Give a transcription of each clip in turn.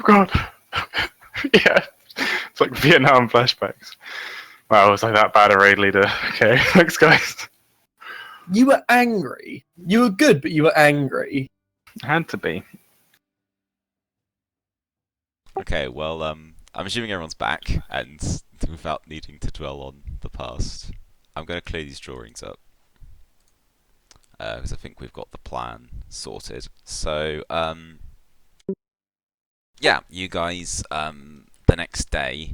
god. Yeah, it's like Vietnam flashbacks. Wow, was I that bad a raid leader? Okay, thanks guys. You were angry. You were good, but you were angry. Had to be. Okay, well, I'm assuming everyone's back, and without needing to dwell on the past, I'm going to clear these drawings up. Because I think we've got the plan sorted. So, yeah, you guys, the next day,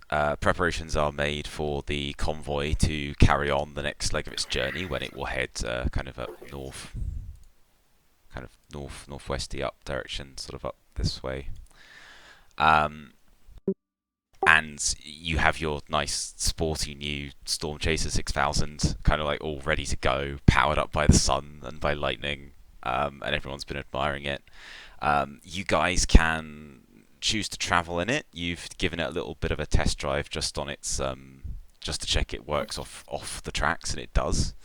preparations are made for the convoy to carry on the next leg of its journey when it will head kind of up north, kind of northwesty up direction, sort of up this way. And you have your nice sporty new Storm Chaser 6000 kind of like all ready to go, powered up by the sun and by lightning, and everyone's been admiring it. You guys can choose to travel in it. You've given it a little bit of a test drive just on its just to check it works off the tracks, and it does.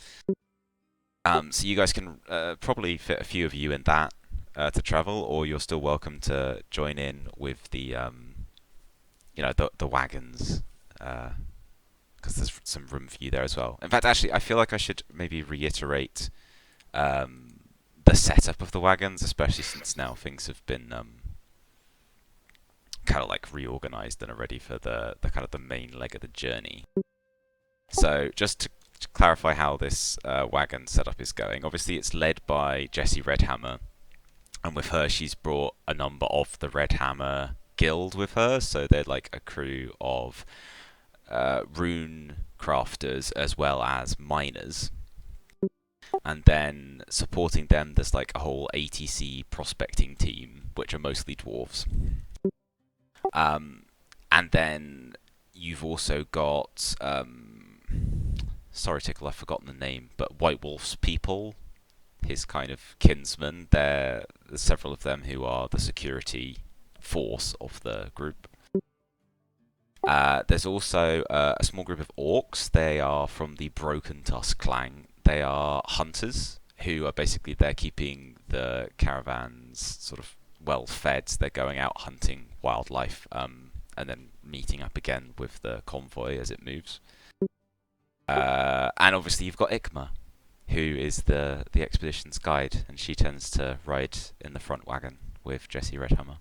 So you guys can probably fit a few of you in that to travel, or you're still welcome to join in with the the wagons, because there's some room for you there as well. In fact, actually, I feel like I should maybe reiterate the setup of the wagons, especially since now things have been kind of like reorganized and are ready for the kind of the main leg of the journey. So just to clarify how this wagon setup is going, obviously it's led by Jessie Redhammer, and with her she's brought a number of the Redhammer guild with her, so they're like a crew of rune crafters as well as miners. And then supporting them, there's like a whole ATC prospecting team, which are mostly dwarves. And then you've also got, sorry Tickle, I've forgotten the name, but White Wolf's people, his kind of kinsmen. There's several of them who are the security force of the group. There's also a small group of orcs. They are from the Broken Tusk clan. They are hunters who are basically there keeping the caravans sort of well fed. They're going out hunting wildlife and then meeting up again with the convoy as it moves. And obviously you've got Ikma, who is the expedition's guide, and she tends to ride in the front wagon with Jessie Redhammer.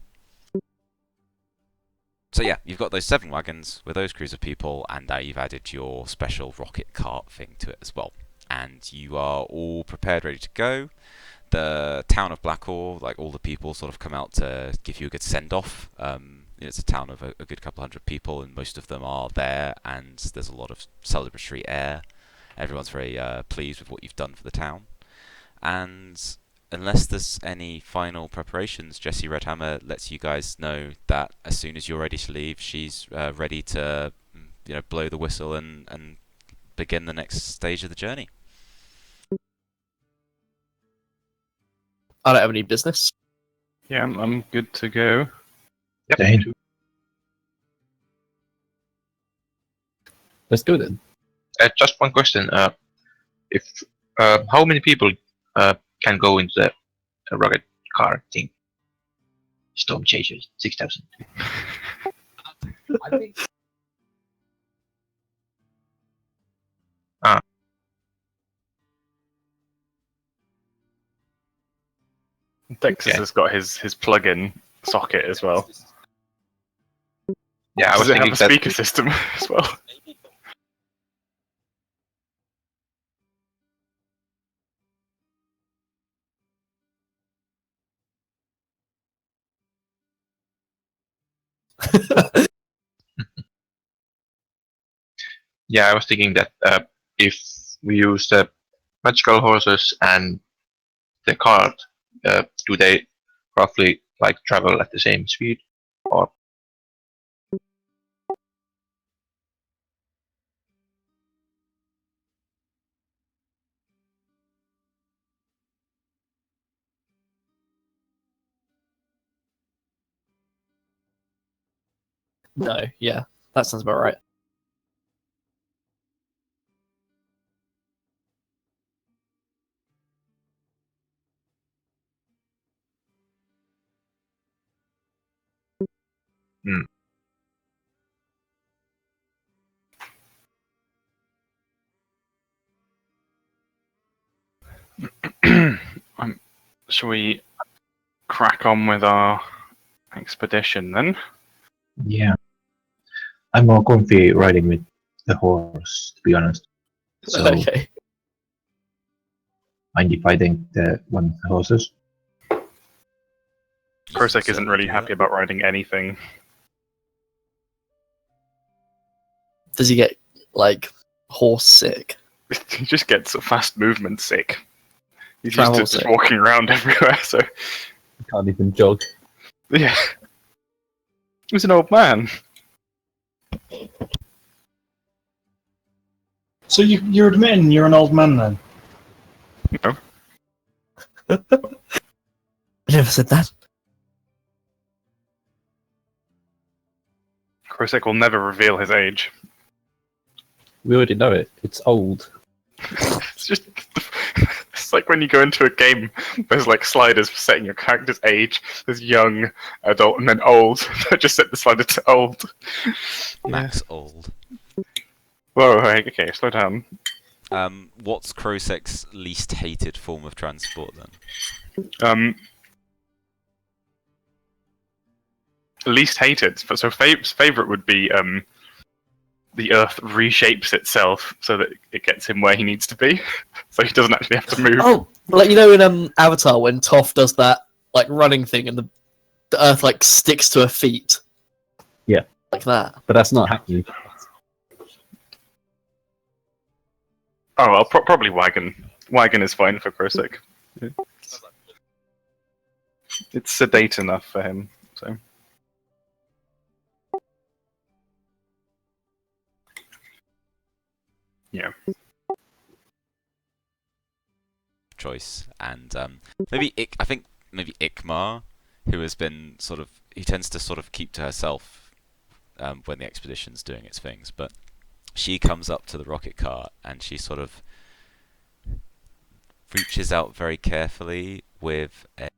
So yeah, you've got those 7 wagons with those crews of people, and now you've added your special rocket cart thing to it as well. And you are all prepared, ready to go. The town of Blackall, like all the people sort of come out to give you a good send-off. It's a town of a good couple hundred people, and most of them are there, and there's a lot of celebratory air. Everyone's very pleased with what you've done for the town. And unless there's any final preparations, Jessie Redhammer lets you guys know that as soon as you're ready to leave, she's ready to blow the whistle and begin the next stage of the journey. I don't have any business. Yeah, I'm good to go. Yep. Same. Let's go then. Just one question. If how many people can go into the rocket car thing? Storm Chaser 6000. I think Texas Okay. has got his plug-in socket as well. Yeah, I was Does it have thinking a that. speaker system as well? Yeah, I was thinking that if we use the magical horses and the cart, do they roughly like travel at the same speed? Or no. Yeah, that sounds about right. Shall we crack on with our expedition then? Yeah. I'm more comfy riding with the horse, to be honest. So, Okay. mind if I take one of the horses? You can Krosek isn't certainly really do happy that. about riding anything. Does he get like horse sick? He just gets a fast movement sick. He's Travel used to just sick. walking around everywhere, so Can't even jog. yeah. He's an old man. So you're admitting you're an old man then? I never said that. Krosek will never reveal his age. We already know it. It's old. It's just it's like when you go into a game, there's like sliders for setting your character's age. There's young, adult, and then old. I just set the slider to old. Max old. Whoa, okay, slow down. What's Krosek's least hated form of transport then? Least hated. So favorite would be the Earth reshapes itself so that it gets him where he needs to be, so he doesn't actually have to move. Oh, like you know in Avatar when Toph does that like running thing and the Earth like sticks to her feet. Yeah. Like that. But that's not happening. Oh well, probably wagon. Wagon is fine for Krosek. It's sedate enough for him. So. Yeah. Choice, and I think maybe Ikmar, who has been he tends to sort of keep to herself when the expedition's doing its things, but she comes up to the rocket cart and she sort of reaches out very carefully with a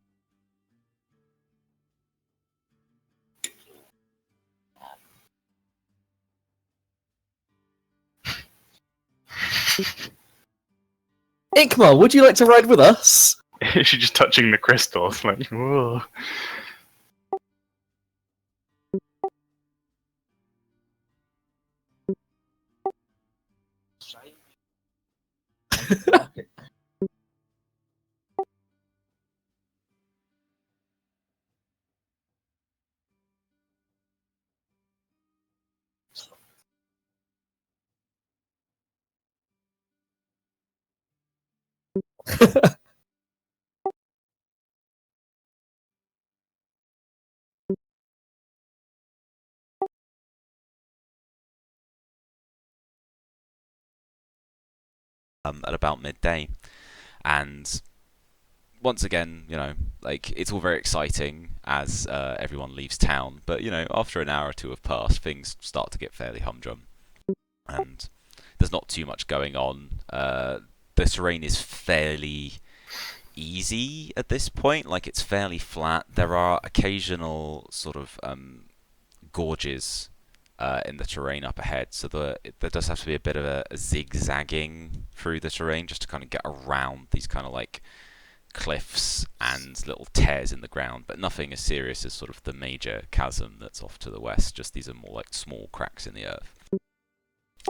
Ikmar, would you like to ride with us? Is she just touching the crystals? Like, whoa. at about midday, and once again, like it's all very exciting as everyone leaves town, but after an hour or two have passed, things start to get fairly humdrum, and there's not too much going on. The terrain is fairly easy at this point, like it's fairly flat. There are occasional sort of gorges in the terrain up ahead, so there does have to be a bit of a zigzagging through the terrain just to kind of get around these kind of like cliffs and little tears in the ground, but nothing as serious as sort of the major chasm that's off to the west. Just these are more like small cracks in the earth.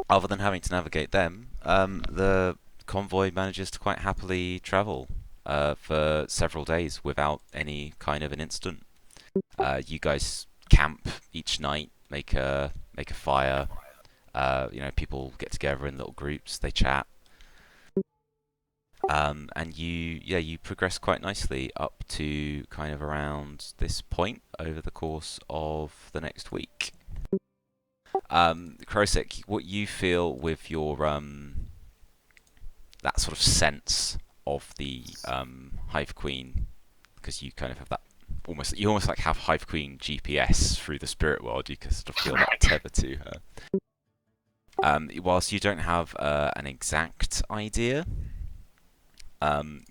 Other than having to navigate them, the convoy manages to quite happily travel for several days without any kind of an incident. You guys camp each night, make a fire. People get together in little groups, they chat. And you progress quite nicely up to kind of around this point over the course of the next week. Krosek, what you feel with your that sort of sense of the Hive Queen, because you kind of have that you almost like have Hive Queen GPS through the spirit world. You can sort of feel that tether to her. Whilst you don't have an exact idea,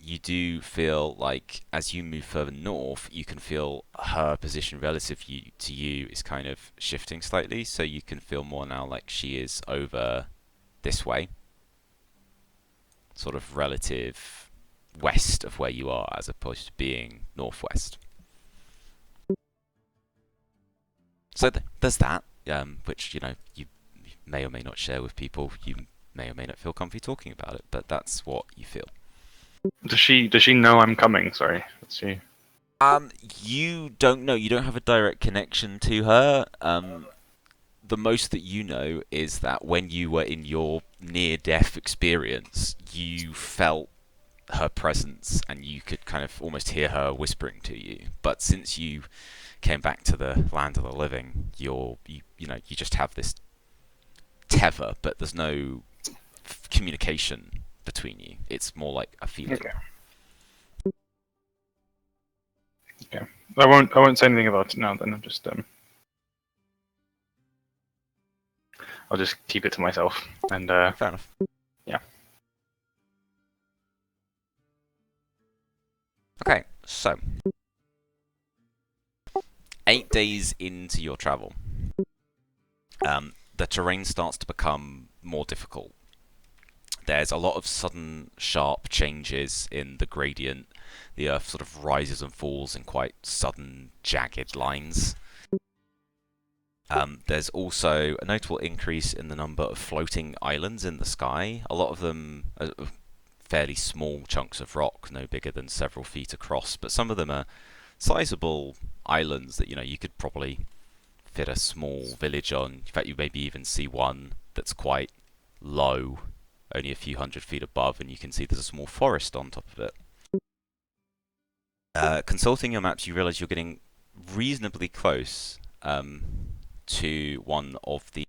you do feel like as you move further north, you can feel her position relative to you is kind of shifting slightly. So you can feel more now like she is over this way, sort of relative west of where you are, as opposed to being northwest. So there's that, which you may or may not share with people. You may or may not feel comfy talking about it, but that's what you feel. Does she know I'm coming? Sorry. Does she? You don't know. You don't have a direct connection to her. The most that you know is that when you were in your near-death experience, you felt her presence and you could kind of almost hear her whispering to you. But since you came back to the land of the living, you just have this tether, but there's no communication between you. It's more like a feeling. Okay. I won't say anything about it now. Then I'll just keep it to myself. And Fair enough. Yeah. Okay, so 8 days into your travel, the terrain starts to become more difficult. There's a lot of sudden, sharp changes in the gradient. The Earth sort of rises and falls in quite sudden, jagged lines. There's also a notable increase in the number of floating islands in the sky. A lot of them are fairly small chunks of rock, no bigger than several feet across, but some of them are sizable islands that you could probably fit a small village on. In fact, you maybe even see one that's quite low, only a few hundred feet above, and you can see there's a small forest on top of it. Consulting your maps, you realize you're getting reasonably close to one of the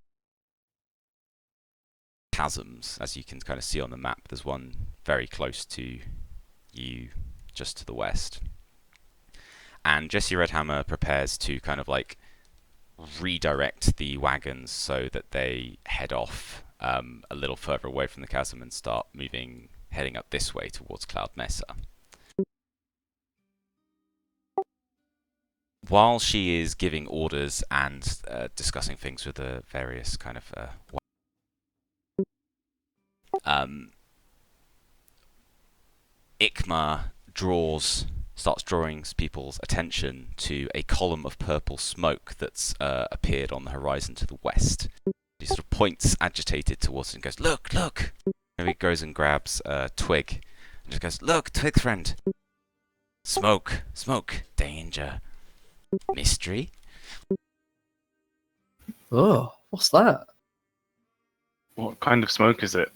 chasms. As you can kind of see on the map, there's one very close to you, just to the west. And Jesse Redhammer prepares to kind of like redirect the wagons so that they head off a little further away from the chasm and start heading up this way towards Cloud Mesa. While she is giving orders and discussing things with the various kind of Ikma starts drawing people's attention to a column of purple smoke that's appeared on the horizon to the west. He sort of points agitated towards it and goes, "Look, look!" And he goes and grabs a twig and just goes, "Look, twig friend! Smoke, smoke, danger, mystery." Oh, what's that? what kind of smoke is it?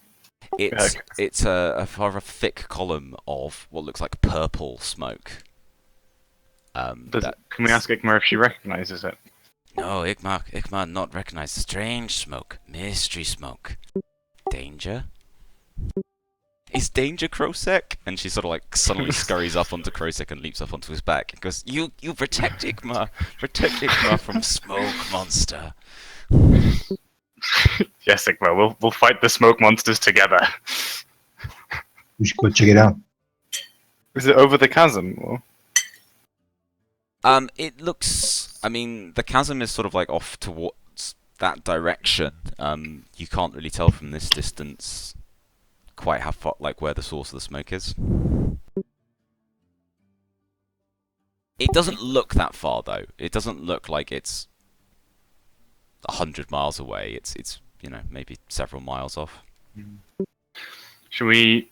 It's a rather thick column of what looks like purple smoke. Can we ask Ikma if she recognizes it? No, Ikma not recognize. Strange smoke, mystery smoke, danger. Is danger Krosek? And she sort of like suddenly scurries up onto Krosek and leaps up onto his back and goes, "You protect Ikma from smoke monster." Yes, Ikma. We'll fight the smoke monsters together. We should go check it out. Is it over the chasm? Or? It looks. I mean, the chasm is sort of like off towards that direction. You can't really tell from this distance quite how far, like where the source of the smoke is. It doesn't look that far though. It doesn't look like it's 100 miles away. It's maybe several miles off. Should we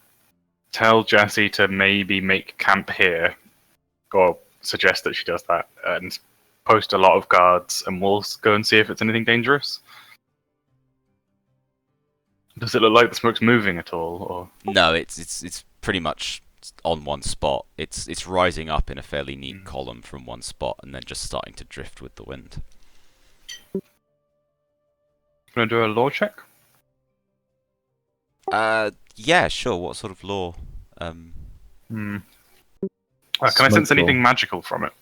tell Jessie to maybe make camp here, or suggest that she does that, and post a lot of guards, and we'll go and see if it's anything dangerous? Does it look like the smoke's moving at all, or? No, it's pretty much on one spot. It's rising up in a fairly neat column from one spot and then just starting to drift with the wind. Gonna do a law check? Yeah, sure. What sort of law? Can I sense anything magical from it?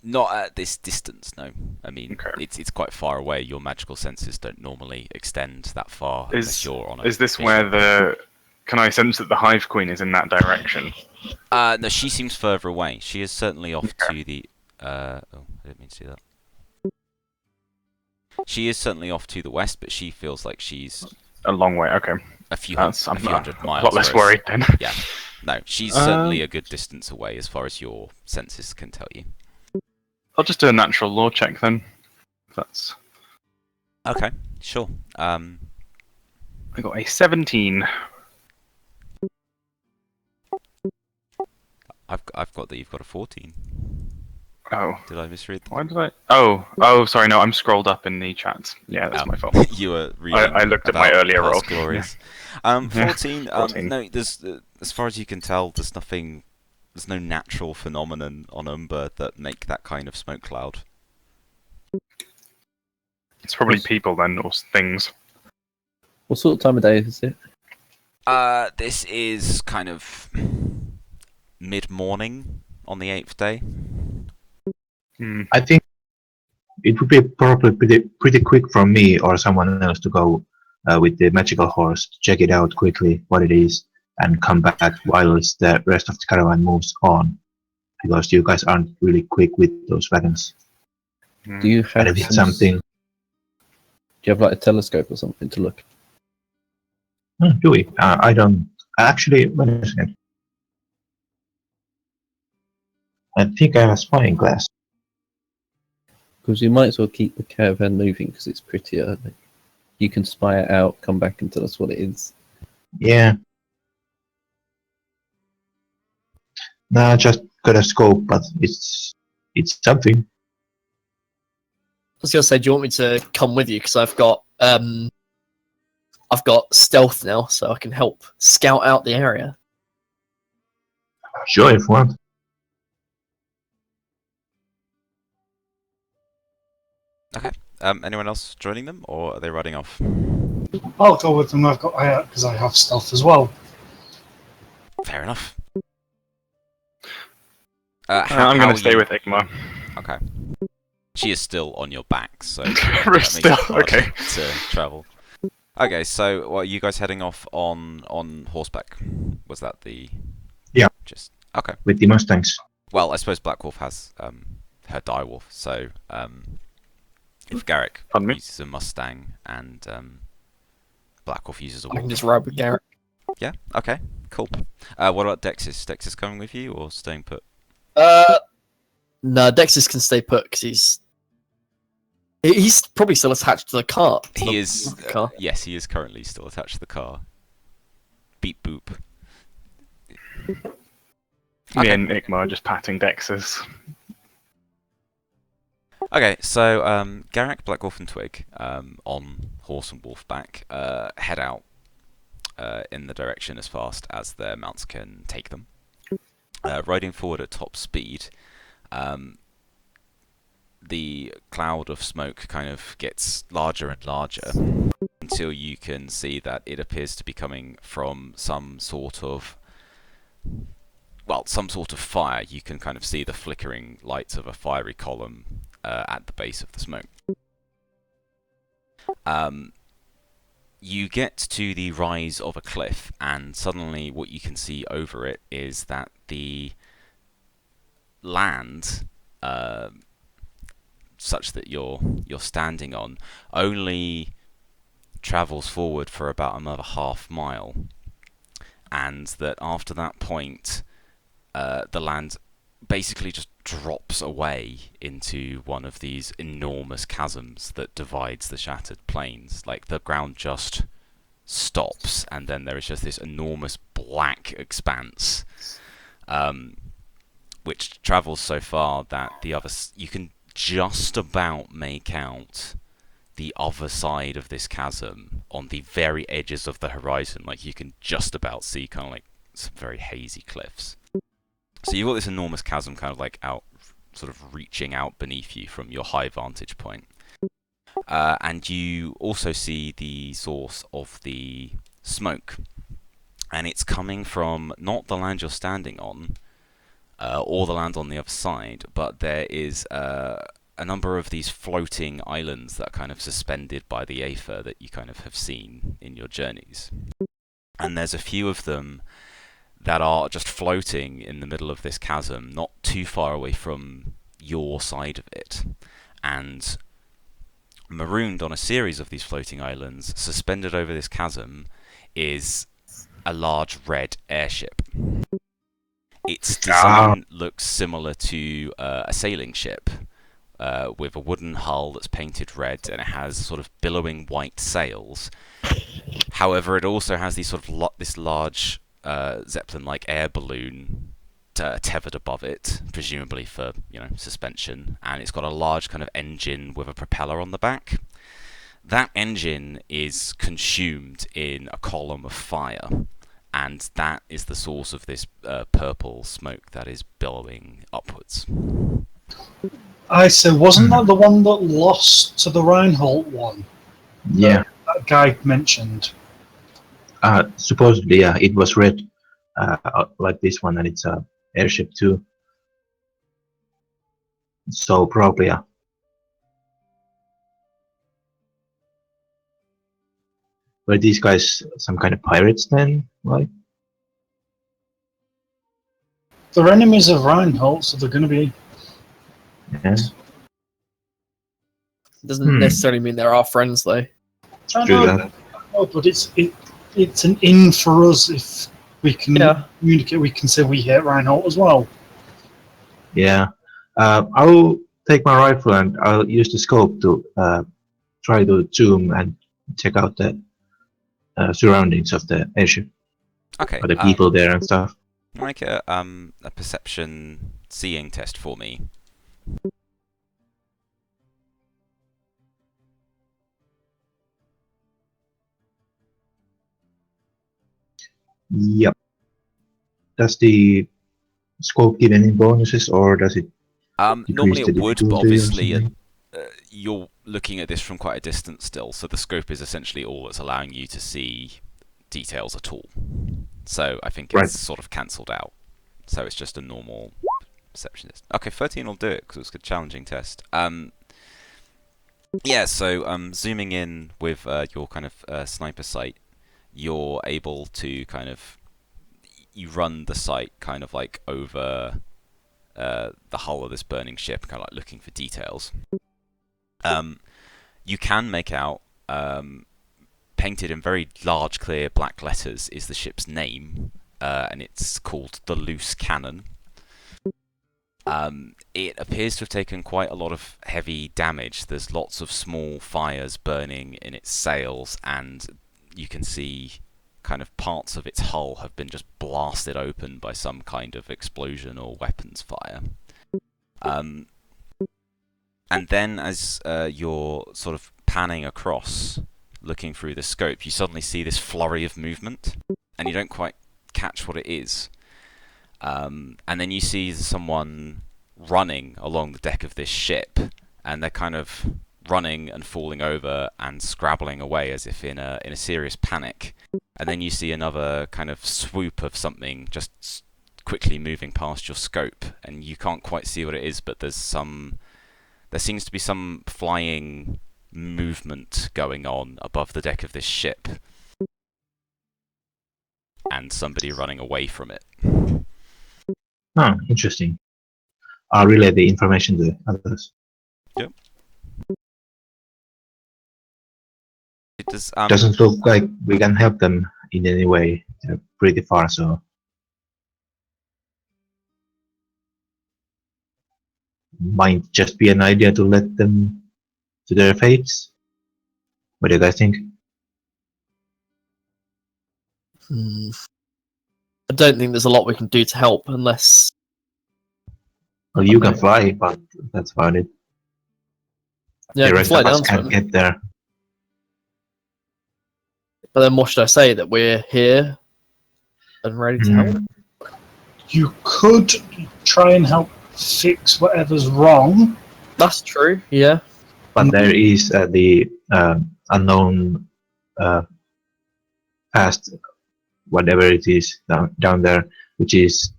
Not at this distance, no. I mean, Okay. it's quite far away. Your magical senses don't normally extend that far unless you're on a Is this vision. where the... Can I sense that the Hive Queen is in that direction? No, she seems further away. She is certainly off to the... Oh, I didn't mean to do that. She is certainly off to the west, but she feels like she's... A long way, okay. a few, That's a few hundred a miles. lot less whereas- worried then. Yeah. No, she's certainly a good distance away as far as your senses can tell you. I'll just do a natural law check then. That's Okay, sure. I got a 17. I've got that you've got a 14. Oh, Did I misread? why did I? Oh, sorry. No, I'm scrolled up in the chat. Yeah, that's my fault. You were reading. I looked at my about earlier past roll. glories. Yeah. 14. 14. No, there's as far as you can tell, there's nothing. There's no natural phenomenon on Umber that make that kind of smoke cloud. It's probably people then, or things. What sort of time of day is it? This is kind of mid-morning on the 8th day. Hmm. I think it would be probably pretty quick from me or someone else to go with the magical horse, check it out quickly, what it is, and come back while the rest of the caravan moves on. Because you guys aren't really quick with those wagons. Do you And have if it's something, Do you have like a telescope or something to look? do we? I don't. Actually, wait a second. I think I have a spying glass. Because you might as well keep the caravan moving because it's pretty early. You can spy it out, come back and tell us what it is. Yeah. No, I just got a scope, but it's something. I was gonna say, do you want me to come with you? Because I've got stealth now, so I can help scout out the area. Sure, if you want. Okay. Anyone else joining them, or are they riding off? I'll go with them. Because I have stealth as well. Fair enough. I'm how going are to stay you- with Igmar. Okay. She is still on your back, so that makes Still, it harder okay. to travel. Okay, so are you guys heading off on horseback? Was that the? Yeah. Just okay. With the Mustangs. Well, I suppose Black Wolf has her direwolf, so if Garrick Pardon me? uses a Mustang and Black Wolf uses a I can wolf. just ride with Garrett. Yeah. Okay. Cool. What about Dexys? Dexys coming with you or staying put? No, Dexys can stay put because he's probably still attached to the cart. He is. The car. Yes, he is currently still attached to the car. Beep boop. Me Okay. and Igmar are just patting Dex's. Okay, so Garrick, Black Wolf, and Twig on horse and wolf back head out in the direction as fast as their mounts can take them. Riding forward at top speed, the cloud of smoke kind of gets larger and larger until you can see that it appears to be coming from some sort of fire. You can kind of see the flickering lights of a fiery column at the base of the smoke. You get to the rise of a cliff, and suddenly what you can see over it is that the land, such that you're standing on, only travels forward for about another half mile, and that after that point, the land basically just drops away into one of these enormous chasms that divides the shattered plains. Like, the ground just stops, and then there is just this enormous black expanse, which travels so far that you can just about make out the other side of this chasm on the very edges of the horizon. Like, you can just about see kind of like some very hazy cliffs. So you've got this enormous chasm kind of like out, sort of reaching out beneath you from your high vantage point. And you also see the source of the smoke. And it's coming from not the land you're standing on, or the land on the other side, but there is a number of these floating islands that are kind of suspended by the Aether that you kind of have seen in your journeys. And there's a few of them that are just floating in the middle of this chasm, not too far away from your side of it. And marooned on a series of these floating islands, suspended over this chasm, is a large red airship. Its design looks similar to a sailing ship, with a wooden hull that's painted red, and it has sort of billowing white sails. However, it also has these sort of this large Zeppelin-like air balloon tethered above it, presumably for suspension, and it's got a large kind of engine with a propeller on the back. That engine is consumed in a column of fire, and that is the source of this purple smoke that is billowing upwards. I say, wasn't that the one that lost to the Reinhold one? Yeah. That guy mentioned. Supposedly, yeah, it was red, like this one, and it's a airship too. So probably, yeah. Were these guys some kind of pirates then? Like, They're enemies of Reinhold, so they're going to be. yeah. Doesn't necessarily mean they're our friends, though. I True know, that. but it's an in for us if we can communicate. We can say we hate Reinhold as well. Yeah. I'll take my rifle and I'll use the scope to try to zoom and check out the surroundings of the airship. Okay. Or the people there and stuff. Make a perception seeing test for me. Yep. Does the scope give any bonuses, or does it Normally decrease the it would, but difficulty or obviously something? you're looking at this from quite a distance still, so the scope is essentially all that's allowing you to see details at all. So I think it's sort of cancelled out. So it's just a normal perception test. Okay, 13 will do it because it was a challenging test. Yeah, so zooming in with your kind of sniper sight, you're able to kind of you run the sight kind of like over the hull of this burning ship, kind of like looking for details. You can make out painted in very large, clear black letters is the ship's name, and it's called the Loose Cannon. It appears to have taken quite a lot of heavy damage. There's lots of small fires burning in its sails, and you can see kind of parts of its hull have been just blasted open by some kind of explosion or weapons fire. And then as you're sort of panning across, looking through the scope, you suddenly see this flurry of movement, and you don't quite catch what it is. And then you see someone running along the deck of this ship, and they're kind of running and falling over and scrabbling away as if in a serious panic. And then you see another kind of swoop of something just quickly moving past your scope, and you can't quite see what it is, but there seems to be some flying movement going on above the deck of this ship, and somebody running away from it. Oh, interesting. I'll relay the information to others. Yep. It does, Doesn't look like we can help them in any way. They're pretty far, so might just be an idea to let them to their fates. What do you guys think? I don't think there's a lot we can do to help unless. Well, you can fly, but that's about it. Yeah, I The can rest fly of us down to can't him. get there. But then what should I say? That we're here and ready to help? You could try and help fix whatever's wrong. That's true, yeah. But there is the unknown past, whatever it is down there, which is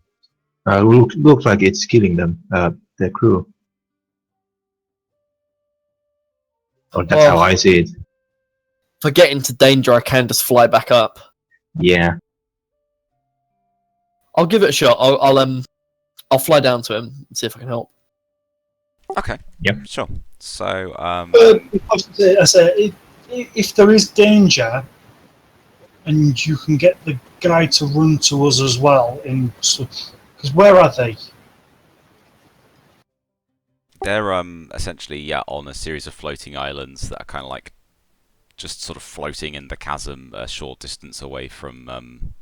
looks like it's killing them, the crew. Or that's how I see it. If I get into danger, I can just fly back up. Yeah. I'll give it a shot. I'll fly down to him and see if I can help. Okay. Yep. Sure. So, I say, if there is danger, and you can get the guy to run to us as well. Because where are they? They're essentially on a series of floating islands that are kind of like just sort of floating in the chasm a short distance away from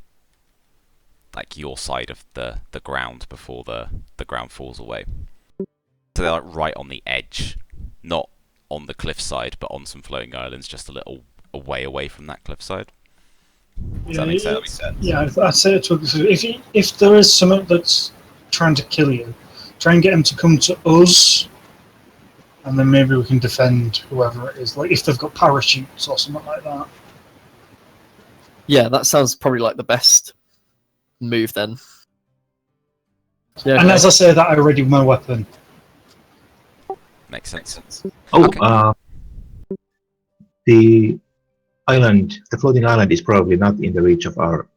like your side of the ground before the ground falls away. So they're like right on the edge, not on the cliffside, but on some floating islands just a little away from that cliffside. Does that make sense? Yeah, I'd say it. If there is something that's trying to kill you, try and get him to come to us, and then maybe we can defend whoever it is. Like if they've got parachutes or something like that. Yeah, that sounds probably like the best move then. Yeah, And as I say that, I ready my weapon. Makes sense. Oh, Okay. The island, the floating island, is probably not in the reach of our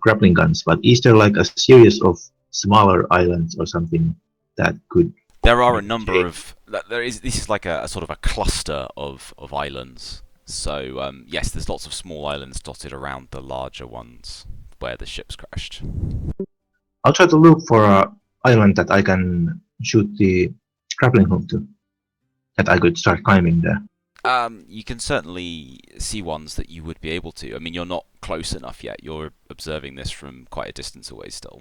grappling guns. But is there like a series of smaller islands or something that could? There are a number of. This is like a sort of a cluster of islands. So yes, there's lots of small islands dotted around the larger ones where the ships crashed. I'll try to look for an island that I can shoot the grappling hook to. That I could start climbing there. You can certainly see ones that you would be able to. I mean, you're not close enough yet. You're observing this from quite a distance away still.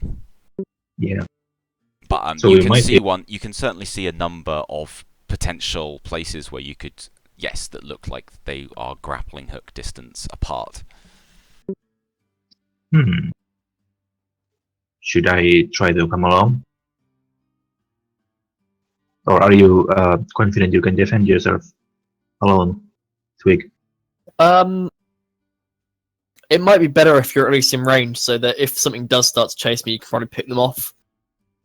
Yeah. But So you we can might see be- one. You can certainly see a number of potential places where you could, yes, that look like they are grappling hook distance apart. Should I try to come along? Or are you confident you can defend yourself alone, Twig? It might be better if you're at least in range, so that if something does start to chase me, you can probably pick them off.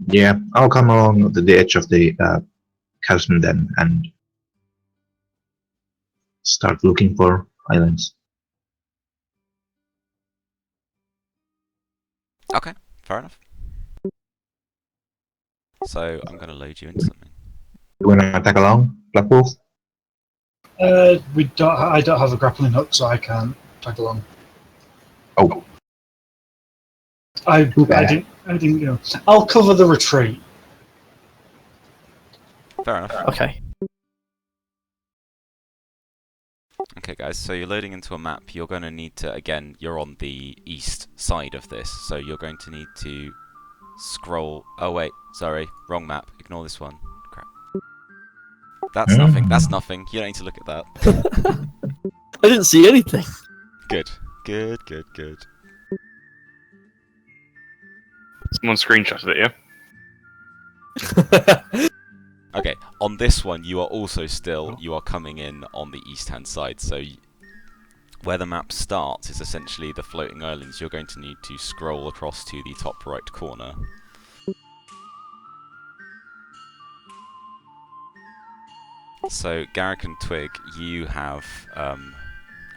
Yeah, I'll come along to the edge of the chasm then and start looking for islands. Okay, fair enough. So I'm going to load you into something. You wanna tag along, Black Wolf? I don't have a grappling hook, so I can't tag along. Oh, I bad. didn't. I'll cover the retreat. Fair enough. Okay. Okay, guys, so you're loading into a map. You're going to need to, again, you're on the east side of this, so you're going to need to scroll. Oh, wait, sorry, wrong map. Ignore this one. Crap. That's nothing. That's nothing. You don't need to look at that. I didn't see anything. Good. Good, good, good. Someone screenshotted it, yeah? Okay, on this one, you are also still, you are coming in on the east-hand side, so where the map starts is essentially the floating islands. You're going to need to scroll across to the top right corner. So, Garrick and Twig, you have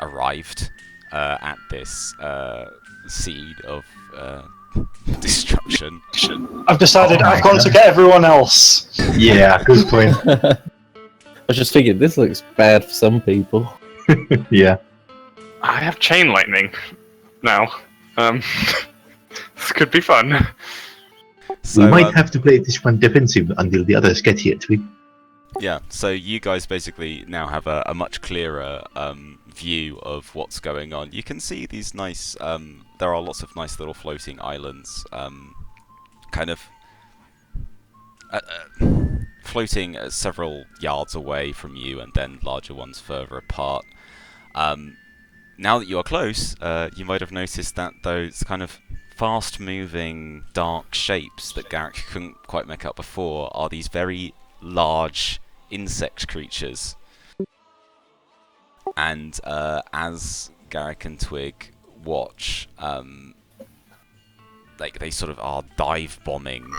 arrived at this seed of destruction. I've decided Oh my I've gone to God. get everyone else. Yeah, good point. I was just thinking, this looks bad for some people. Yeah. I have chain lightning now. This could be fun. So, We might have to play this one defensive until the others get here, Twig. yeah, so you guys basically now have a much clearer view of what's going on. You can see these nice, there are lots of nice little floating islands, kind of floating several yards away from you, and then larger ones further apart. Now that you are close, you might have noticed that those kind of fast-moving dark shapes that Garrick couldn't quite make out before are these very large insect creatures. And as Garrick and Twig watch, like they sort of are dive bombing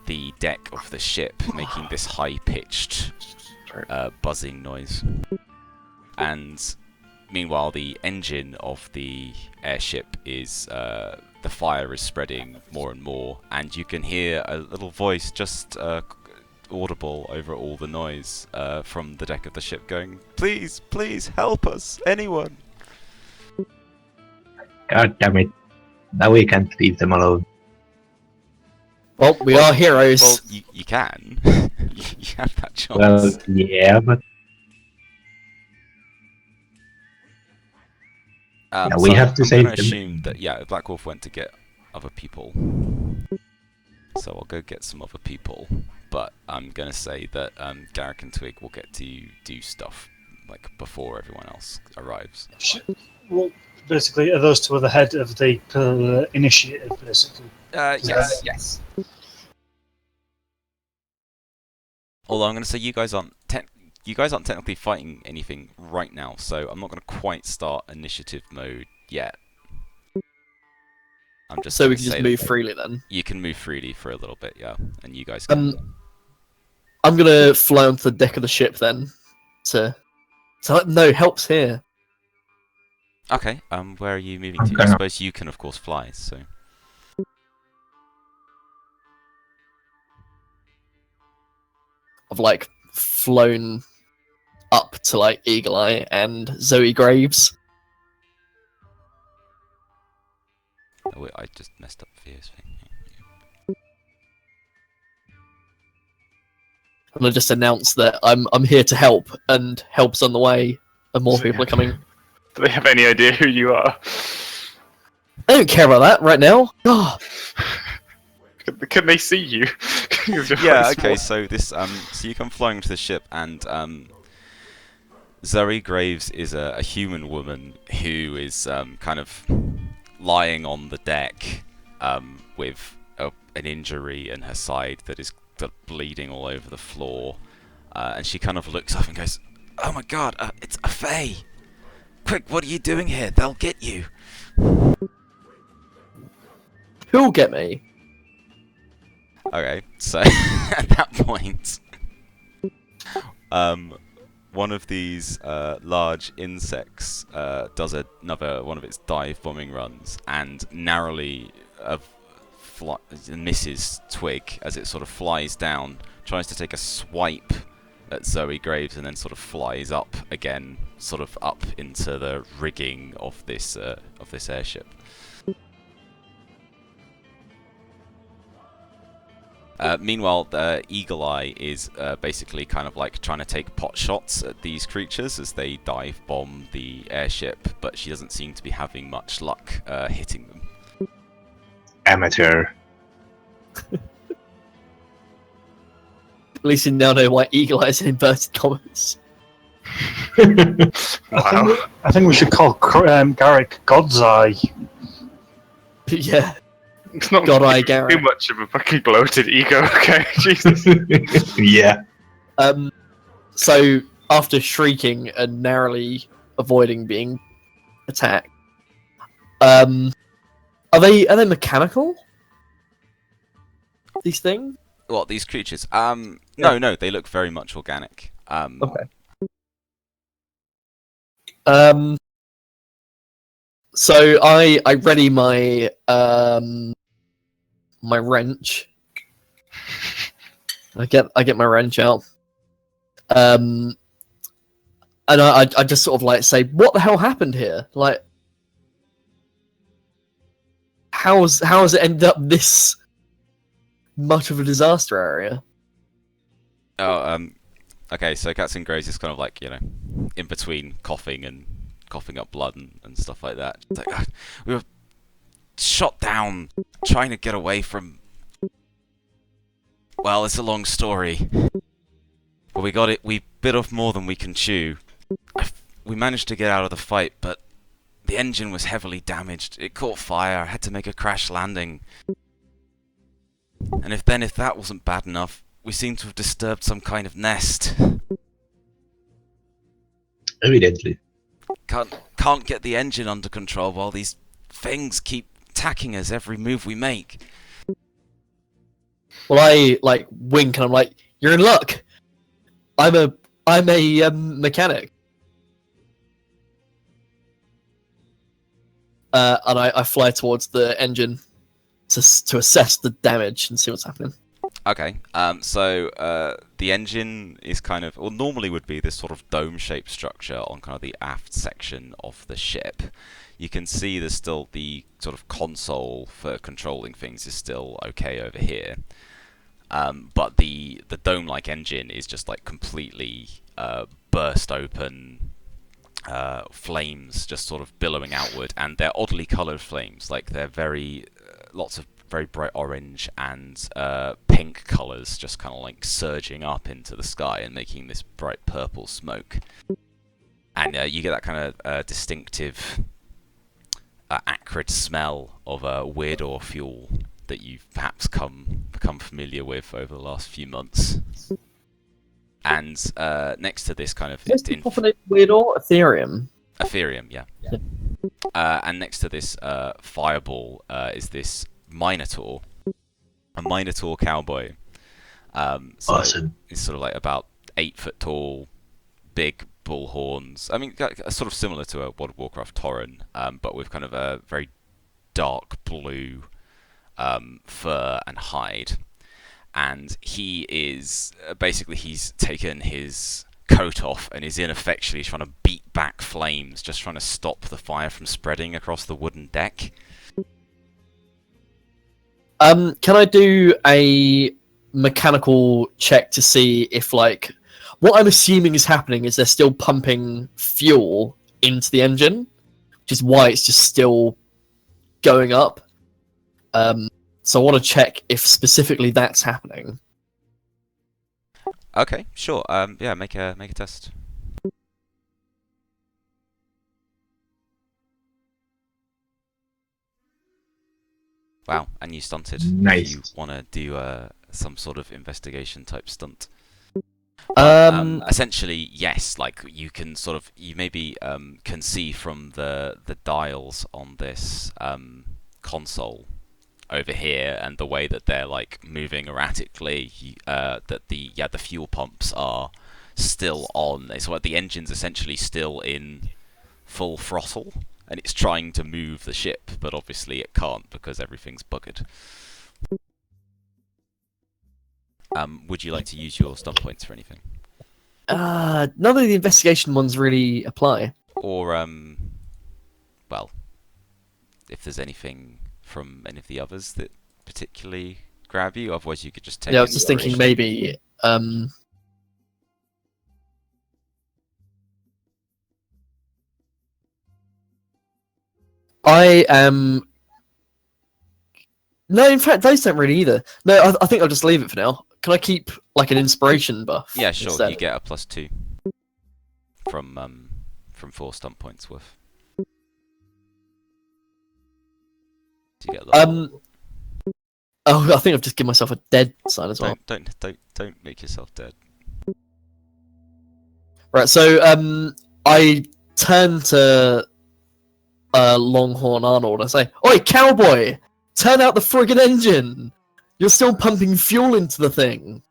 the deck of the ship, making this high-pitched buzzing noise. And meanwhile, the engine of the airship is the fire is spreading more and more, and you can hear a little voice just audible over all the noise from the deck of the ship going, "Please, please help us, anyone!" God damn it. Now we can't leave them alone. Well, we are heroes. Well, you can. You have that chance. Well, yeah, but yeah, we have to I'm save going to them. assume that, yeah, Black Wolf went to get other people. So I'll go get some other people. But I'm going to say that Garrick and Twig will get to do stuff like before everyone else arrives. Well, basically, are those two at the head of the initiative, basically? Yes. Yes. Although I'm going to say you guys aren't technically fighting anything right now, so I'm not going to quite start initiative mode yet. I'm just So we gonna can just say move that freely then. You can move freely for a little bit, yeah, and you guys can. I'm gonna fly onto the deck of the ship then. No, help's here. Okay. Where are you moving I'm to? I gonna- suppose you can, of course, fly. So. I've like flown up to like Eagle Eye and Zoe Graves. Oh, wait, I just messed up Thea's thing. And I just announced that I'm here to help, and help's on the way, and more people are coming. Do they have any idea who you are? I don't care about that right now. Oh, Can they see you? You're Yeah. quite Okay. small. So this so you come flying into the ship, and Zoe Graves is a human woman who is kind of lying on the deck with an injury in her side that is bleeding all over the floor, and she kind of looks up and goes, "Oh my God, it's a Fae! Quick, what are you doing here? They'll get you." who'll get me? Okay, so at that point, one of these large insects does another one of its dive bombing runs and narrowly misses Twig as it sort of flies down, tries to take a swipe at Zoe Graves, and then sort of flies up again, sort of up into the rigging of this airship. Meanwhile, Eagle Eye is basically kind of like trying to take pot shots at these creatures as they dive bomb the airship, but she doesn't seem to be having much luck hitting them. Amateur. At least you now know why Eagle Eye is in inverted commas. Wow. I think we should call Garrick God's Eye. Yeah, It's not God Eye too Garrett. much of a fucking bloated ego, okay? Jesus. Yeah. So after shrieking and narrowly avoiding being attacked, are they mechanical? These things? What, these creatures? No, they look very much organic. Okay. So I ready my my wrench. I get my wrench out. And I just sort of like say, what the hell happened here? Like, how's it ended up this much of a disaster area? Okay, so Catson Graves is kind of like, in between coughing up blood and stuff like that. It's like, we were shot down trying to get away from... Well, it's a long story. But we bit off more than we can chew. We managed to get out of the fight, but the engine was heavily damaged. It caught fire. I had to make a crash landing. And if that wasn't bad enough, we seem to have disturbed some kind of nest. Evidently. Can't get the engine under control while these things keep attacking us every move we make. Well, I like wink and I'm like, you're in luck. I'm a mechanic. And I fly towards the engine to assess the damage and see what's happening. Okay, so the engine is kind of, normally would be this sort of dome-shaped structure on kind of the aft section of the ship. You can see there's still the sort of console for controlling things is still okay over here. But the dome-like engine is just like completely burst open, flames just sort of billowing outward, and they're oddly coloured flames. Like they're very lots of very bright orange and pink colours, just kind of like surging up into the sky and making this bright purple smoke. And you get that kind of distinctive, acrid smell of weirdo fuel that you've perhaps become familiar with over the last few months. And next to this kind of... What's the proper weird or Ethereum? Ethereum, yeah. And next to this fireball is this Minotaur. A Minotaur cowboy. So Awesome. it's sort of like about 8 foot tall, big bull horns. I mean, sort of similar to a World of Warcraft Tauren, but with kind of a very dark blue fur and hide. And he is basically, he's taken his coat off and is ineffectually trying to beat back flames, just trying to stop the fire from spreading across the wooden deck. Can I do a mechanical check to see if, like, what I'm assuming is happening is they're still pumping fuel into the engine, which is why it's just still going up. So I want to check if specifically that's happening. Okay, sure. Yeah, make a test. Wow, and you stunted. Nice. Do you want to do some sort of investigation type stunt? Essentially, yes. Like you can sort of, you maybe can see from the dials on this console over here and the way that they're like moving erratically, that the fuel pumps are still on. It's like the engine's essentially still in full throttle, and it's trying to move the ship, but obviously it can't because everything's buggered. Would you like to use your stunt points for anything? None of the investigation ones really apply. Or, well, if there's anything from any of the others that particularly grab you, otherwise you could just take. Yeah, I was just thinking maybe. I am. No, in fact, those don't really either. No, I think I'll just leave it for now. Can I keep like an inspiration buff? Yeah, sure. instead? You get a +2 from 4 stunt points worth. Do you get Oh, I think I've just given myself a dead sign as well. Don't make yourself dead. Right, so I turn to Longhorn Arnold and I say, "Oi, cowboy! Turn out the friggin' engine! You're still pumping fuel into the thing!"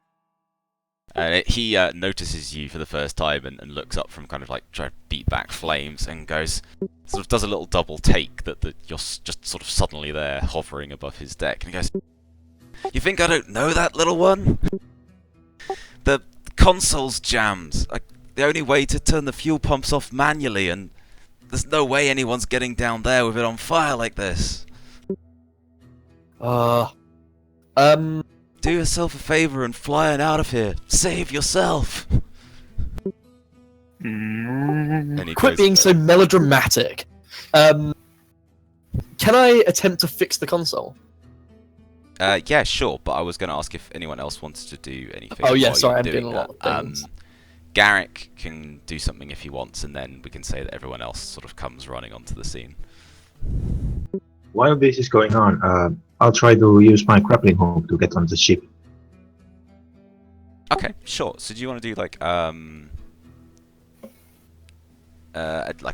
He notices you for the first time and looks up from kind of like trying to beat back flames and goes, sort of does a little double take that you're just sort of suddenly there hovering above his deck, and he goes, "You think I don't know that, little one? The console's jammed. The only way to turn the fuel pumps off manually, and there's no way anyone's getting down there with it on fire like this. Do yourself a favor and fly on out of here. Save yourself." And he Quit goes, being so melodramatic. Can I attempt to fix the console? Yeah, sure, but I was going to ask if anyone else wanted to do anything. Oh yeah, while sorry, you're I'm doing a lot that. of things. Garrick can do something if he wants, and then we can say that everyone else sort of comes running onto the scene. While this is going on, I'll try to use my grappling hook to get on the ship. Okay, sure. So do you want to do like a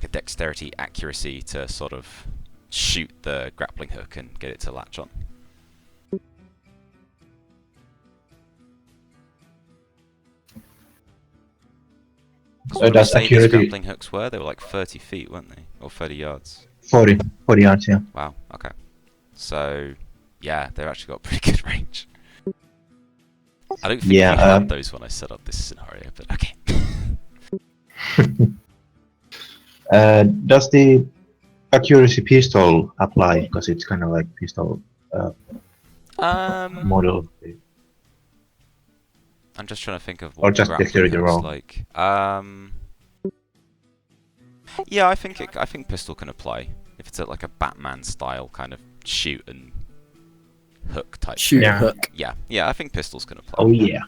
dexterity accuracy to sort of shoot the grappling hook and get it to latch on? So that's these accuracy. grappling hooks were? They were like 30 feet, weren't they? Or 30 yards? 40 yards, yeah. Wow, okay. So, yeah, they've actually got pretty good range. I don't think you had those when I set up this scenario, but okay. Does the accuracy pistol apply? Because it's kind of like pistol model. I'm just trying to think of Or what just grappling dexterity hook's roll. like. Yeah, I think pistol can apply if it's at like a Batman style kind of shoot and hook type. Shoot Yeah. hook. Yeah, I think pistols can apply. Oh yeah.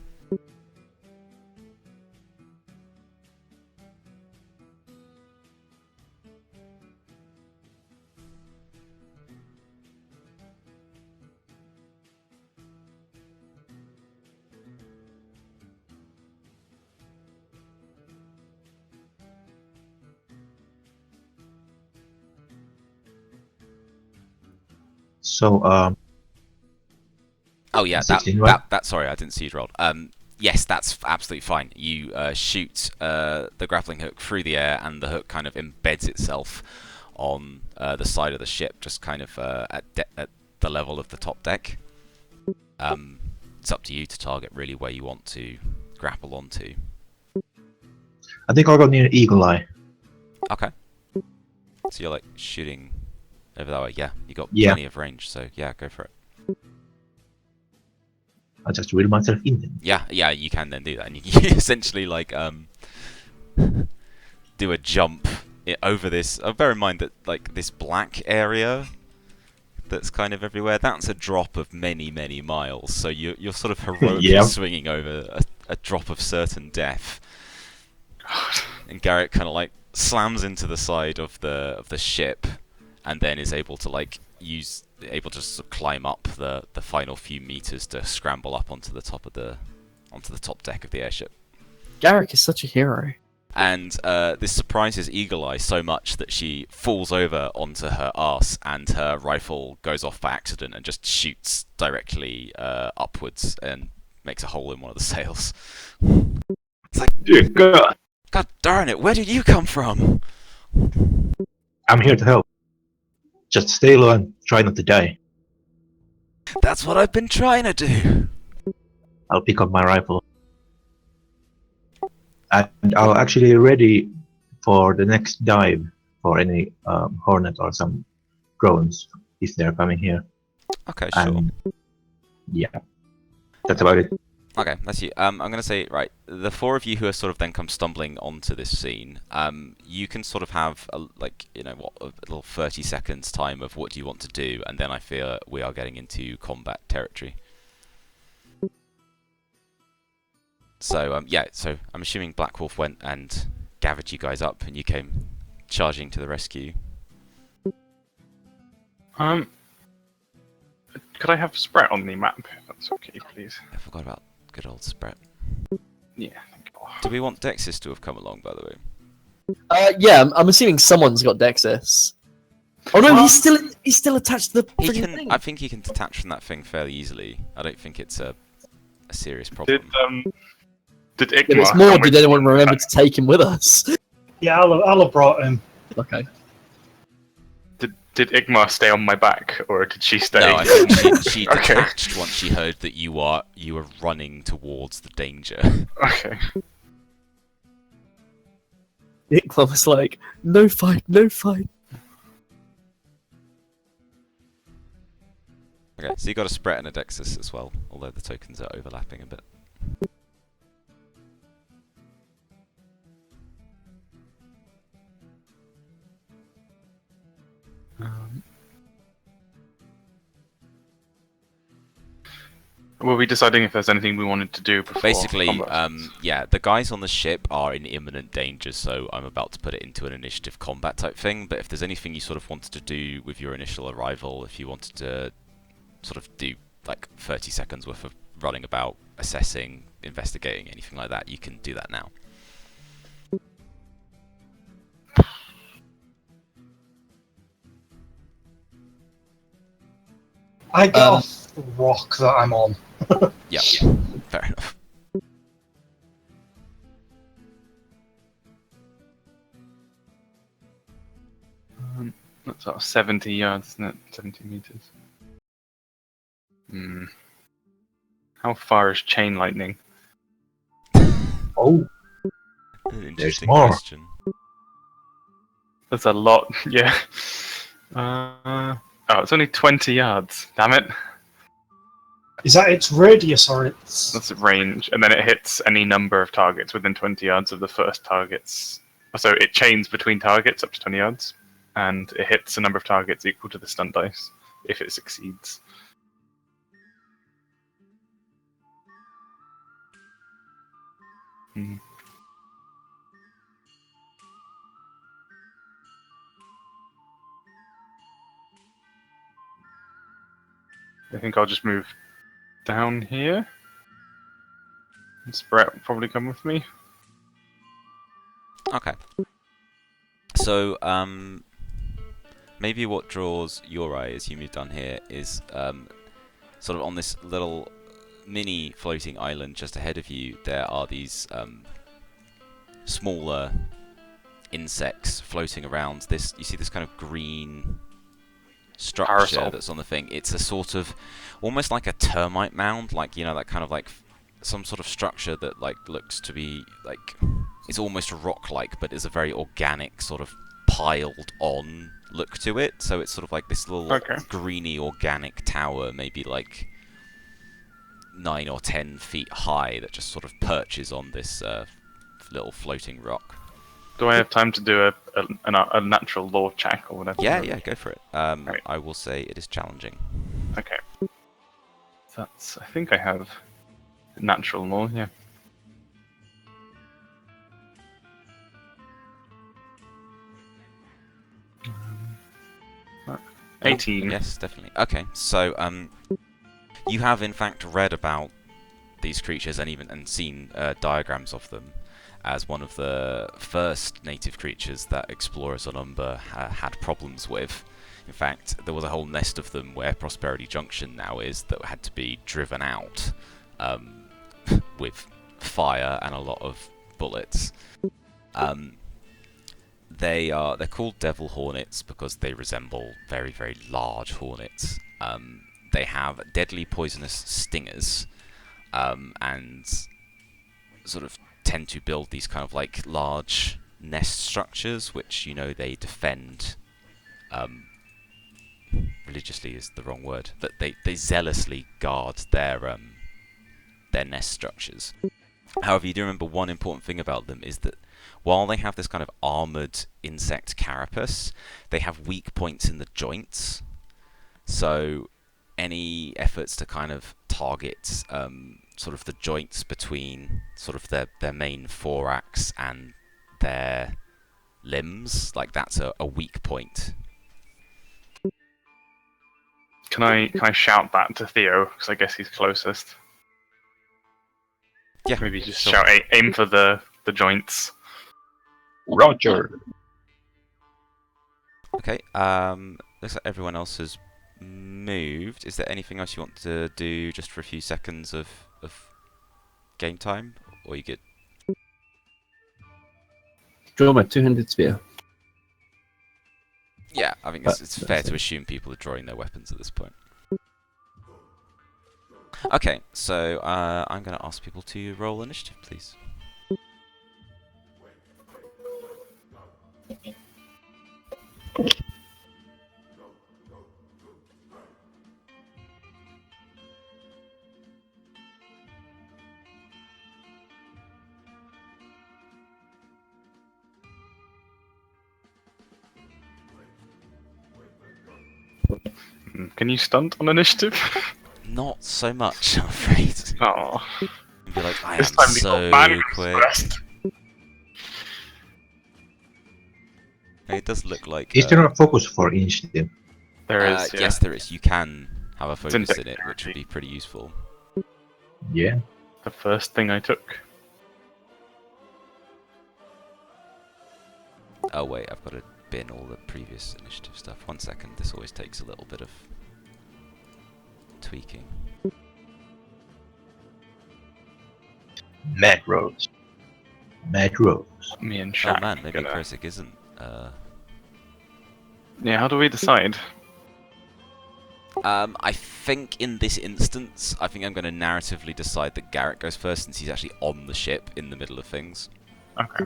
So Oh yeah, 16, right? that. Sorry, I didn't see you rolled. Yes, that's absolutely fine. You shoot the grappling hook through the air, and the hook kind of embeds itself on the side of the ship, just kind of at the level of the top deck. It's up to you to target really where you want to grapple onto. I think I'll go near Eagle Eye. Okay. So you're like shooting over that way. Yeah, you got Yeah. plenty of range. So yeah, go for it. I just reel myself in them. Yeah, you can then do that, and you can essentially like do a jump over this. Bear in mind that like this black area that's kind of everywhere. That's a drop of many miles. So you're sort of heroically Yep. swinging over a drop of certain death. And Garrett kind of like slams into the side of the ship, and then is able to like able to sort of climb up the final few meters to scramble up onto the top deck of the airship. Garrick is such a hero. And this surprises Eagle Eye so much that she falls over onto her arse, and her rifle goes off by accident and just shoots directly upwards and makes a hole in one of the sails. It's like, Dear God, God darn it, where did you come from? I'm here to help. Just stay low and try not to die. That's what I've been trying to do. I'll pick up my rifle. And I'll actually ready for the next dive for any Hornet or some drones if they're coming here. Okay, sure. And yeah, that's about it. Okay, that's you. I'm going to say, right, the four of you who are sort of then come stumbling onto this scene, you can sort of have, a little 30 seconds time of what do you want to do, and then I fear we are getting into combat territory. So, so I'm assuming Black Wolf went and gathered you guys up, and you came charging to the rescue. Could I have Sprat on the map, if that's okay, please? I forgot about good old Sprat. Yeah, thank you. Do we want Dexys to have come along, by the way? Yeah, I'm assuming someone's got Dexys. Oh no, he's still attached to the freaking thing. I think he can detach from that thing fairly easily. I don't think it's a serious problem. Did If Igmar it's more, come with did anyone you? remember to take him with us? Yeah, I'll have brought him. Okay. Did Igmar stay on my back, or did she stay? No, I think she Okay. detached once she heard that you were running towards the danger. Okay. Nickla was like, no fight, no fight. Okay, so you got a Spret and a Dexys as well, although the tokens are overlapping a bit. Were we deciding if there's anything we wanted to do before Basically, combat? yeah, the guys on the ship are in imminent danger, so I'm about to put it into an initiative combat type thing, but if there's anything you sort of wanted to do with your initial arrival, if you wanted to sort of do like 30 seconds worth of running about, assessing, investigating, anything like that, you can do that now. I get off the rock that I'm on. Yeah, fair enough. That's about 70 yards, isn't it? 70 meters. Hmm. How far is chain lightning? Oh, An interesting more. question. That's a lot, yeah. Oh, it's only 20 yards. Damn it. Is that its radius or its? That's its range. And then it hits any number of targets within 20 yards of the first targets. So it chains between targets up to 20 yards. And it hits a number of targets equal to the stun dice if it succeeds. Hmm. I think I'll just move down here. And Brett will probably come with me. Okay. So, maybe what draws your eye as you move down here is sort of on this little mini floating island just ahead of you, there are these smaller insects floating around. This, you see this kind of green structure Parasol. that's on the thing. It's a sort of almost like a termite mound, like, you know, that kind of like some sort of structure that like looks to be like it's almost rock-like, but is a very organic sort of piled on look to it. So it's sort of like this little greeny organic tower, maybe like 9 or 10 feet high, that just sort of perches on this little floating rock. Do I have time to do a natural law check or whatever? Yeah, go for it. Right. I will say it is challenging. Okay. That's. I think I have natural law. Yeah. Oh, 18. yes, definitely. Okay, so you have in fact read about these creatures and seen diagrams of them as one of the first native creatures that explorers on Umber had problems with. In fact, there was a whole nest of them where Prosperity Junction now is that had to be driven out with fire and a lot of bullets. They're called devil hornets because they resemble very, very large hornets. They have deadly poisonous stingers, and sort of tend to build these kind of like large nest structures, which, you know, they defend. Religiously is the wrong word. That they zealously guard their nest structures. However, you do remember one important thing about them is that while they have this kind of armoured insect carapace, they have weak points in the joints. So any efforts to kind of target sort of the joints between sort of their main thorax and their limbs, like that's a weak point. Can I shout that to Theo? Because I guess he's closest. Yeah. Maybe just sure. shout aim for the joints. Roger. Okay. Looks like everyone else has moved. Is there anything else you want to do just for a few seconds of game time? Or you good? Draw my two-handed spear. Yeah, I think it's fair to assume people are drawing their weapons at this point. Okay, so I'm going to ask people to roll initiative, please. Can you stunt on initiative? Not so much, I'm afraid. Oh. You'd be like, I This am time the so old man quick. expressed. It does look like... Is there a focus for initiative? There is. Yeah. Yes, there is. You can have a focus in it, which would dexterity. be pretty useful. Yeah. The first thing I took. Oh wait, I've got to bin all the previous initiative stuff. 1 second, this always takes a little bit of tweaking. Mad Rose. Mad Rose. Me and Shaq. Oh man, maybe gonna- Krosik isn't. Yeah, how do we decide? I think in this instance, I think I'm going to narratively decide that Garrett goes first since he's actually on the ship in the middle of things. Okay.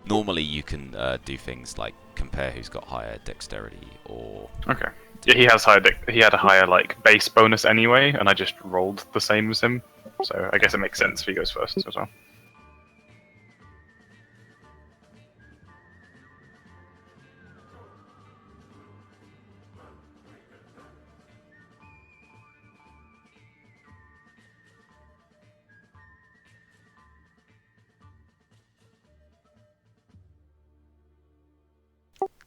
Normally, you can do things like compare who's got higher dexterity, or Okay. Yeah, he has he had a higher like base bonus anyway, and I just rolled the same as him. So I guess it makes sense if he goes first as well.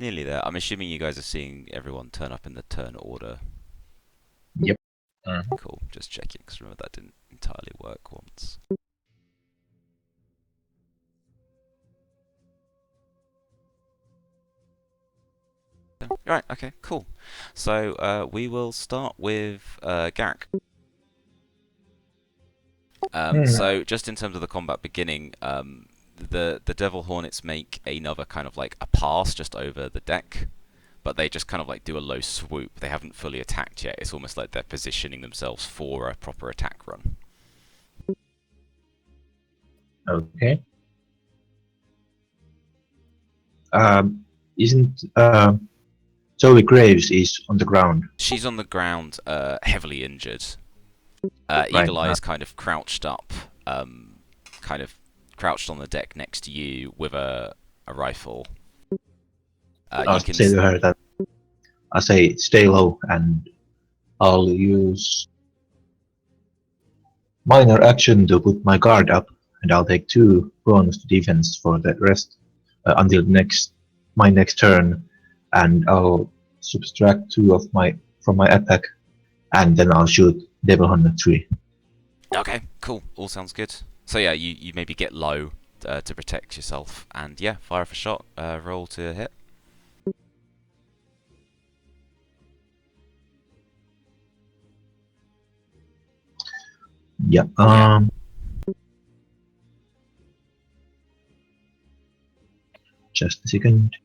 nearly there. I'm assuming you guys are seeing everyone turn up in the turn order. Yep. Cool. Just checking, because remember that didn't entirely work once. Right, okay, cool. So we will start with Garrick. So just in terms of the combat beginning, the Devil Hornets make another kind of like a pass just over the deck, but they just kind of like do a low swoop. They haven't fully attacked yet. It's almost like they're positioning themselves for a proper attack run. Okay. Isn't Zoe Graves is on the ground? She's on the ground, heavily injured. Right, Eagle Eye is kind of crouched up, kind of crouched on the deck next to you with a rifle. I'll You can say to her that I say stay low, and I'll use minor action to put my guard up, and I'll take 2 bonus to defense for the rest until my next turn, and I'll subtract 2 of from my attack, and then I'll shoot Devil Hunter 3. Okay, cool. All sounds good. So yeah, you maybe get low to protect yourself, and yeah, fire for shot. Roll to hit. Yeah. Just a second.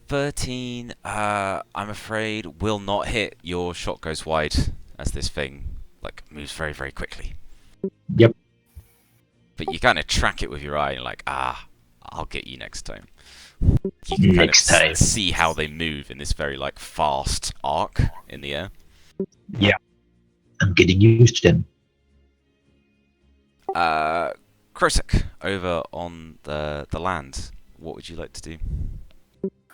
$13, I'm afraid, will not hit. Your shot goes wide as this thing like moves very, very quickly. Yep. But you kind of track it with your eye and like, I'll get you next time. You can Next kind time. of see how they move in this very like fast arc in the air. Yeah. I'm getting used to them. Krosek, over on the land. What would you like to do?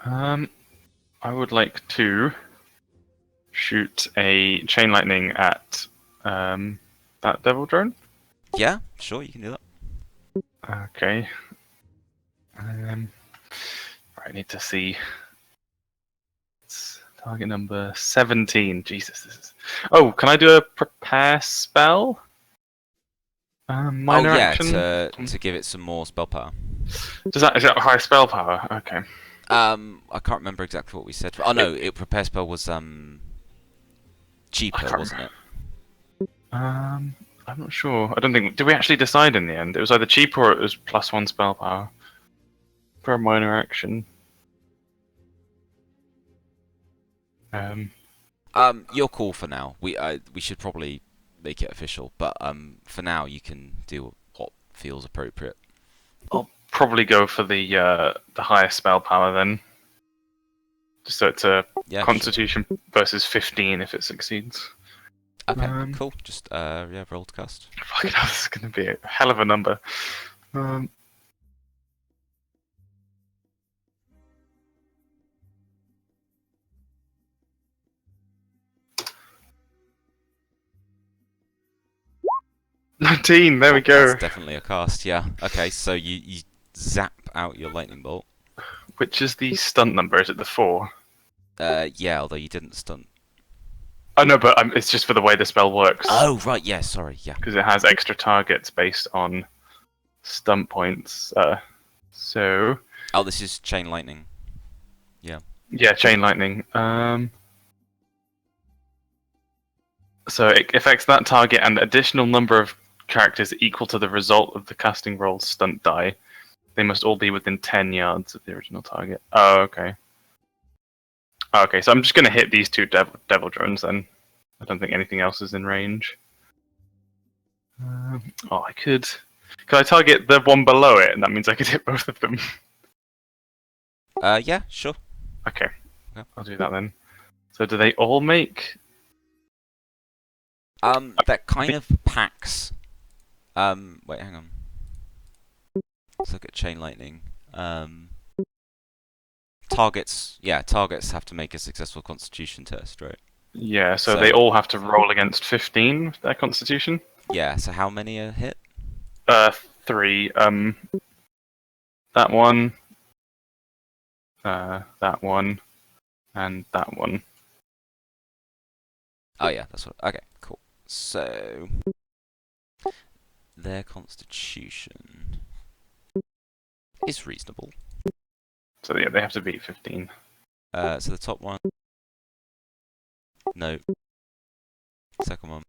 I would like to shoot a chain lightning at that devil drone. Yeah, sure, you can do that. Okay. I need to see. It's target number 17. Jesus, this is. Oh, can I do a prepare spell? Minor action. to give it some more spell power. Is that high spell power? Okay. I can't remember exactly what we said. Oh no, prepare spell was cheaper, wasn't it? I'm not sure. I don't think. Did we actually decide in the end? It was either cheaper or it was +1 spell power for a minor action. Your call for now. We should probably make it official, but for now you can do what feels appropriate. I'll probably go for the highest spell power then. Just so it's a Constitution versus 15 if it succeeds. Okay, cool. Just roll to cast. Fucking hell, this is gonna be a hell of a number. 19, there we go. That's definitely a cast, yeah. Okay, so you zap out your lightning bolt. Which is the stunt number? Is it the 4? Yeah, although you didn't stunt. Oh no, but it's just for the way the spell works. Oh, right, yeah, sorry, yeah. Because it has extra targets based on stunt points. So... Oh, this is chain lightning. Yeah. Yeah, chain lightning. So it affects that target and the additional number of characters equal to the result of the casting roll's stunt die. They must all be within 10 yards of the original target. Oh, okay. Oh, okay, so I'm just going to hit these two devil drones then. I don't think anything else is in range. Oh, I could. Could I target the one below it, and that means I could hit both of them? Yeah, sure. Okay, Yeah. I'll do that then. So do they all make? That kind of packs. Wait, hang on. Let's look at chain lightning. Targets have to make a successful Constitution test, right? Yeah, so So- they all have to roll against 15 their Constitution. Yeah. So how many are hit? 3. That one. That one, and that one. Oh yeah, that's what. Okay, cool. So their Constitution is reasonable. So yeah, they have to beat 15. So the top one. No. Second one.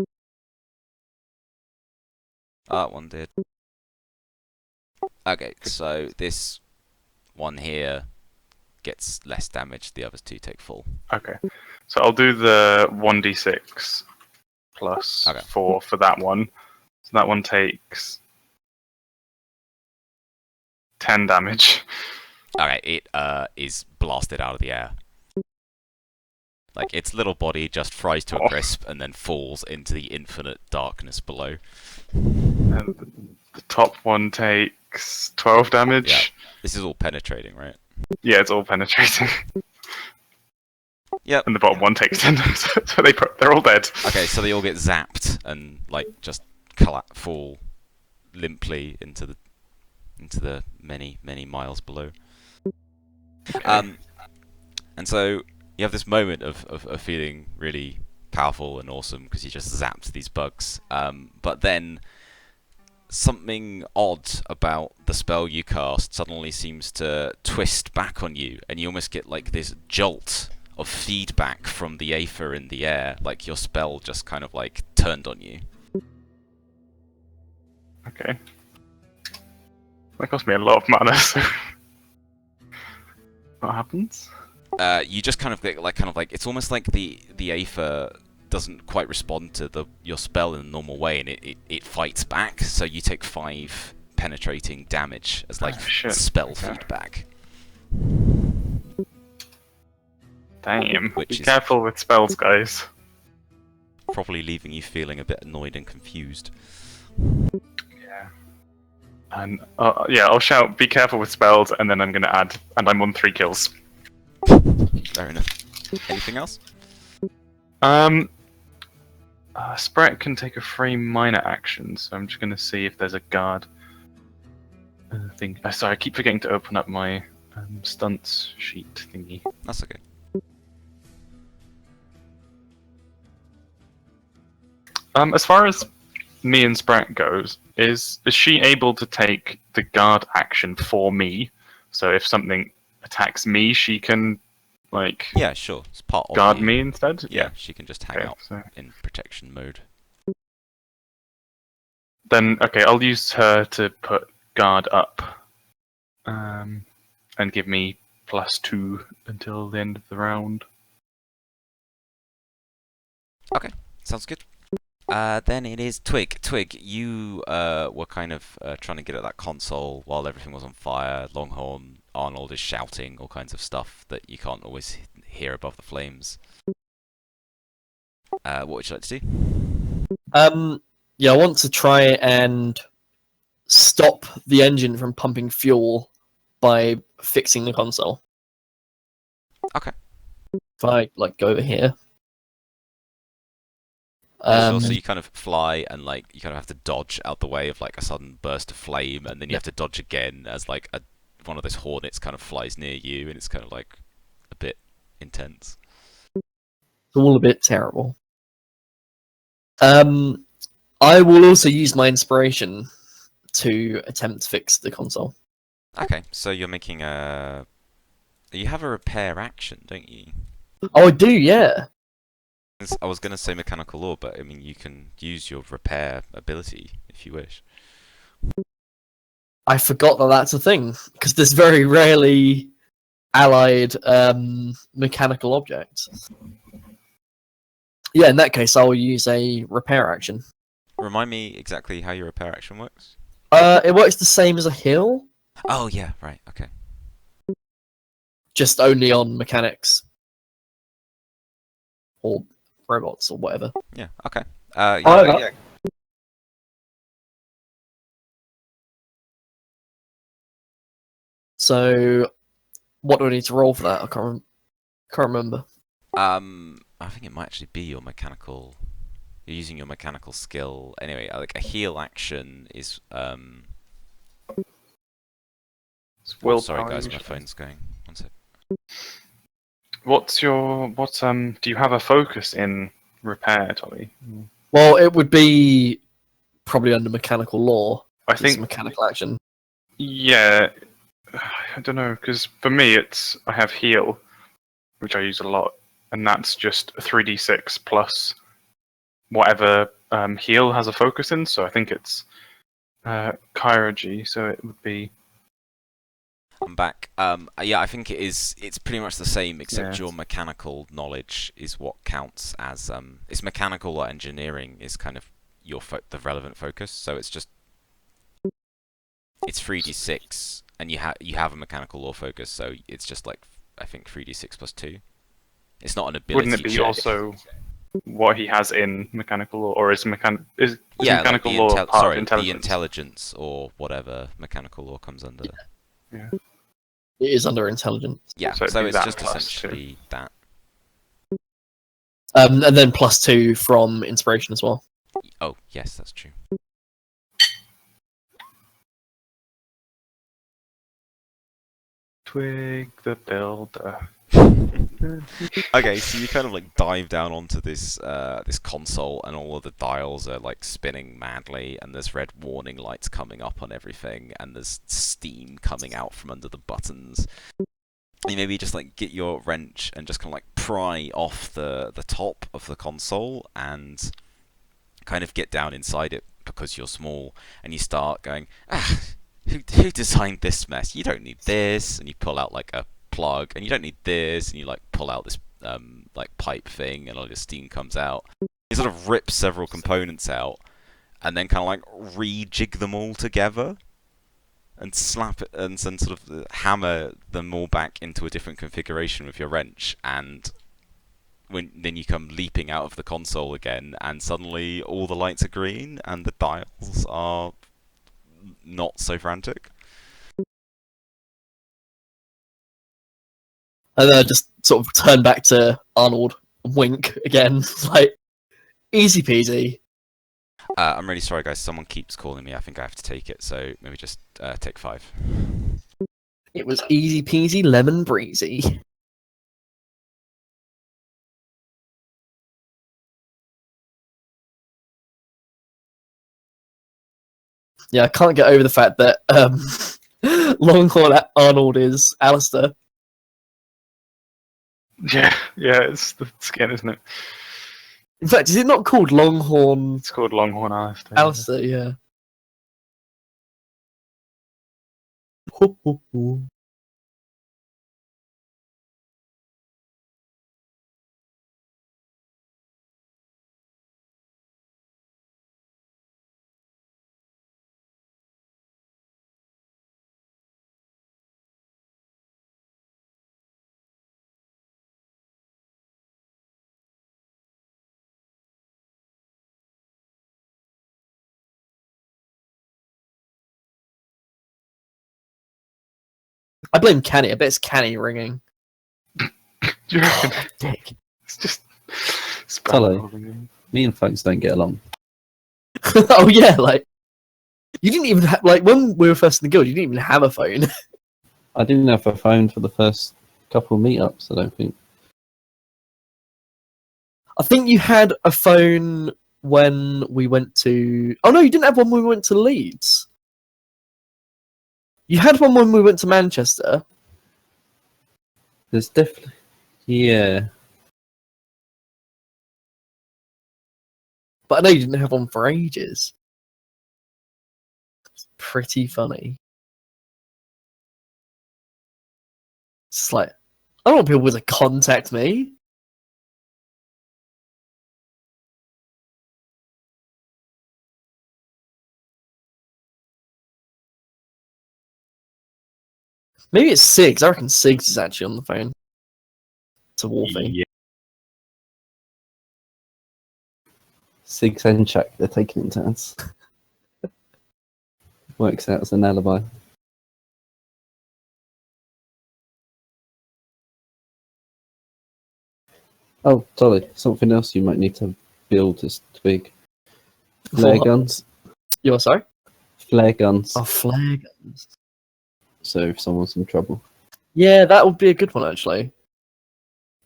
That one did. Okay, so this one here gets less damage. The others two take full. Okay, so I'll do the 1d6 plus Okay. 4 for that one. So that one takes 10 damage. Okay, it is blasted out of the air. Like its little body just fries to a Oh. crisp and then falls into the infinite darkness below. And the top one takes 12 damage. Yeah. This is all penetrating, right? Yeah, it's all penetrating. Yep. And the bottom one takes 10 damage. So they're all dead. Okay, so they all get zapped and like just fall limply into the many miles below. Okay. And so you have this moment of feeling really powerful and awesome because you just zapped these bugs. But then something odd about the spell you cast suddenly seems to twist back on you, and you almost get like this jolt of feedback from the aether in the air, like your spell just kind of like turned on you. Okay. That cost me a lot of mana, so... What happens? You just kind of get like it's almost like the aether doesn't quite respond to your spell in a normal way, and it fights back. So you take 5 penetrating damage as like Oh, shit. spell Okay. feedback. Damn. Which Be is- careful with spells, guys. Probably leaving you feeling a bit annoyed and confused. Yeah. And yeah, I'll shout, be careful with spells, and then I'm gonna add, and I'm on 3 kills. Fair enough. Anything else? Sprat can take a free minor action, so I'm just gonna see if there's a guard thing. Sorry, I keep forgetting to open up my stunts sheet thingy. That's okay. As far as me and Sprat goes, is she able to take the guard action for me? So if something attacks me, she can like Yeah, sure. It's part of guard you. me instead. Yeah, she can just hang Okay, out so in protection mode. then okay, I'll use her to put guard up, and give me +2 until the end of the round. Sounds good. Then it is Twig. Twig, you were kind of trying to get at that console while everything was on fire. Longhorn, Arnold is shouting all kinds of stuff that you can't always hear above the flames. What would you like to do? Yeah, I want to try and stop the engine from pumping fuel by fixing the console. Okay. If I like go over here. Sure, so you kind of fly and like you kind of have to dodge out the way of like a sudden burst of flame, and then you have to dodge again as like one of those hornets kind of flies near you, and it's kind of like a bit intense. It's all a bit terrible. I will also use my inspiration to attempt to fix the console. Okay, so you're making a. You have a repair action, don't you? Oh, I do, yeah. I was going to say mechanical law, but I mean you can use your repair ability if you wish. I forgot that that's a thing because there's very rarely allied mechanical object. Yeah, in that case, I'll use a repair action. Remind me exactly how your repair action works. It works the same as a heal, Oh yeah, right. Okay. just only on mechanics or robots or whatever. Yeah. Okay. However, yeah. so what do I need to roll for that? I can't remember. I think it might actually be your mechanical. You're using your mechanical skill anyway. Like a heal action is It's Oh, sorry willpower guys, my usually. phone's going. One sec. Do you have a focus in repair, Tommy? Well, it would be probably under mechanical law. I It's a think, mechanical action. yeah, I don't know, because for me I have heal, which I use a lot, and that's just 3d6 plus whatever heal has a focus in, so I think it's chirurgy, so it would be... I'm back. Yeah, I think it is. It's pretty much the same, except Yeah. your mechanical knowledge is what counts as. It's mechanical or engineering is kind of the relevant focus. So it's just it's 3d6, and you have a mechanical law focus, so it's just like I think 3d6 plus 2. It's not an ability. Wouldn't it be check. also what he has in mechanical law, or is Yeah, like mechanical the law part of the intelligence? intelligence or whatever mechanical law comes under. Yeah. It is under intelligence. Yeah, So so, it'd be it's that just plus essentially that. And then +2 from inspiration as well. Oh, yes, that's true. Twig the builder. Okay, so you kind of like dive down onto this this console, and all of the dials are like spinning madly, and there's red warning lights coming up on everything, and there's steam coming out from under the buttons. You maybe just like get your wrench and just kind of like pry off the top of the console and kind of get down inside it because you're small, and you start going, who designed this mess? You don't need this, and you pull out like a plug, and you don't need this, and you like pull out this like pipe thing, and all the steam comes out. You sort of rip several components out, and then kind of like rejig them all together, and slap it, and then sort of hammer them all back into a different configuration with your wrench, and then you come leaping out of the console again, and suddenly all the lights are green, and the dials are not so frantic. And then I just sort of turn back to Arnold, wink again, like easy peasy. I'm really sorry, guys. Someone keeps calling me. I think I have to take it. So maybe just take 5. It was easy peasy lemon breezy. Yeah, I can't get over the fact that Longhorn Arnold is Alistair. Yeah, it's the skin, isn't it? In fact, is it not called Longhorn It's called Longhorn Alistair. Alistair? Yeah. Ho, ho, ho. I blame Canny. I bet it's Canny ringing. Do you reckon? Oh, dick. It's just Hello. spam. Me and folks don't get along. Oh yeah, like you didn't even like when we were first in the guild. You didn't even have a phone. I didn't have a phone for the first couple of meetups, I don't think. I think you had a phone when we went to. Oh no, you didn't have one when we went to Leeds. You had one when we went to Manchester. There's definitely... Yeah. But I know you didn't have one for ages. It's pretty funny. It's like, I don't want people to contact me. Maybe it's Sigs. I reckon Sigs is actually on the phone to Wolfie. Yeah. Six and Chuck, they're taking it in turns. Works out as an alibi. Oh, sorry, something else you might need to build is Twig. Flare What? guns. You're sorry? Flare guns. Oh, flare guns. So if someone's in trouble. Yeah, that would be a good one, actually.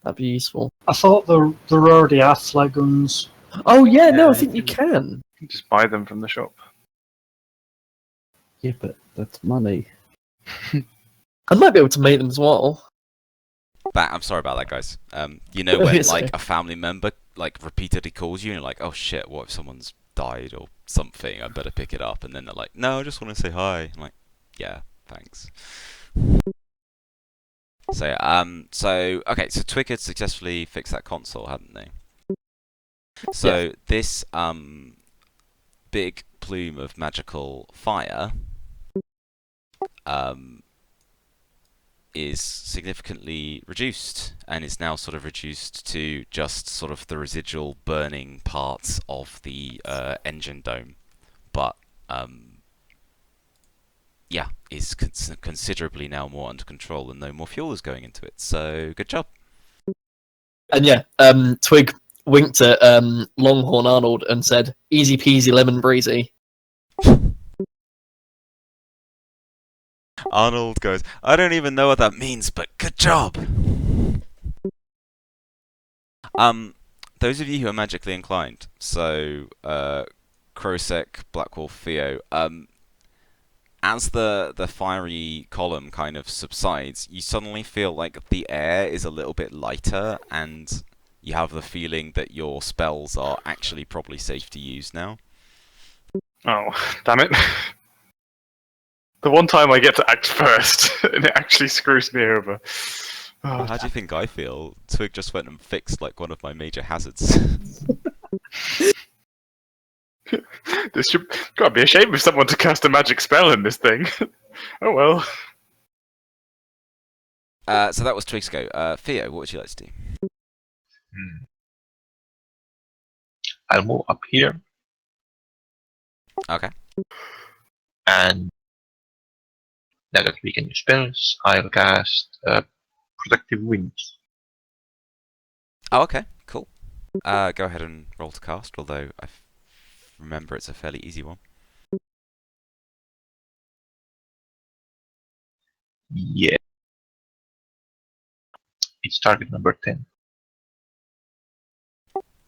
That'd be useful. I thought there already are flare guns. Oh, yeah, no, I Yeah, think you can. Just buy them from the shop. Yeah, but that's money. I might be able to make them as well. I'm sorry about that, guys. You know when like a family member like repeatedly calls you and you're like, oh shit, what if someone's died or something? I better pick it up. And then they're like, no, I just want to say hi. I'm like, yeah, thanks. So okay, so Twig had successfully fixed that console, hadn't they? So this big plume of magical fire is significantly reduced and is now sort of reduced to just sort of the residual burning parts of the engine dome, but yeah, is considerably now more under control and no more fuel is going into it. So good job. And yeah, Twig winked at Longhorn Arnold and said, easy peasy lemon breezy. Arnold goes, I don't even know what that means, but good job. Those of you who are magically inclined, so Krosek, Blackwolf, Theo, as the fiery column kind of subsides, you suddenly feel like the air is a little bit lighter, and you have the feeling that your spells are actually probably safe to use now. Oh, damn it. The one time I get to act first, and it actually screws me over. Oh, How do you think I feel? Twig just went and fixed like one of my major hazards. this should gotta be a shame for someone to cast a magic spell in this thing. Oh well. So that was Twig's go. Theo, what would you like to do? I'll move up here Okay. and now that we can use spells, I'll cast Protective Wings. Oh, okay, cool. Go ahead and roll to cast, although I remember it's a fairly easy one. Yeah. It's target number 10.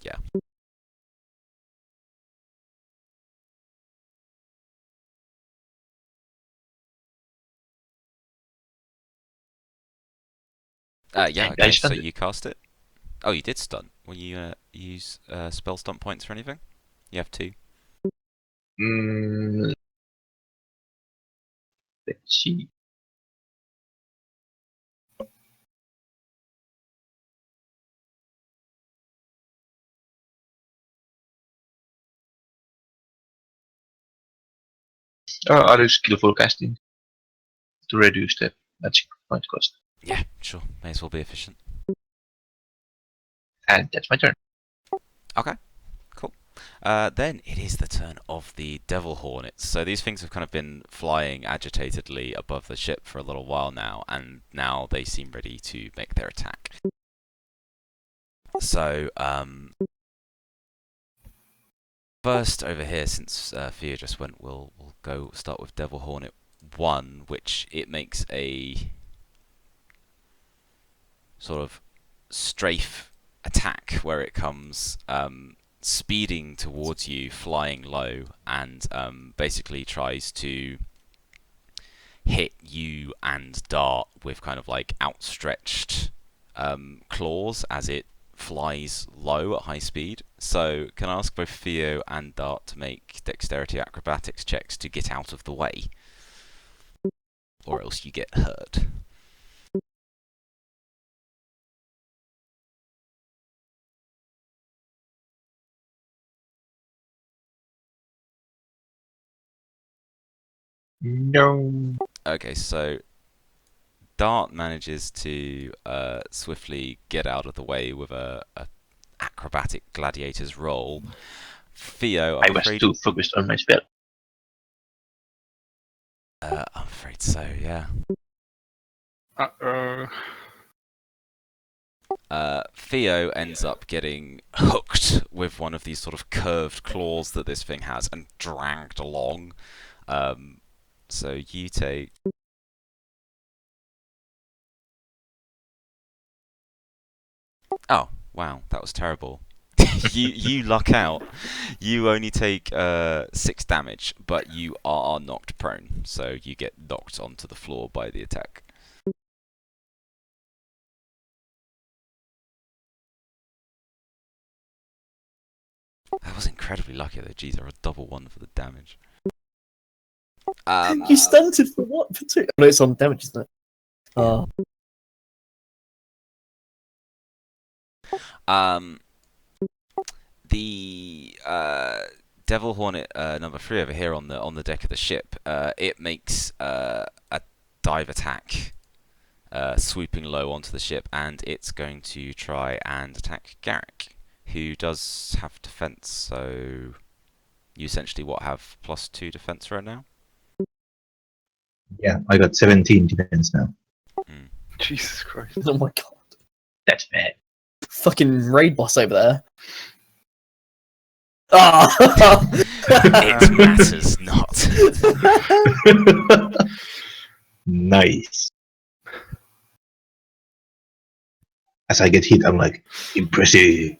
Yeah. Yeah, okay, so you cast it. Oh, you did stun. Will you use spell stunt points for anything? You have 2. Let's see. I'll use skillful casting to reduce the magic point cost. Yeah, sure. May as well be efficient. And that's my turn. Okay, cool. Then it is the turn of the Devil Hornets. So these things have kind of been flying agitatedly above the ship for a little while now, and now they seem ready to make their attack. So, first over here, since Theo just went, we'll go start with Devil Hornet 1, which it makes a sort of strafe attack where it comes speeding towards you, flying low, and basically tries to hit you and Dart with kind of like outstretched claws as it flies low at high speed. So can I ask both Theo and Dart to make dexterity acrobatics checks to get out of the way, or else you get hurt. No. Okay, so Dart manages to swiftly get out of the way with a acrobatic gladiator's roll. Theo, I was too focused on my spell. I'm afraid so. Yeah. Uh-oh. Theo ends up getting hooked with one of these sort of curved claws that this thing has and dragged along. So you take. Oh, wow, that was terrible. you luck out. You only take 6 damage, but you are knocked prone, so you get knocked onto the floor by the attack. That was incredibly lucky though. Geez, I a double 1 for the damage. You stunted for what? For 2? No, it's on damage, isn't it? Yeah. The Devil Hornet number 3 over here on the deck of the ship. It makes a dive attack, swooping low onto the ship, and it's going to try and attack Garrick, who does have defense. So you essentially have +2 defense right now. Yeah, I got 17 defense now. Jesus Christ. Oh my god. That's bad. Fucking raid boss over there. Ah! It matters not. Nice. As I get hit, I'm like, impressive.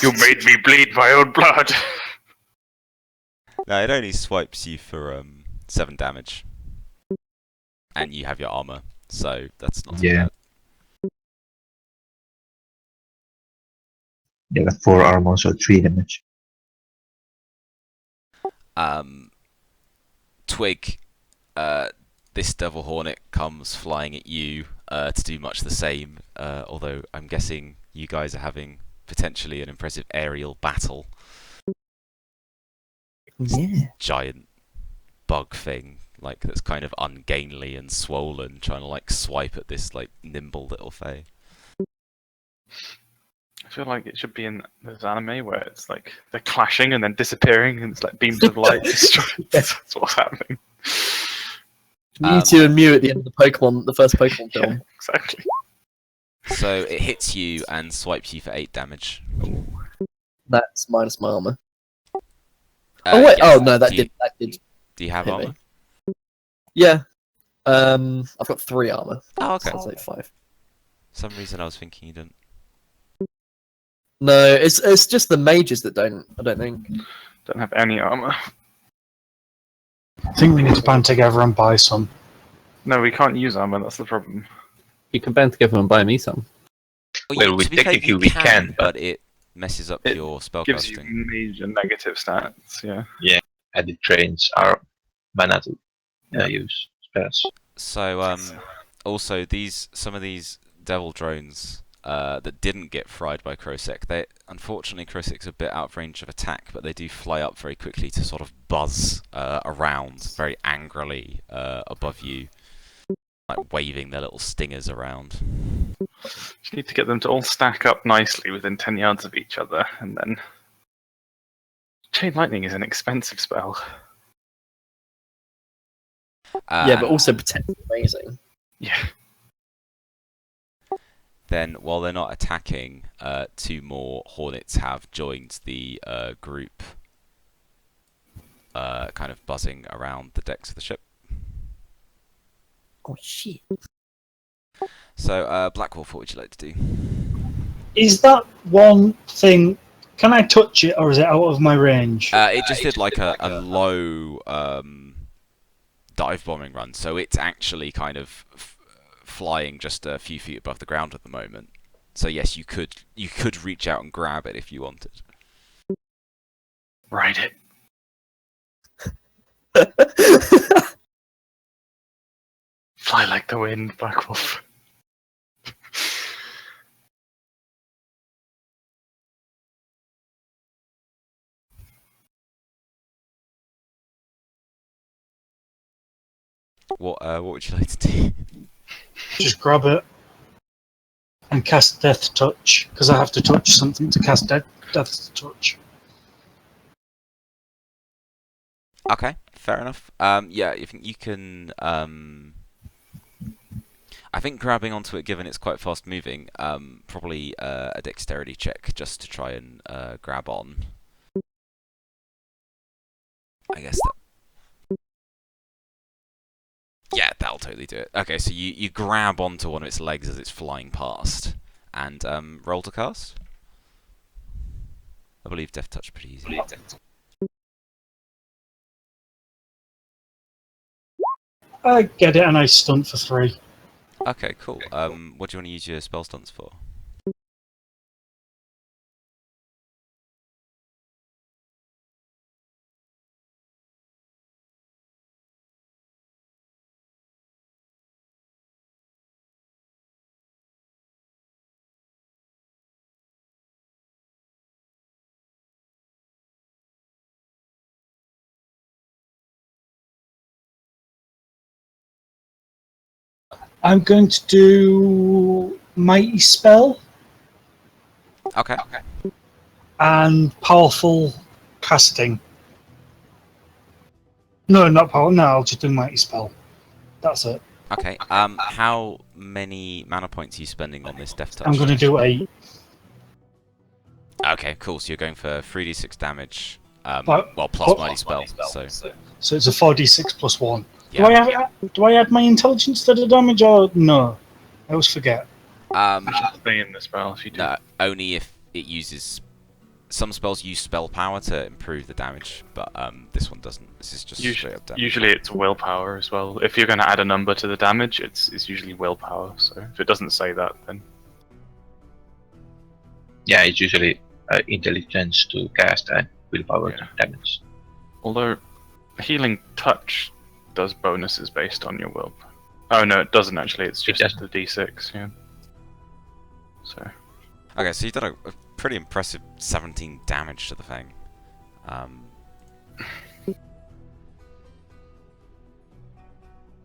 You made me bleed my own blood. No, it only swipes you for 7 damage, and you have your armor, so that's not too Yeah. bad. Yeah, got 4 armor, so 3 damage. Twig, this Devil Hornet comes flying at you to do much the same, although I'm guessing you guys are having potentially an impressive aerial battle. Yeah. Giant bug thing, like that's kind of ungainly and swollen, trying to like swipe at this like nimble little fey. I feel like it should be in this anime where it's like they're clashing and then disappearing, and it's like beams of light destroyed. That's what's happening. Mewtwo and Mew at the end of the first Pokemon film. Yeah, exactly. So it hits you and swipes you for 8 damage. That's minus my armor. Oh wait, yes. oh no, that did. Do you have hit me. armor? Yeah. I've got 3 armor. Oh, okay. So I'll say 5. For some reason I was thinking you didn't. No, it's just the mages that don't. I don't think. Don't have any armor. I think we need to band together and buy some. No, we can't use armor. That's the problem. You can band together and buy me some. Well, to be fair, technically you we can, but it messes up It your Gives you spellcasting. major negative stats. Yeah. And it trains our mana to use spells. So also some of these devil drones that didn't get fried by Krosek, unfortunately Krosek's a bit out of range of attack, but they do fly up very quickly to sort of buzz around very angrily above you, like waving their little stingers around. You need to get them to all stack up nicely within 10 yards of each other, and then Chain Lightning is an expensive spell. Yeah, but also potentially amazing. Yeah. Then, while they're not attacking, 2 more Hornets have joined the group, kind of buzzing around the decks of the ship. Oh shit. So, Black Wolf, what would you like to do? Is that one thing? Can I touch it, or is it out of my range? It just did like a low dive bombing run, so it's actually kind of flying just a few feet above the ground at the moment. So yes, you could reach out and grab it if you wanted. Ride it. Fly like the wind, Black Wolf. What would you like to do? Just grab it and cast Death Touch, because I have to touch something to cast Death Touch. Okay, fair enough. Yeah, I think you can. I think grabbing onto it, given it's quite fast moving, probably a dexterity check just to try and grab on. I guess that. Yeah, that'll totally do it. Okay, so you grab onto one of its legs as it's flying past, and roll to cast. I believe Death Touch pretty easy. I get it, and I stunt for 3. Okay, cool. What do you want to use your spell stunts for? I'm going to do Mighty Spell Okay. and Powerful Casting. No, not Power. No, I'll just do Mighty Spell. That's it. Okay. How many mana points are you spending on this Death Touch? I'm going to do 8. Okay, cool. So you're going for 3d6 damage. But- Well, plus Mighty Spell. So So it's a 4d6 plus 1. yeah. Do I add my intelligence to the damage or no? I always forget. Stay in the spell if you do. No, only if it uses. Some spells use spell power to improve the damage, but this one doesn't. This is just straight up damage. Usually it's willpower as well. If you're going to add a number to the damage, it's usually willpower. So if it doesn't say that, then Yeah, it's usually intelligence to cast and willpower to damage. although healing touch does bonuses based on your will. Oh no, it doesn't actually. It's just doesn't. the d6. Yeah. So Okay, so you've done a pretty impressive 17 damage to the thing.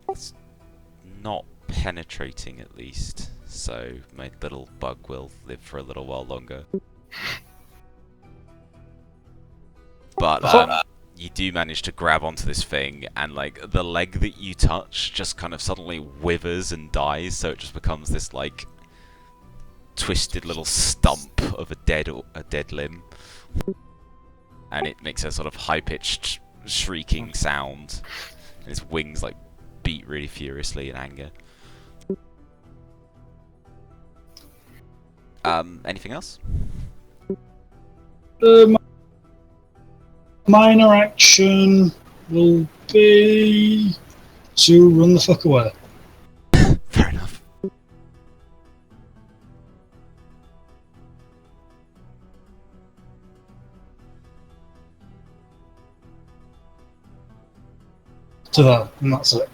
It's not penetrating, at least, so my little bug will live for a little while longer. But you do manage to grab onto this thing, and like the leg that you touch just kind of suddenly withers and dies, so it just becomes this like twisted little stump of a dead limb, and it makes a sort of high-pitched shrieking sound, and its wings like beat really furiously in anger. Anything else? Minor action will be to run the fuck away. Fair enough. To that, and that's it.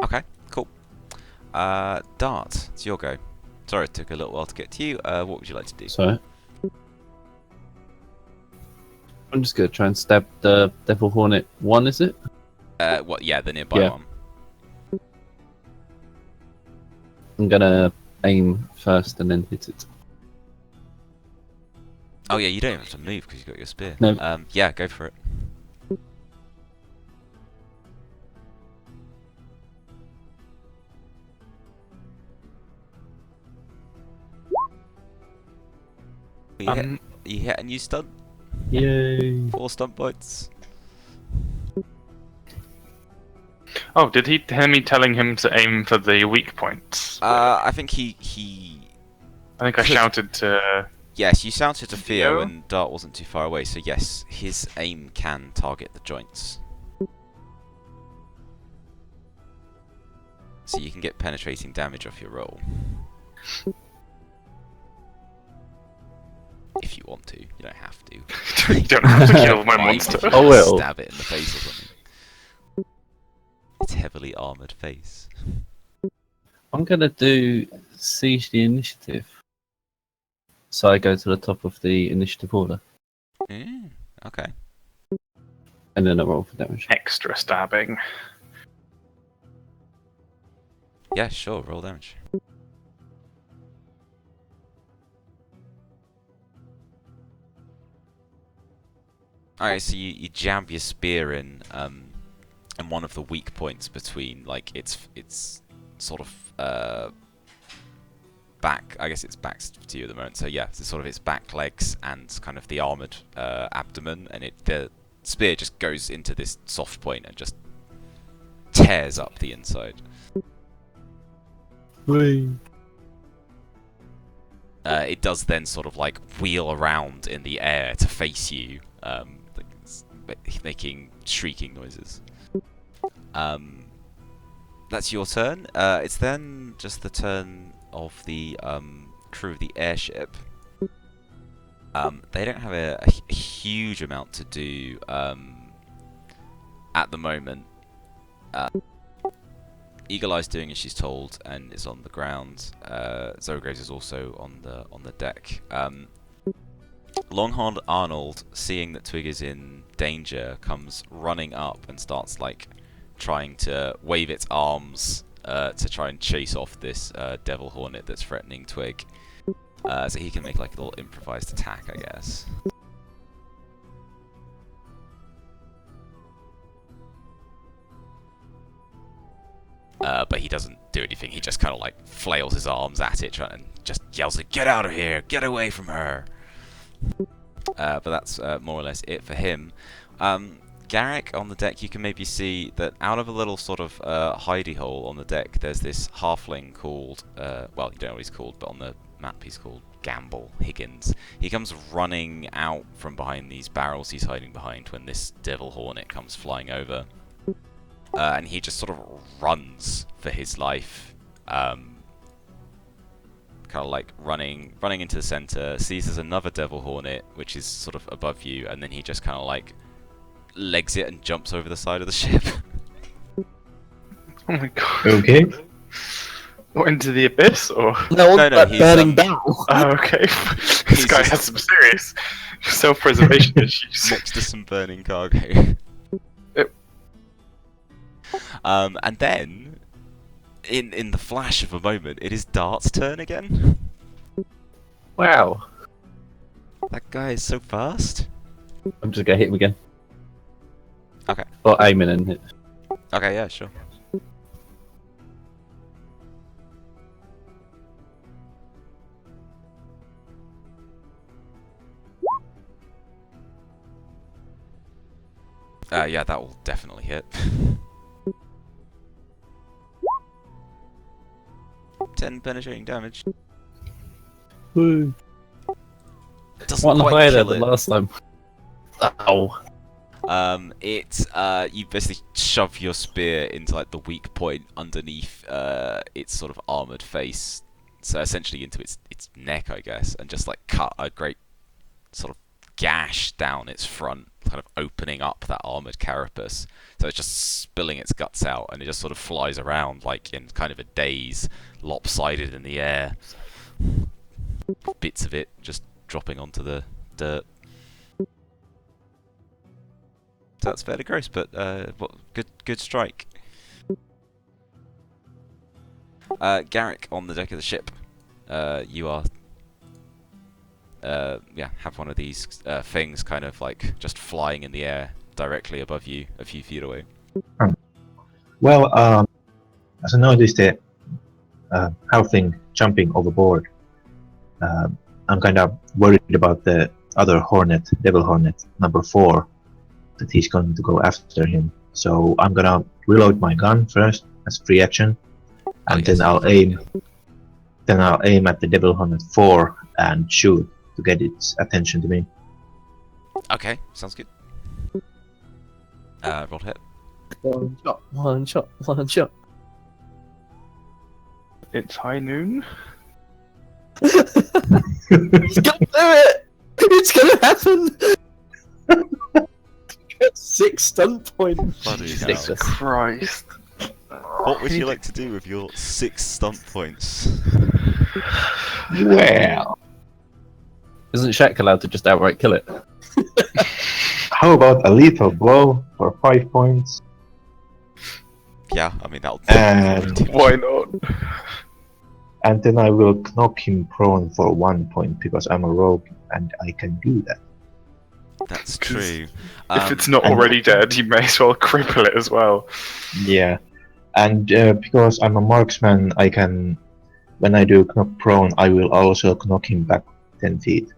Okay, cool. Dart, it's your go. Sorry it took a little while to get to you. What would you like to do? So I'm just gonna try and stab the Devil Hornet 1, is it? What? Yeah, the nearby Yeah. one. I'm gonna aim first and then hit it. Oh yeah, you don't have to move because you've got your spear. No. Yeah, go for it. You hit and you stun. Yay! 4 stunt points. oh, did he hear me telling him to aim for the weak points? I think he. I think I shouted to. Yes, you shouted to Theo, Theo? and Dart wasn't too far away, so yes, his aim can target the joints. So you can get penetrating damage off your roll. If you want to, you don't have to. You don't have to kill my Fine monster. if you I will. Stab it in the face or something. Its heavily armored face. I'm gonna do siege the initiative. So I go to the top of the initiative order, Okay. and then I roll for damage. Extra stabbing. Yeah, sure. Roll damage. Alright, so you jab your spear in, and one of the weak points between like its sort of back. I guess it's back to you at the moment. So yeah, it's sort of its back legs and kind of the armored abdomen, and the spear just goes into this soft point and just tears up the inside. It does then sort of like wheel around in the air to face you, like making shrieking noises. That's your turn. It's then just the turn of the crew of the airship. They don't have a huge amount to do at the moment. Eagle Eye's doing as she's told and is on the ground. Zograves is also on the deck. Longhorn Arnold, seeing that Twig is in danger, comes running up and starts like trying to wave its arms to try and chase off this devil hornet that's threatening Twig. So he can make like a little improvised attack, I guess. But he doesn't do anything. He just kind of like flails his arms at it and just yells like, "Get out of here! Get away from her!" But that's more or less it for him. Garrick, on the deck, you can maybe see that out of a little sort of hidey hole on the deck, there's this halfling called, well, you don't know what he's called, but on the map he's called Gamble Higgins. He comes running out from behind these barrels he's hiding behind when this devil hornet comes flying over. And he just sort of runs for his life, kind of like running into the center, sees there's another devil hornet, which is sort of above you, and then he just kind of like legs it and jumps over the side of the ship. Oh my god. Okay. What, into the abyss, or? No, No, he's, burning barrel. Oh, okay. This He's guy just- has some serious self-preservation issues. Next to some burning cargo. Yep. And then, in the flash of a moment, it is Dart's turn again. Wow. That guy is so fast. I'm just gonna hit him again. Okay. Or aiming and hit. Okay, yeah, sure. Yeah, that will definitely hit. 10 penetrating damage. Woo. Doesn't One quite higher kill than it. the last time. Ow. You basically shove your spear into like the weak point underneath its sort of armored face, so essentially into its neck, I guess, and just like cut a great sort of gash down its front, kind of opening up that armored carapace. So it's just spilling its guts out, and it just sort of flies around like in kind of a daze, lopsided in the air. Bits of it just dropping onto the dirt. So that's fairly gross, but good strike. Garrick, on the deck of the ship, you are have one of these things kind of like just flying in the air directly above you, a few feet away. Well, as I noticed the halfling jumping overboard, I'm kind of worried about the other hornet, devil hornet, number 4, that he's going to go after him. So I'm gonna reload my gun first as free action, and yes. then I'll aim. Then I'll aim at the devil hornet 4 and shoot to get its attention to me. Okay, sounds good. Roll hit. One shot, one shot, one shot. It's high noon. He's gonna do it! It's gonna happen! 6 stunt points. Bloody hell. Ridiculous. Christ. What would you like to do with your 6 stunt points? Well, Isn't Shaq allowed to just outright kill it? how about a lethal blow for 5 points? Yeah, I mean that'll. And Why not? and then I will knock him prone for 1 point because I'm a rogue and I can do that. That's 'Cause true. If it's not and- already dead, you may as well cripple it as well. Yeah, and because I'm a marksman, I can. When I do knock prone, I will also knock him back 10 feet.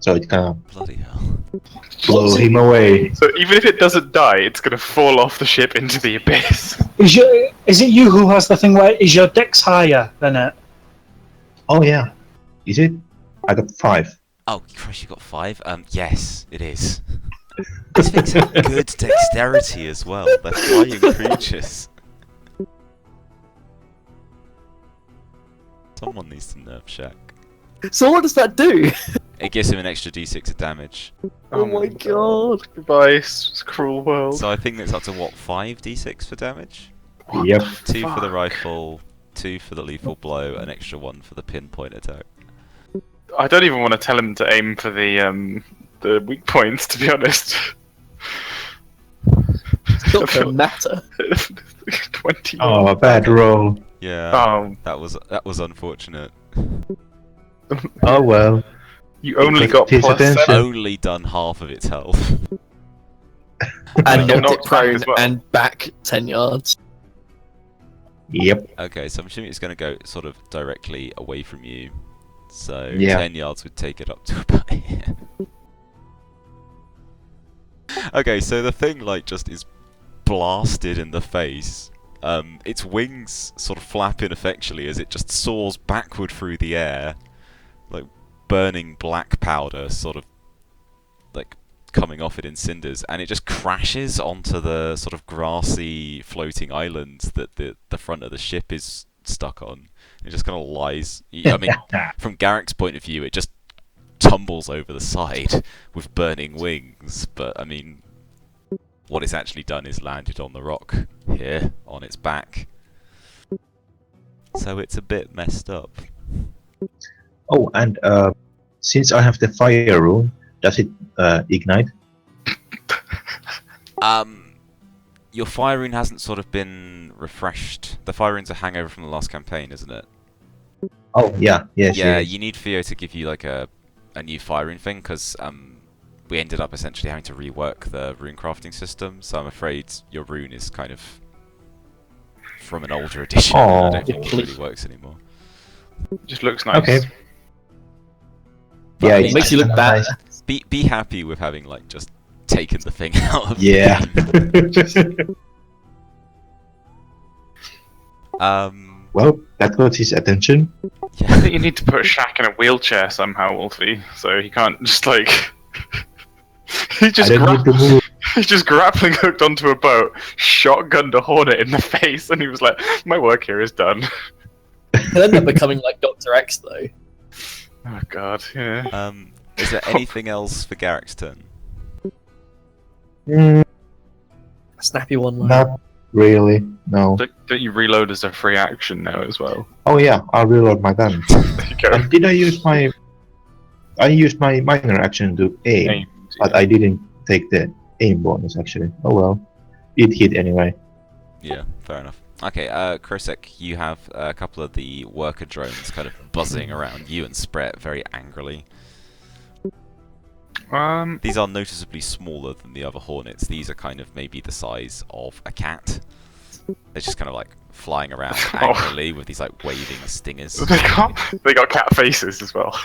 So it kind of Bloody hell. blow him away. So even if it doesn't die, it's going to fall off the ship into the abyss. Is it you who has the thing where is your dex higher than it? Oh yeah, is it? I got 5. Oh, Christ, you got 5? Yes, it is. These things have good dexterity as well. They're flying creatures. Someone needs to nerf Shaq. So what does that do? It gives him an extra d6 of damage. Oh my god. Goodbye, cruel world. So I think it's up to what, 5 d6 for damage? Yep. 2 for the Fuck. rifle, 2 for the lethal blow, an extra 1 for the pinpoint attack. I don't even want to tell him to aim for the weak points, to be honest. It's not gonna matter. 20. Oh, bad roll. Yeah, that was unfortunate. Oh well. You only It got takes plus attention. 7. Only done half of its health. And You're knocked it not back prone as well. and back 10 yards. Yep. Okay, so I'm assuming it's going to go sort of directly away from you. So Yeah. 10 yards would take it up to about here. Okay, so the thing like just is blasted in the face. Its wings sort of flap ineffectually as it just soars backward through the air, like burning black powder sort of like coming off it in cinders, and it just crashes onto the sort of grassy floating island that the front of the ship is stuck on. It just kind of lies. I mean, from Garrick's point of view, it just tumbles over the side with burning wings, but I mean, what it's actually done is landed on the rock here on its back. So it's a bit messed up. Oh, and since I have the fire rune, does it ignite? Your fire rune hasn't sort of been refreshed. The fire rune's a hangover from the last campaign, isn't it? Oh yeah, yes. Yeah, yes. you need Theo to give you like a new fire rune thing, because we ended up essentially having to rework the rune crafting system, so I'm afraid your rune is kind of from an older edition. Aw. And I don't think it really works anymore. Just looks nice. Okay. But, Yeah, I It mean, makes you look bad. be happy with having like just taken the thing out of Yeah. the game. Well, that got his attention. I Yeah. think you need to put Shaq in a wheelchair somehow, Wolfie, so he can't just like. I don't need to move. He's just grappling hooked onto a boat, shotgunned a hornet in the face, and he was like, "My work here is done." He'll end up becoming like Dr. X though. Oh god, yeah. Is there anything else for Garrick's turn? Mm, A snappy one line. not really. No. Don't you reload as a free action now as well? Oh yeah, I'll reload my gun. There you go. And did I use my? I used my minor action to aim, Aimed, but I didn't take the aim bonus actually. Oh well, it hit anyway. Yeah, fair enough. Okay, Krosek, you have a couple of the worker drones kind of buzzing around you and Spret very angrily. These are noticeably smaller than the other hornets. These are kind of maybe the size of a cat. They're just kind of like flying around angrily with these like waving stingers. they got cat faces as well.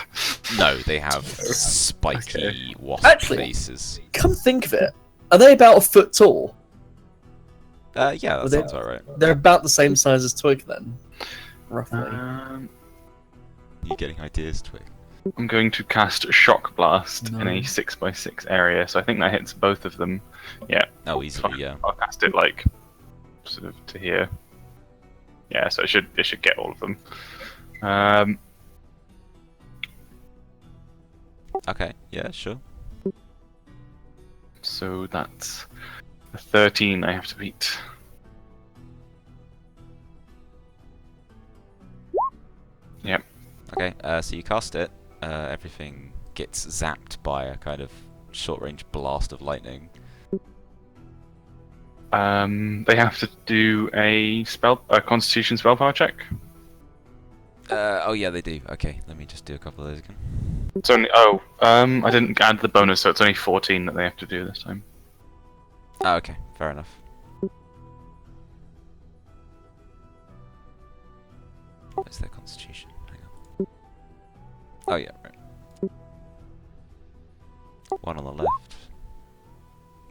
No, they have spiky Okay. wasp Actually- faces. Come think of it. Are they about a foot tall? Yeah, that Well, they- sounds alright. They're about the same size as Twig then. Roughly. You getting ideas, Twig? I'm going to cast Shock Blast in No. a 6x6 area, so I think that hits both of them. Oh, easily, yeah. I'll cast it like sort of to here. Yeah, so it should get all of them. Okay, yeah, sure. So that's a 13 I have to beat. Yep. Okay, so you cast it. Everything gets zapped by a kind of short-range blast of lightning. They have to do a Constitution spell power check. Oh yeah, they do. Okay, let me just do a couple of those again. It's only I didn't add the bonus, so it's only 14 that they have to do this time. Oh, okay, fair enough. Where's their constitution? Hang on. Oh yeah, right. One on the left.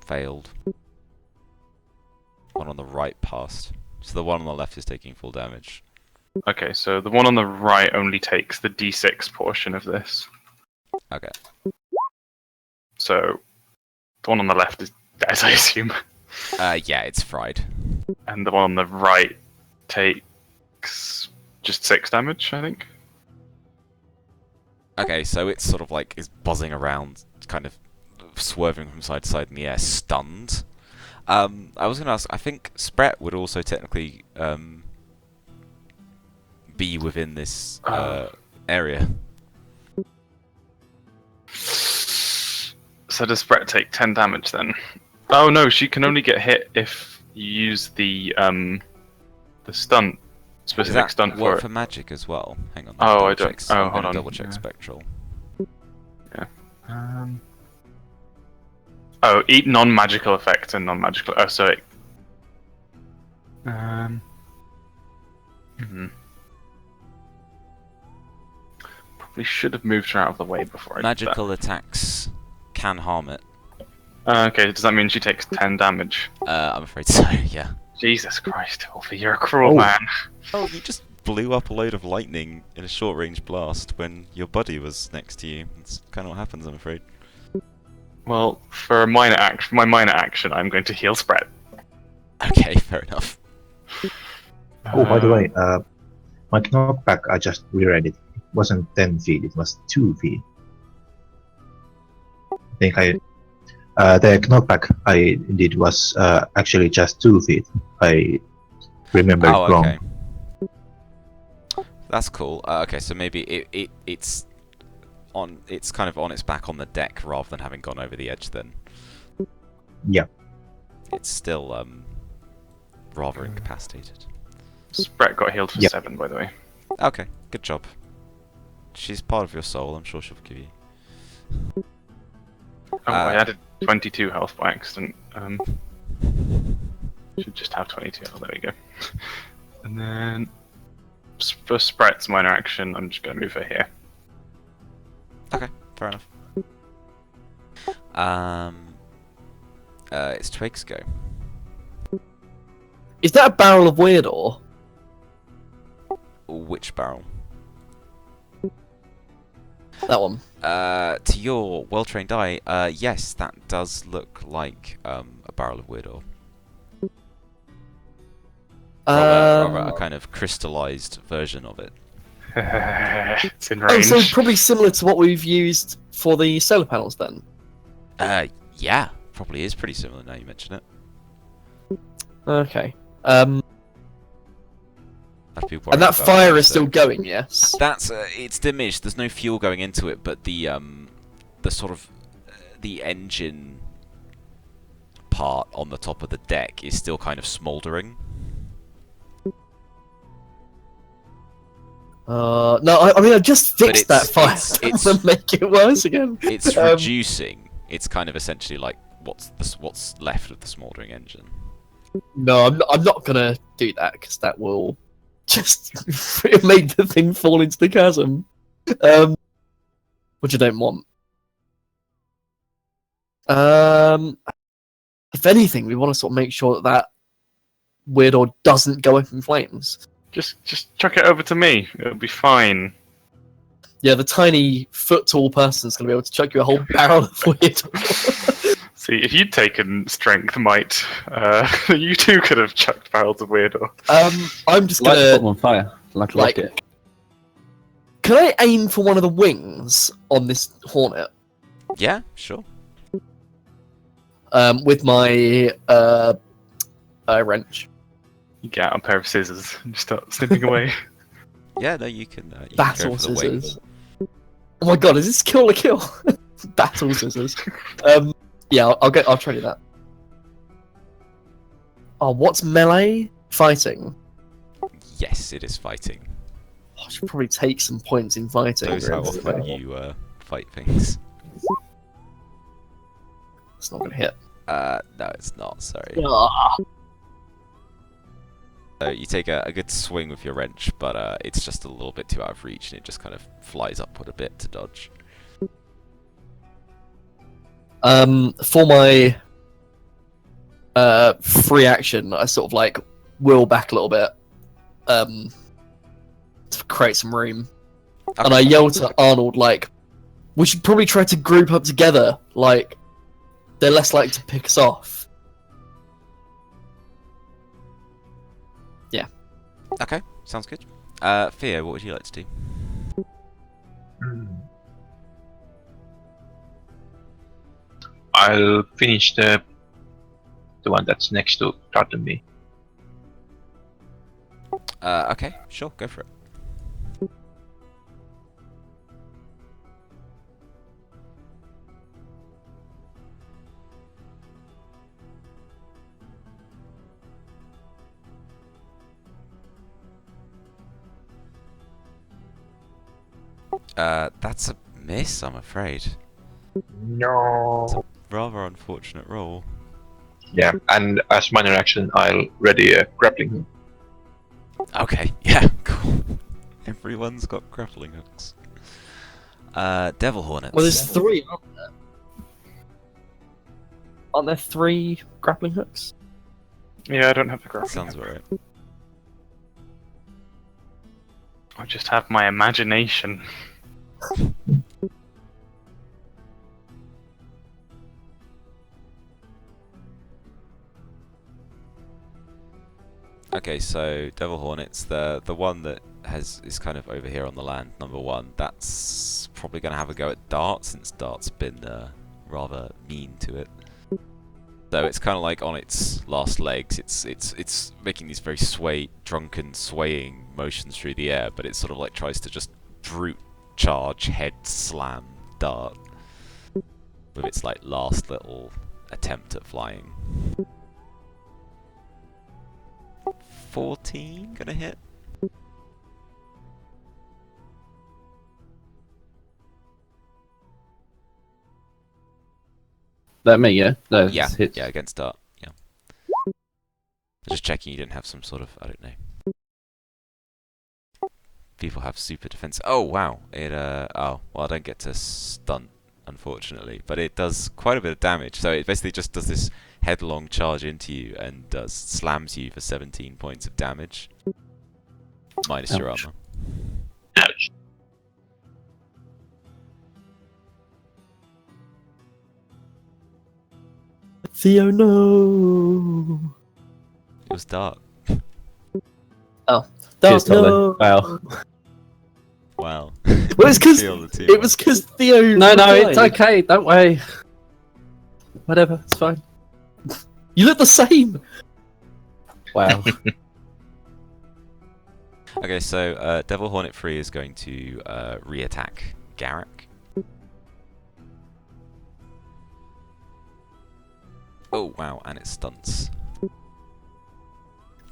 Failed. One on the right passed. So the one on the left is taking full damage. Okay, so the one on the right only takes the d6 portion of this. Okay. So the one on the left is dead, I assume. Yeah, it's fried. And the one on the right takes just 6 damage, I think. Okay, so it's sort of like is buzzing around, kind of swerving from side to side in the air, stunned. I was going to ask, I think Spret would also technically be within this area. So does Brett take 10 damage then? Oh no, she can only get hit if you use the stunt, specific stunt for work it. for magic as well? Hang on. Oh, I don't. Oh, I'm hold gonna on. double check Yeah. spectral. Oh, eat non-magical effects and non-magical. Oh, so it. Probably should have moved her out of the way before I did Magical attacks can harm it. that. Okay, does that mean she takes 10 damage? I'm afraid so. Yeah. Jesus Christ, Wolfie, you're a cruel Oh. man. Oh, you just blew up a load of lightning in a short-range blast when your buddy was next to you. That's kind of what happens, I'm afraid. Well, for a minor my minor action, I'm going to heal Spread. Okay, fair enough. Oh, by the way, my knockback, I just reread it. It wasn't 10 feet, it was 2 feet. I think the knockback I did was actually just 2 feet. I remembered wrong. Okay. That's cool. Okay, so maybe it's kind of on its back on the deck rather than having gone over the edge. Then. Yeah. It's still rather incapacitated. Spread got healed for Yep. 7, by the way. Okay, good job. She's part of your soul. I'm sure she'll forgive you. Oh, I added 22 health by accident. Should just have 22. Oh, there we go. And then for Spret's minor action, I'm just going to move her here. Okay, fair enough. It's Twig's go. Is that a barrel of weird ore? Which barrel? That one. To your well-trained eye, yes, that does look like a barrel of weird ore. Rather a kind of crystallized version of it. It's in Oh, range. so probably similar to what we've used for the solar panels then. Yeah, probably is pretty similar now you mention it. Okay. I'd be worried And that about fire that, is so- still going, yes. That's it's diminished. There's no fuel going into it, but the sort of the engine part on the top of the deck is still kind of smouldering. No, I mean I just But fixed that fire. it's to make it worse again. It's reducing. It's kind of essentially like what's left of the smouldering engine. No, I'm not gonna do that because that will just make the thing fall into the chasm, which I don't want. If anything, we want to sort of make sure that weird ore doesn't go up in flames. Just chuck it over to me. It'll be fine. Yeah, the tiny foot-tall person's gonna be able to chuck you a whole barrel of weird ore. See, if you'd taken strength might, you too could have chucked barrels of weirdo. I'm just Light the gonna. bottom on fire, like a Like- rocket. Can I aim for one of the wings on this hornet? Yeah, sure. With my wrench. You get out a pair of scissors and just start snipping away. Yeah, no, you can. You can Battle go for the wing. scissors. Oh my god, is this kill or kill? Battle scissors. Yeah, I'll try to do that. Oh, what's melee? Fighting. Yes, it is fighting. I should probably take some points in fighting. Shows how realistically. often you fight things. It's not gonna hit. No, it's not. Sorry. Ah. So you take a good swing with your wrench, but it's just a little bit too out of reach, and it just kind of flies upward a bit to dodge. For my free action, I sort of like wheel back a little bit, to create some room, and I yell to Arnold like, "We should probably try to group up together. Like, they're less likely to pick us off." Okay, sounds good. Theo, what would you like to do? I'll finish the one that's next to me. Okay, sure, go for it. That's a miss, I'm afraid. No. Rather unfortunate roll. Yeah, and as minor action, I'll ready a grappling hook. Okay, yeah, cool. Everyone's got grappling hooks. Devil Hornets. Well, there's 3, aren't there? Aren't there 3 grappling hooks? Yeah, I don't have the graphic. Sounds about right. I just have my imagination. Okay, so Devil Hornets, the one that is kind of over here on the land, number 1. That's probably going to have a go at Dart, since Dart's been rather mean to it. So it's kind of like on its last legs. It's making these very drunken swaying motions through the air, but it sort of like tries to just brute charge, head slam Dart with its like last little attempt at flying. 14 gonna hit. That me, yeah? No, Yeah, hits. yeah, against Dart. Yeah. Just checking you didn't have some sort of, I don't know. People have super defense. Oh wow! Oh well, I don't get to stunt, unfortunately, but it does quite a bit of damage. So it basically just does this headlong charge into you and slams you for 17 points of damage, minus your Ouch. armor. Ouch. Theo, no. It was Dart. Cheers, Tommy. no. Wow. Wow. Well, it's 'cause Feel the team. It was because Theo. No, it's replied. okay. Don't worry. Whatever, it's fine. You look the same. Wow. Okay, so Devil Hornet 3 is going to re-attack Garrick. Oh wow, and it stunts.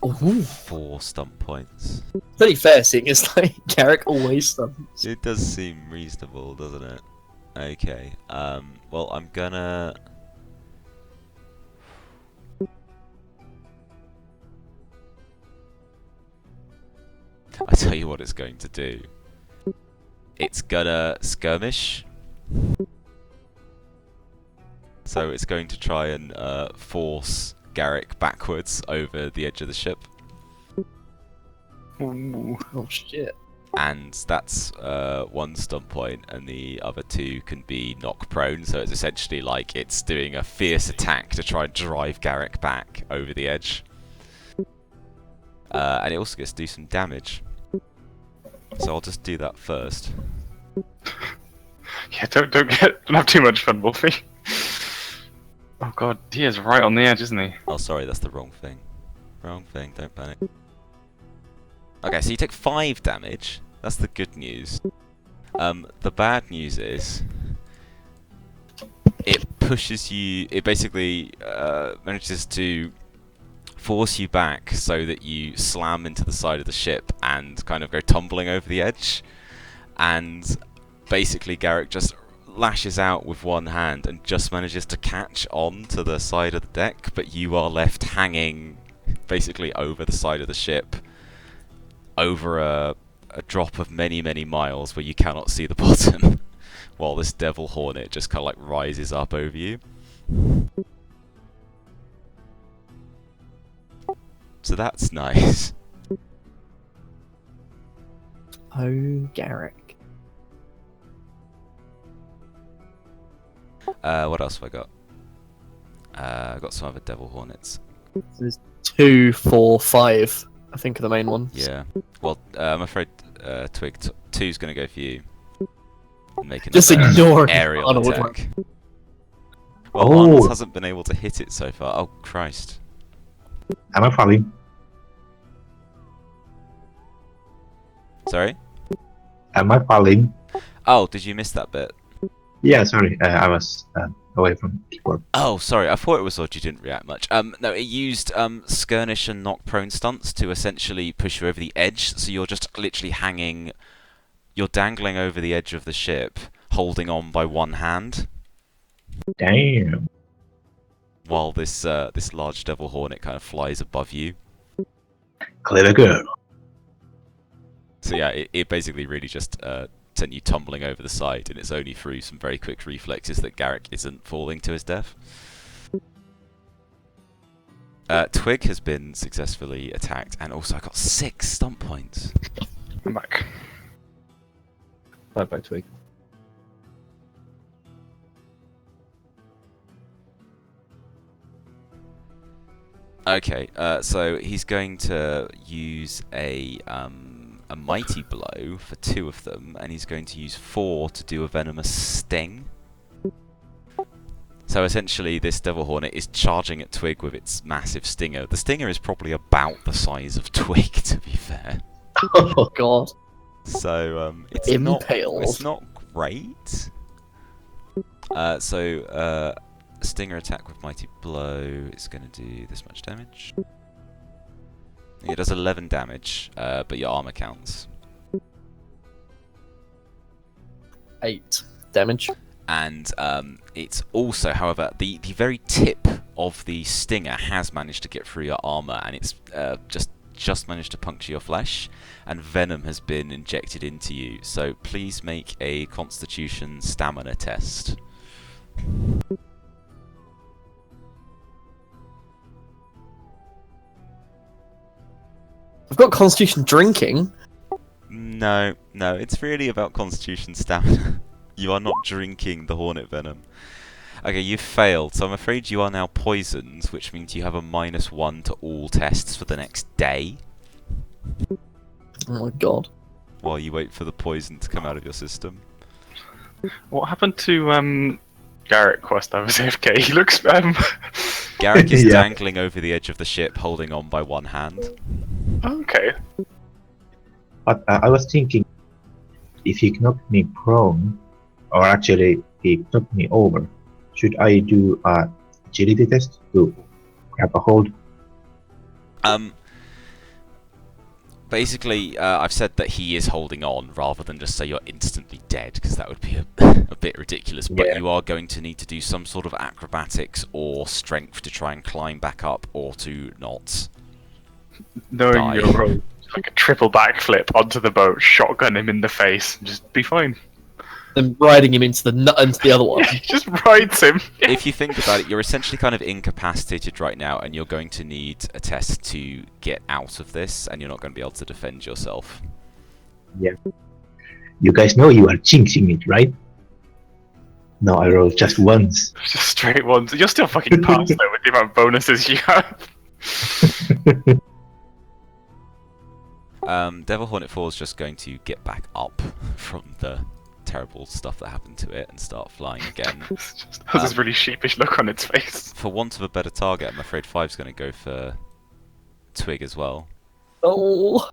Ooh. 4 stunt points. Pretty fair, seeing as like Garrick always stunts. It does seem reasonable, doesn't it? Okay. Well, I'm gonna. I tell you what it's going to do. It's gonna skirmish. So it's going to try and force Garrick backwards over the edge of the ship. Ooh. Oh shit. And that's 1 stunt point, and the other 2 can be knock prone, so it's essentially like it's doing a fierce attack to try and drive Garrick back over the edge. And it also gets to do some damage. So I'll just do that first. Yeah, don't have too much fun, Wolfie. Oh god, he is right on the edge, isn't he? Oh, sorry, that's the wrong thing. Wrong thing, don't panic. Okay, so you take 5 damage. That's the good news. The bad news is it pushes you. It basically manages to force you back so that you slam into the side of the ship and kind of go tumbling over the edge. And basically Garrick just lashes out with one hand and just manages to catch on to the side of the deck, but you are left hanging basically over the side of the ship, over a drop of many, many miles where you cannot see the bottom, while this Devil Hornet just kind of like rises up over you. So that's nice. Oh, Garrick. What else have I got? I've got some other Devil Hornets. There's 2, 4, 5, I think, are the main ones. Yeah. Well, I'm afraid Twig 2's going to go for you. Making Just another ignore aerial Arnold attack. Well, Oh. Arnold hasn't been able to hit it so far. Oh, Christ. Am I falling? Sorry? Am I falling? Oh, did you miss that bit? Yeah, sorry. I was away from keyboard. Oh, sorry. I thought it was odd you didn't react much. No, it used skirmish and knock prone stunts to essentially push you over the edge. So you're just literally hanging. You're dangling over the edge of the ship, holding on by one hand, Damn. while this this large Devil Hornet kind of flies above you. Clever girl. So yeah, it basically really just sent you tumbling over the side, and it's only through some very quick reflexes that Garrick isn't falling to his death. Twig has been successfully attacked, and also I got 6 stump points. I'm back. Bye bye, Twig. Okay, so he's going to use a mighty blow for 2 of them, and he's going to use 4 to do a venomous sting. So essentially, this Devil Hornet is charging at Twig with its massive stinger. The stinger is probably about the size of Twig, to be fair. Oh, God. So it's Impale. not great. Stinger attack with mighty blow is going to do this much damage. It does 11 damage, but your armor counts. 8 damage. And it's also, however, the very tip of the stinger has managed to get through your armor, and it's just managed to puncture your flesh, and venom has been injected into you. So please make a Constitution stamina test. I've got Constitution drinking. No, it's really about Constitution stamina. You are not drinking the Hornet venom. Okay, you've failed, so I'm afraid you are now poisoned, which means you have a -1 to all tests for the next day, Oh my God. while you wait for the poison to come out of your system. What happened to Garrick whilst I was AFK? He looks Garrick is Yeah. dangling over the edge of the ship, holding on by one hand. okay. But I was thinking, if he knocked me prone, or actually he knocked me over, should I do a agility test to grab a hold? Basically, I've said that he is holding on, rather than just say you're instantly dead, because that would be a bit ridiculous. But Yeah. you are going to need to do some sort of acrobatics or strength to try and climb back up, or to not. Knowing Die. your role, like a triple backflip onto the boat, shotgun him in the face, and just be fine. Then riding him into the other one. He just rides him. If you think about it, you're essentially kind of incapacitated right now, and you're going to need a test to get out of this, and you're not going to be able to defend yourself. You guys know you are jinxing it, right? No, I rolled just once. Just straight ones. You're still fucking past though with the amount of bonuses you have. Devil Hornet 4 is just going to get back up from the terrible stuff that happened to it and start flying again. It has this really sheepish look on its face. For want of a better target, I'm afraid 5's going to go for Twig as well. Oh,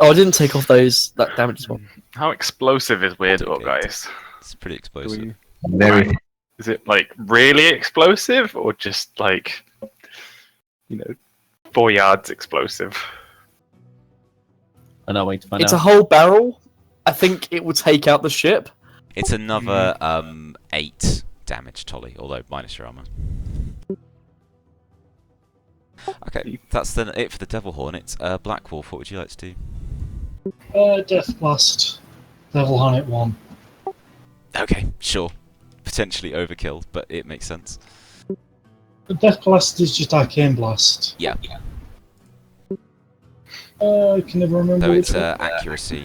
I didn't take off that damage as well. How explosive is Weirdo, Okay. guys? It's pretty explosive. Very. Is it like really explosive, or just like, you know, 4 yards explosive. I know where to find It's out. a whole barrel. I think it will take out the ship. It's another 8 damage, Tolly, although minus your armor. Okay, that's then it for the Devil Hornet. Black Wolf, what would you like to do? Death Blast. Devil Hornet 1. Okay, sure. Potentially overkill, but it makes sense. The Death Blast is just Arcane Blast. Yeah, I can never remember though which it's one. accuracy.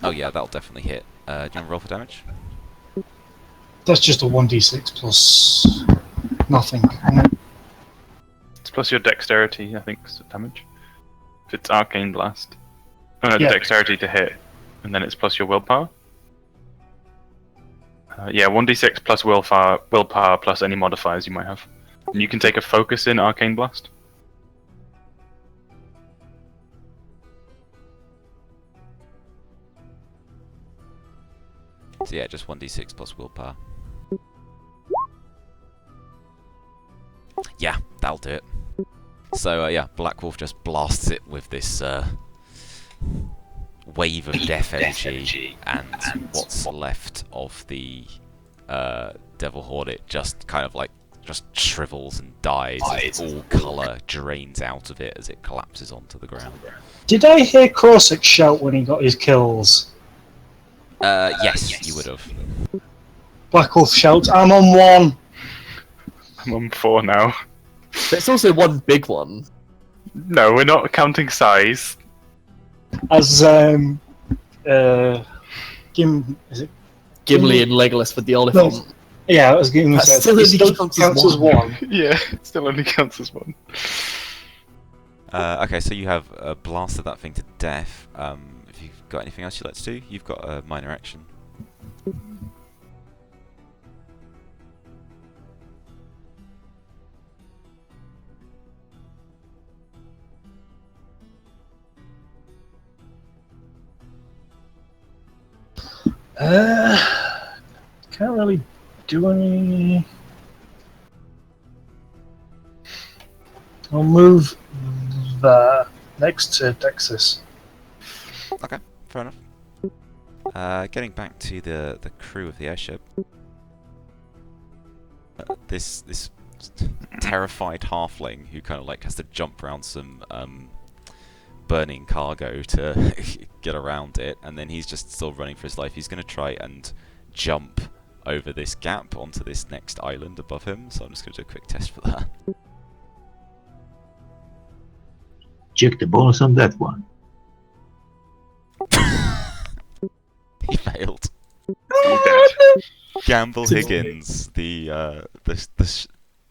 Oh yeah, that'll definitely hit. Do you want to roll for damage? That's just a 1d6 plus nothing. isn't it? It's plus your dexterity, I think, is the damage. If it's Arcane Blast. Oh no, Yeah. dexterity to hit. And then it's plus your willpower. Yeah, 1d6 plus willpower plus any modifiers you might have. And you can take a focus in Arcane Blast. So yeah, just 1d6 plus willpower. Yeah, that'll do it. So yeah, Black Wolf just blasts it with this wave of death energy, and what's left of the Devil Hornet just kind of like just shrivels and dies. All colour drains out of it as it collapses onto the ground. Did I hear Corsic shout when he got his kills? Yes, you would have. Black Wolf shouts, I'm on 1! I'm on 4 now. But it's also one big one. No, we're not counting size. As, is it? Gimli and Legolas with the oliphant. Yeah, I was going to That say, still it only still counts counts as as one. 1. Yeah, it still only counts as 1. Okay, so you have blasted that thing to death. If you've got anything else you'd like to do, you've got a minor action. Can't really do any. I'll move there next to Dexus. Okay, fair enough. Getting back to the crew of the airship. This terrified halfling who kind of like has to jump around some burning cargo to get around it, and then he's just still running for his life. He's going to try and jump over this gap onto this next island above him, so I'm just going to do a quick test for that. Check the bonus on that one. He failed. I'm dead. Gamble Higgins, the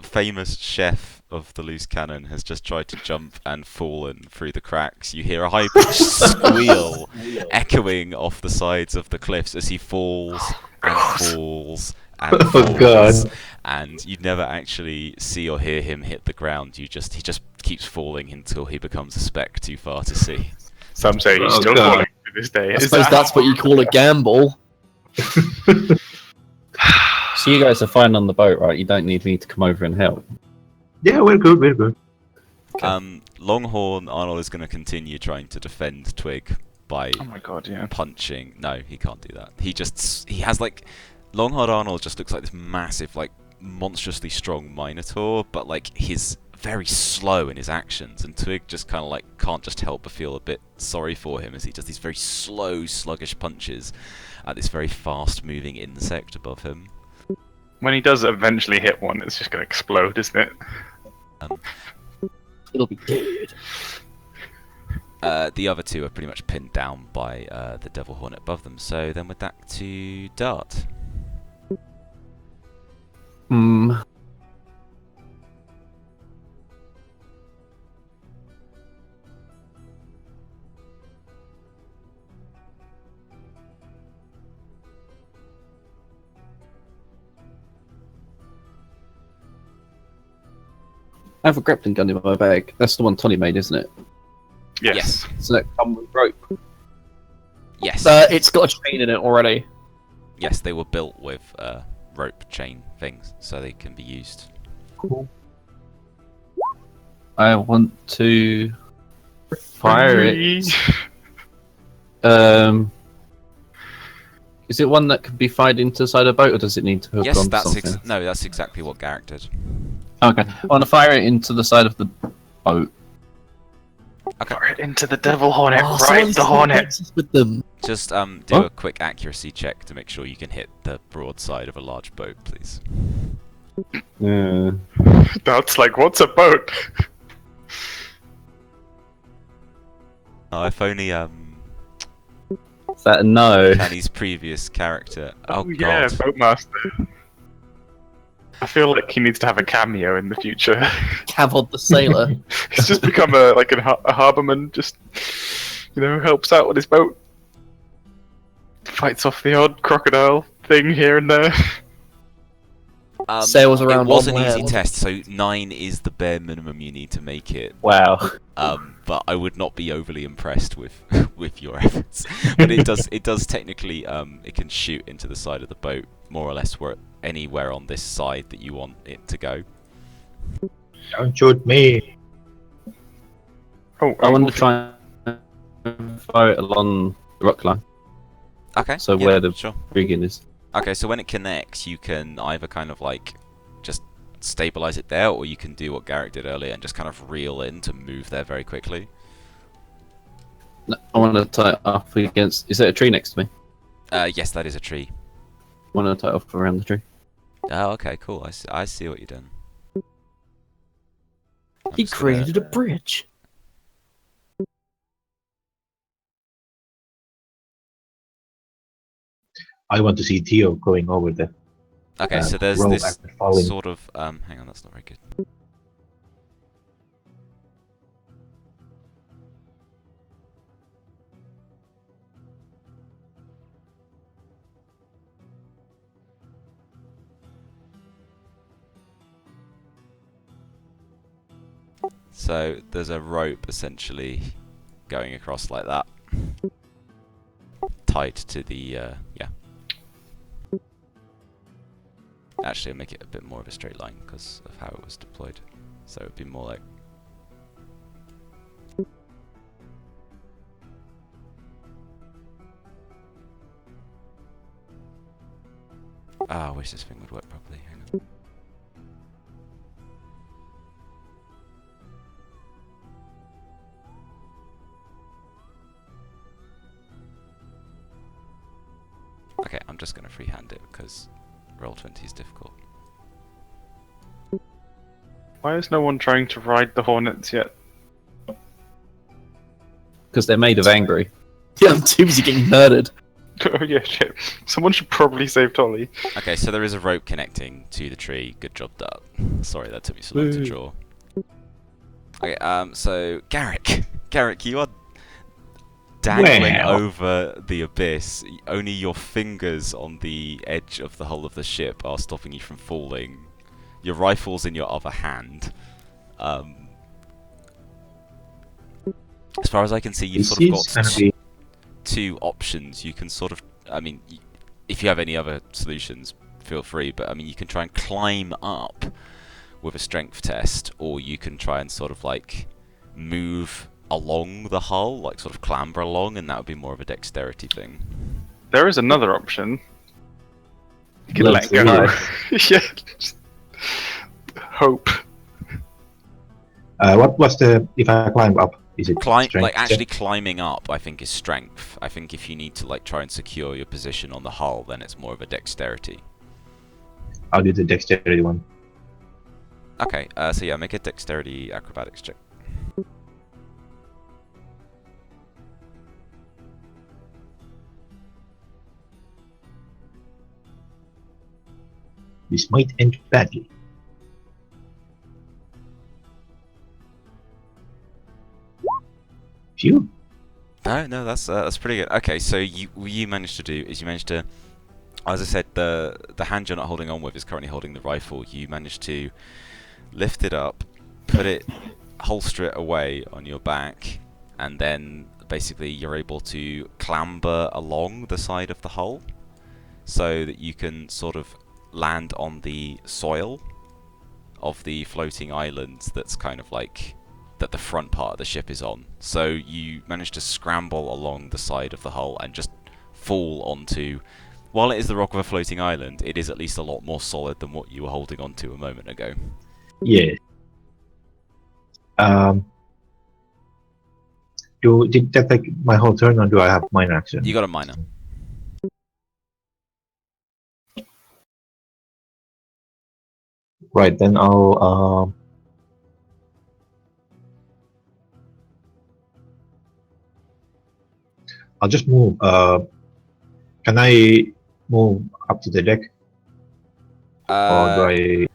famous chef of the loose cannon, has just tried to jump and fallen through the cracks. You hear a high-pitched squeal echoing off the sides of the cliffs as he falls and falls and falls. Oh, God. And you never actually see or hear him hit the ground. He just keeps falling until he becomes a speck too far to see. Some say he's Oh, still God. falling to this day. I Is suppose that that's what you call a gamble. So you guys are fine on the boat, right? You don't need me to come over and help. Yeah, we're good, we're good. Longhorn Arnold is going to continue trying to defend Twig by Oh my god, yeah. punching. No, he can't do that. He has like Longhorn Arnold just looks like this massive, like monstrously strong Minotaur, but like he's very slow in his actions, and Twig just kind of like can't just help but feel a bit sorry for him as he does these very slow, sluggish punches at this very fast-moving insect above him. When he does eventually hit one, it's just going to explode, isn't it? It'll be dead. The other two are pretty much pinned down by the Devil Hornet above them. So then we're back to Dart. I have a grappling gun in my bag. That's the one Tolly made, isn't it? Yes. So that come with rope. Yes. It's got a chain in it already. Yes, they were built with rope chain things, so they can be used. Cool. I want to fire it. Is it one that can be fired into the side of a boat, or does it need to hook Yes, onto that's something? no, that's exactly what Garrick did. Okay, I want to fire it into the side of the boat. Okay. Fire it into the devil hornet. Oh, Ride the hornet. with them. Just do What? a quick accuracy check to make sure you can hit the broadside of a large boat, please. Yeah. That's like, what's a boat? Oh, if only Is that a no? Kenny's previous character. Oh, yeah, God. Boatmaster. I feel like he needs to have a cameo in the future. Cavod the sailor. He's just become a harborman, just helps out with his boat, fights off the odd crocodile thing here and there. Sails around It was an one easy land. test, so 9 is the bare minimum you need to make it. Wow. But I would not be overly impressed with with your efforts. But it does technically it can shoot into the side of the boat more or less anywhere on this side that you want it to go. Don't shoot me. Oh, I want to try and fire it along the rock line, Okay. so yeah, where the sure. rigging is. Okay, so when it connects, you can either kind of like just stabilize it there, or you can do what Garrick did earlier and just kind of reel in to move there very quickly. No, I want to tie it up against. Is there a tree next to me? Yes, that is a tree. I want to tie it off around the tree. Oh, okay, cool. I see what you're doing. I'm He just gonna- created a bridge. I want to see Theo going over the Okay, so there's rope this after falling. sort of hang on, that's not very good. So there's a rope essentially going across like that, tied to the yeah. Actually, I'll make it a bit more of a straight line because of how it was deployed. So it'd be more like. Ah, I wish this thing would work properly. Hang on. Okay, I'm just going to freehand it because Roll20 is difficult. Why is no one trying to ride the hornets yet? Because they're made of angry. Yeah, I'm too busy getting murdered. Oh yeah, shit. Someone should probably save Tolly. Okay, so there is a rope connecting to the tree. Good job, done. Sorry that took me so long to Woo. draw. Okay, so Garrick, you are dangling Well. over the abyss. Only your fingers on the edge of the hull of the ship are stopping you from falling. Your rifle's in your other hand. As far as I can see, you've This sort of is got gonna be two options. You can sort of, I mean, if you have any other solutions, feel free, but I mean, you can try and climb up with a strength test, or you can try and sort of like move along the hull, like sort of clamber along, and that would be more of a dexterity thing. There is another option. You can Let's let go. see. Yeah. Just hope. what was the if I climb up? Is it strength Like check? actually climbing up, I think is strength. I think if you need to like try and secure your position on the hull, then it's more of a dexterity. I'll do the dexterity one. Okay, so yeah, make a dexterity acrobatics check. This might end badly. Phew. No, that's pretty good. Okay, so what you managed to do is you managed to, as I said, the hand you're not holding on with is currently holding the rifle. You managed to lift it up put it, holster it away on your back, and then basically you're able to clamber along the side of the hull so that you can sort of land on the soil of the floating island that's kind of like that the front part of the ship is on. So you manage to scramble along the side of the hull and just fall onto, while it is the rock of a floating island, it is at least a lot more solid than what you were holding onto a moment ago. Yeah. Did that take my whole turn, or do I have minor action? You got a minor. Right, then I'll just move. Can I move up to the deck, or do I?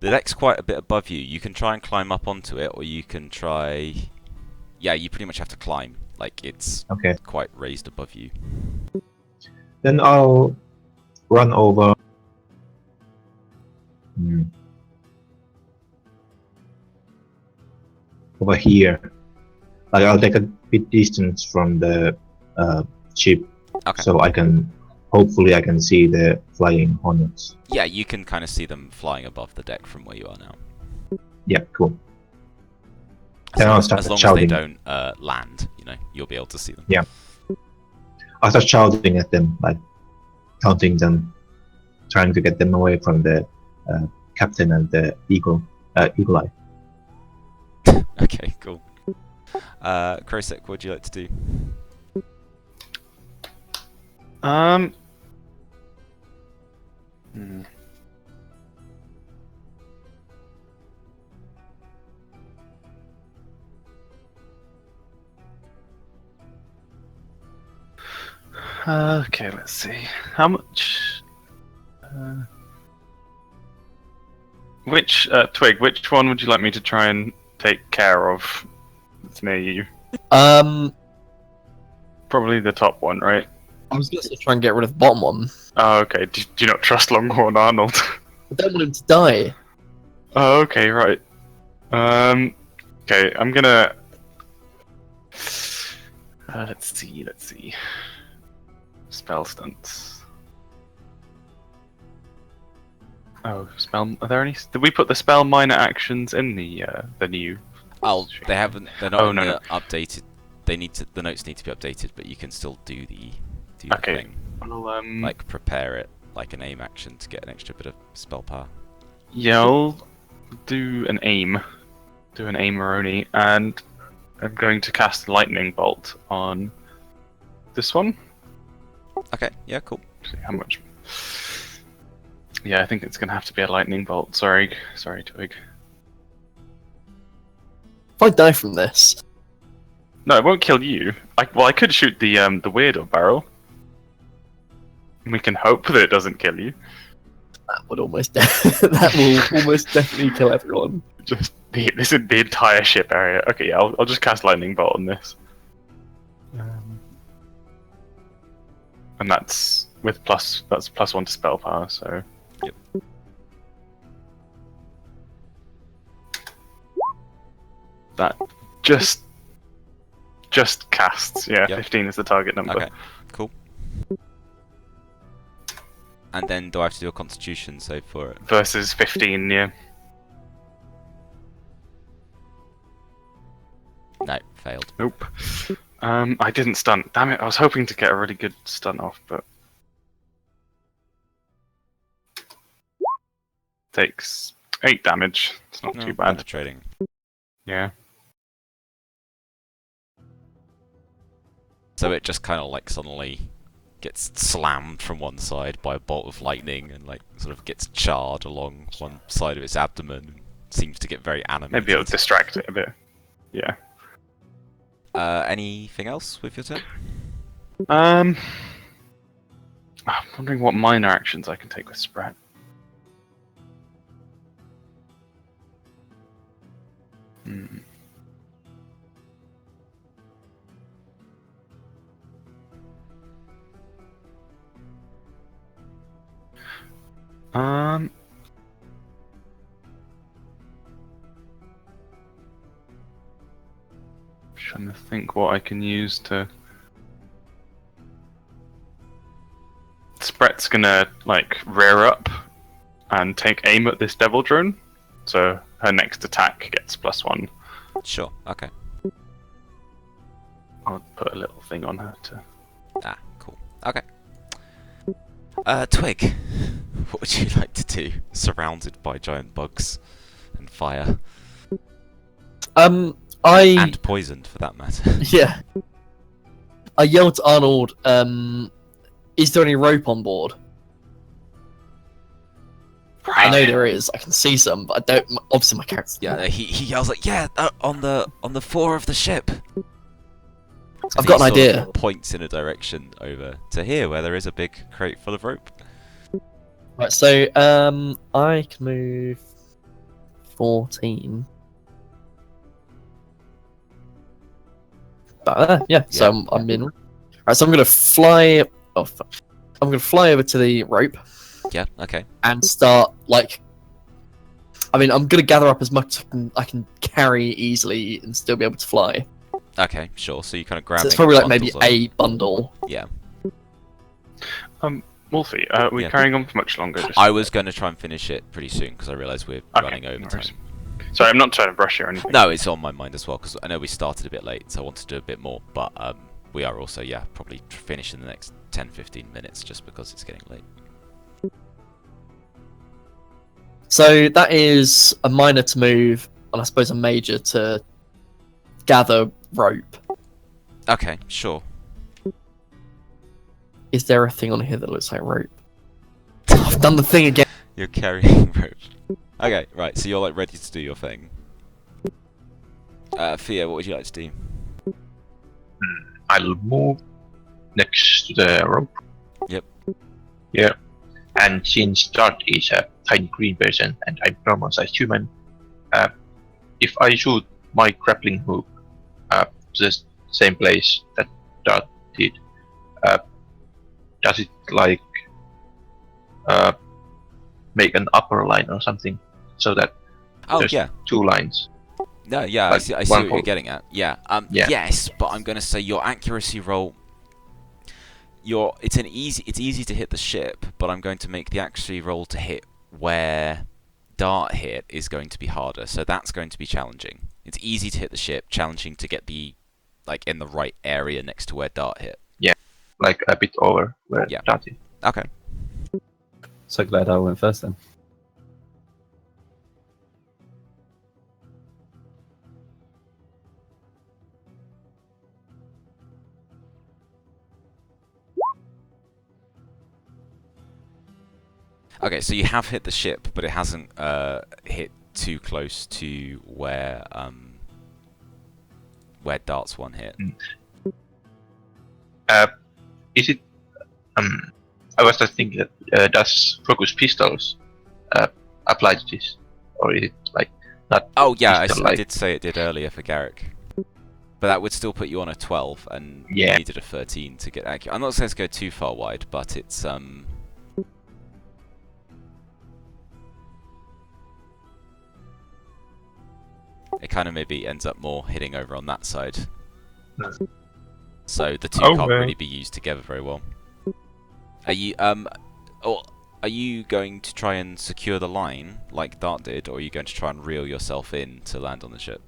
The deck's quite a bit above you. You can try and climb up onto it, or you can try... Yeah, you pretty much have to climb. Like, it's Okay. quite raised above you. Then I'll run over. Over here. Like, I'll take a bit distance from the ship, Okay. so hopefully I can see the flying hornets. Yeah, you can kind of see them flying above the deck from where you are now. Yeah, cool. As Then long I'll as, start as, long as shouting. they don't land, you know, you'll be able to see them. Yeah. I'll start shouting at them, like taunting them, trying to get them away from the captain and the eagle eye. Okay, cool. Krosek, what would you like to do? Okay, let's see. How much? Twig? Which one would you like me to try and take care of? That's near you. Probably the top one, right? I was going to try and get rid of the bottom one. Oh, okay. Do you not trust Longhorn Arnold? I don't want him to die. Oh, okay, right. Okay, I'm gonna. Let's see. Spell stunts. Oh, spell. Are there any? Did we put the spell minor actions in the new? Oh, they haven't. They're not Oh, in no, the updated. They need to. The notes need to be updated, but you can still do the Okay. thing. Well, Like prepare it like an aim action to get an extra bit of spell power. yeah, I'll do an aim. Do an aimeroni, and I'm going to cast lightning bolt on this one. Okay. Yeah. Cool. See how much. Yeah, I think it's gonna have to be a lightning bolt. Sorry, Twig. If I die from this, No, it won't kill you. I could shoot the weirdo barrel. We can hope that it doesn't kill you. that would that will almost definitely kill everyone. Just this is the entire ship area. Okay, yeah, I'll just cast lightning bolt on this. And that's +1 to spell power. So. Yep. That just casts. Yeah, Yep. 15 is the target number. Okay. Cool. And then do I have to do a Constitution save for it? Versus 15, yeah. No, failed. Nope. I didn't stunt. Damn it! I was hoping to get a really good stunt off, but takes 8 damage. It's not No, too bad. penetrating. Yeah. So it just kind of like suddenly gets slammed from one side by a bolt of lightning and like sort of gets charred along one side of its abdomen and seems to get very animated. Maybe it'll distract it a bit. Yeah. Anything else with your turn? I'm wondering what minor actions I can take with Sprat. Hmm. trying to think what I can use to. Spret's gonna like rear up and take aim at this devil drone, so her next attack gets +1. Sure. Okay. I'll put a little thing on her to. Ah, cool. Okay. Twig, what would you like to do? Surrounded by giant bugs and fire, I and poisoned for that matter. yeah. I yelled to Arnold, is there any rope on board? I know there is. I can see some, but I don't. Obviously, my character's. Yeah, he yells like, "Yeah, on the fore of the ship." I've got an And he sort idea. of points in a direction over to here, where there is a big crate full of rope. Right, so I can move 14. But yeah, so I'm in. Right, so I'm gonna fly. Oh, fuck. I'm gonna fly over to the rope Yeah. Okay. and start like. I mean, I'm gonna gather up as much as I can carry easily and still be able to fly. Okay. Sure. So you kind of grab. So it's probably like maybe a bundle. Yeah. Wolfie, are we Yeah. carrying on for much longer? Just... I was going to try and finish it pretty soon because I realised we're running over no time. worries. Sorry, I'm not trying to brush you or anything. No, it's on my mind as well because I know we started a bit late, so I want to do a bit more. But we are also, probably finish in the next 10-15 minutes just because it's getting late. So that is a minor to move, and I suppose a major to gather rope. Okay, sure. Is there a thing on here that looks like rope? I've done the thing again. You're carrying rope. Okay, right. So you're like ready to do your thing. Fia, what would you like to do? I'll move next to the rope. Yep. Yeah. And since Dart is a tiny green person and I'm normal-sized human, if I shoot my grappling hook to the same place that Dart did, does it like make an upper line or something so that Oh there's yeah. 2 lines? No, yeah, Like I see one what you're hole. getting at. Yeah. Yeah. Yes, but I'm gonna say your accuracy roll. It's easy to hit the ship, but I'm going to make the accuracy roll to hit where Dart hit is going to be harder. So that's going to be challenging. It's easy to hit the ship, challenging to get the in the right area next to where Dart hit. Like a bit over where Yeah. Dart is. Okay. So glad I went first then. Okay, so you have hit the ship, but it hasn't hit too close to where Dart's one hit. Is it? I was just thinking that does focus pistols apply to this, or is it like not? Oh yeah, I pistol-like? did say it did earlier for Garrick. But that would still put you on a 12, and you Yeah. needed a 13 to get accurate. I'm not saying to go too far wide, but it's it kind of maybe ends up more hitting over on that side. So the two can't Okay. really be used together very well. Are you or are you going to try and secure the line like Dart did, or are you going to try and reel yourself in to land on the ship?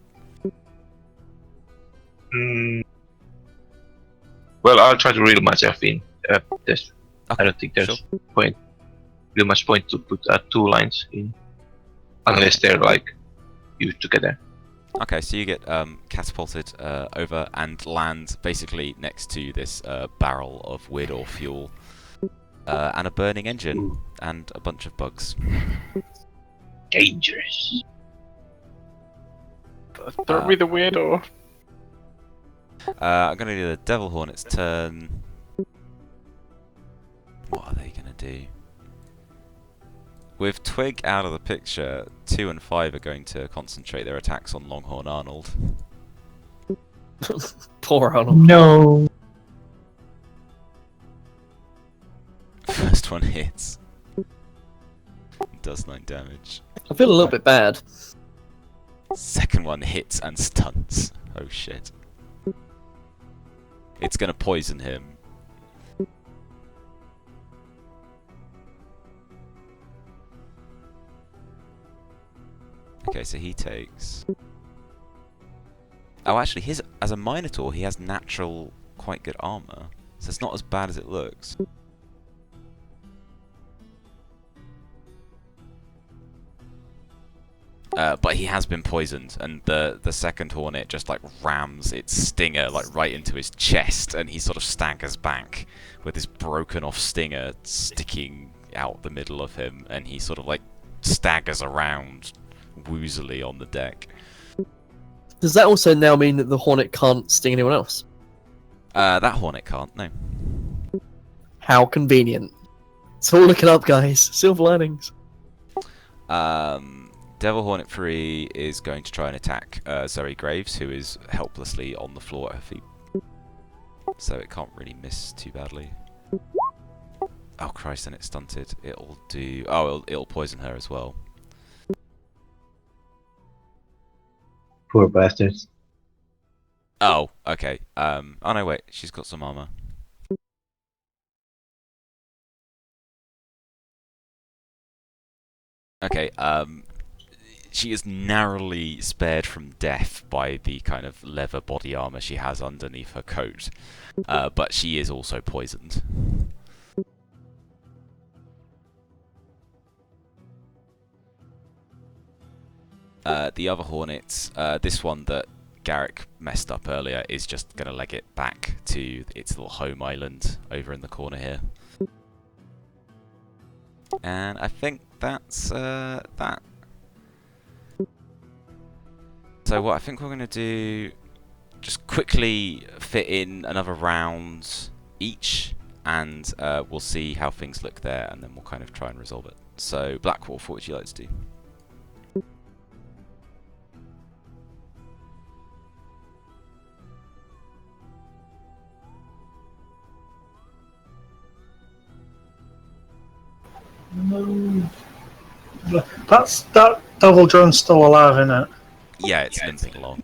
Well, I'll try to reel myself in. There's, I Okay, don't think there's sure. real much point to put 2 lines in, unless they're like used together. Okay, so you get catapulted over and land basically next to this barrel of wood or fuel, and a burning engine, and a bunch of bugs. Dangerous. Don't be the weirdo. I'm going to do the Devil Hornet's turn. What are they going to do? With Twig out of the picture, 2 and 5 are going to concentrate their attacks on Longhorn Arnold. Poor Arnold. No. First one hits. Does 9 damage. I feel a little bit bad. Second one hits and stuns. Oh shit. It's going to poison him. Okay, so he takes... Oh, actually, as a Minotaur, he has natural, quite good armor. So it's not as bad as it looks. But he has been poisoned, and the second Hornet just like rams its stinger like right into his chest, and he sort of staggers back with his broken off stinger sticking out the middle of him, and he sort of like staggers around woozily on the deck. Does that also now mean that the Hornet can't sting anyone else? That Hornet can't, no. How convenient. It's all looking up, guys. Silver linings. Devil Hornet 3 is going to try and attack Zoe Graves, who is helplessly on the floor at her feet. So it can't really miss too badly. Oh Christ, and it's stunted. It'll do... Oh, it'll poison her as well. Poor bastards. Oh, okay. Oh no, wait. She's got some armor. Okay, she is narrowly spared from death by the kind of leather body armor she has underneath her coat. But she is also poisoned. The other Hornet, this one that Garrick messed up earlier, is just going to leg it back to its little home island over in the corner here. And I think that's that. So what I think we're going to do, just quickly fit in another round each, and we'll see how things look there, and then we'll kind of try and resolve it. So Black Wolf, what would you like to do? No. That devil drone's still alive, isn't it? Yeah, it's limping along.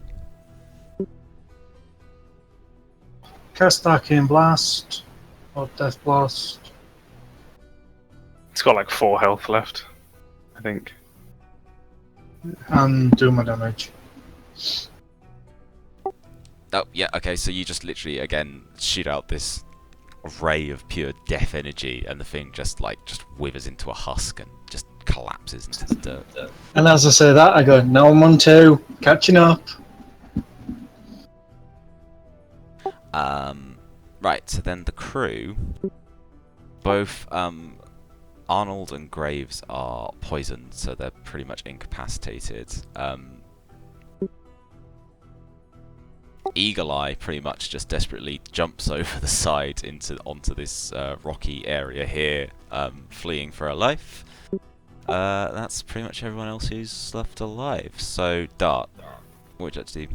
Cast Arcane Blast or Death Blast. It's got like 4 health left, I think. And do my damage. Oh, yeah, okay, so you just literally, again, shoot out this ray of pure death energy, and the thing just withers into a husk and just collapses into the dirt. And as I say that, I go, now I'm on 2, catching up. Right, so then the crew, both Arnold and Graves are poisoned, so they're pretty much incapacitated. Eagle Eye pretty much just desperately jumps over the side onto this rocky area here, fleeing for her life. That's pretty much everyone else who's left alive. So Dart, what would you like to do?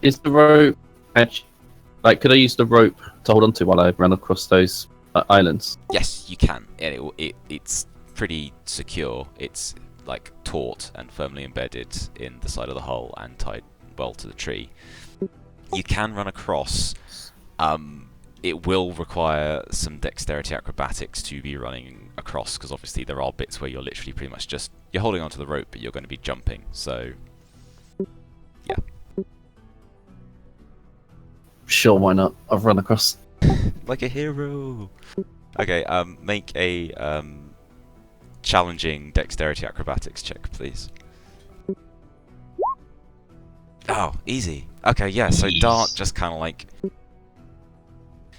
Is the rope actually, like, could I use the rope to hold onto while I run across those islands? Yes, you can. It's pretty secure. It's like taut and firmly embedded in the side of the hull and tied well to the tree. You can run across. It will require some dexterity acrobatics to be running across, because obviously there are bits where you're literally pretty much just you're holding onto the rope, but you're going to be jumping. So yeah. Sure, why not? I've run across. Like a hero. Okay, make a challenging dexterity acrobatics check, please. Oh, easy. Okay, yeah, so Dart just kind of like...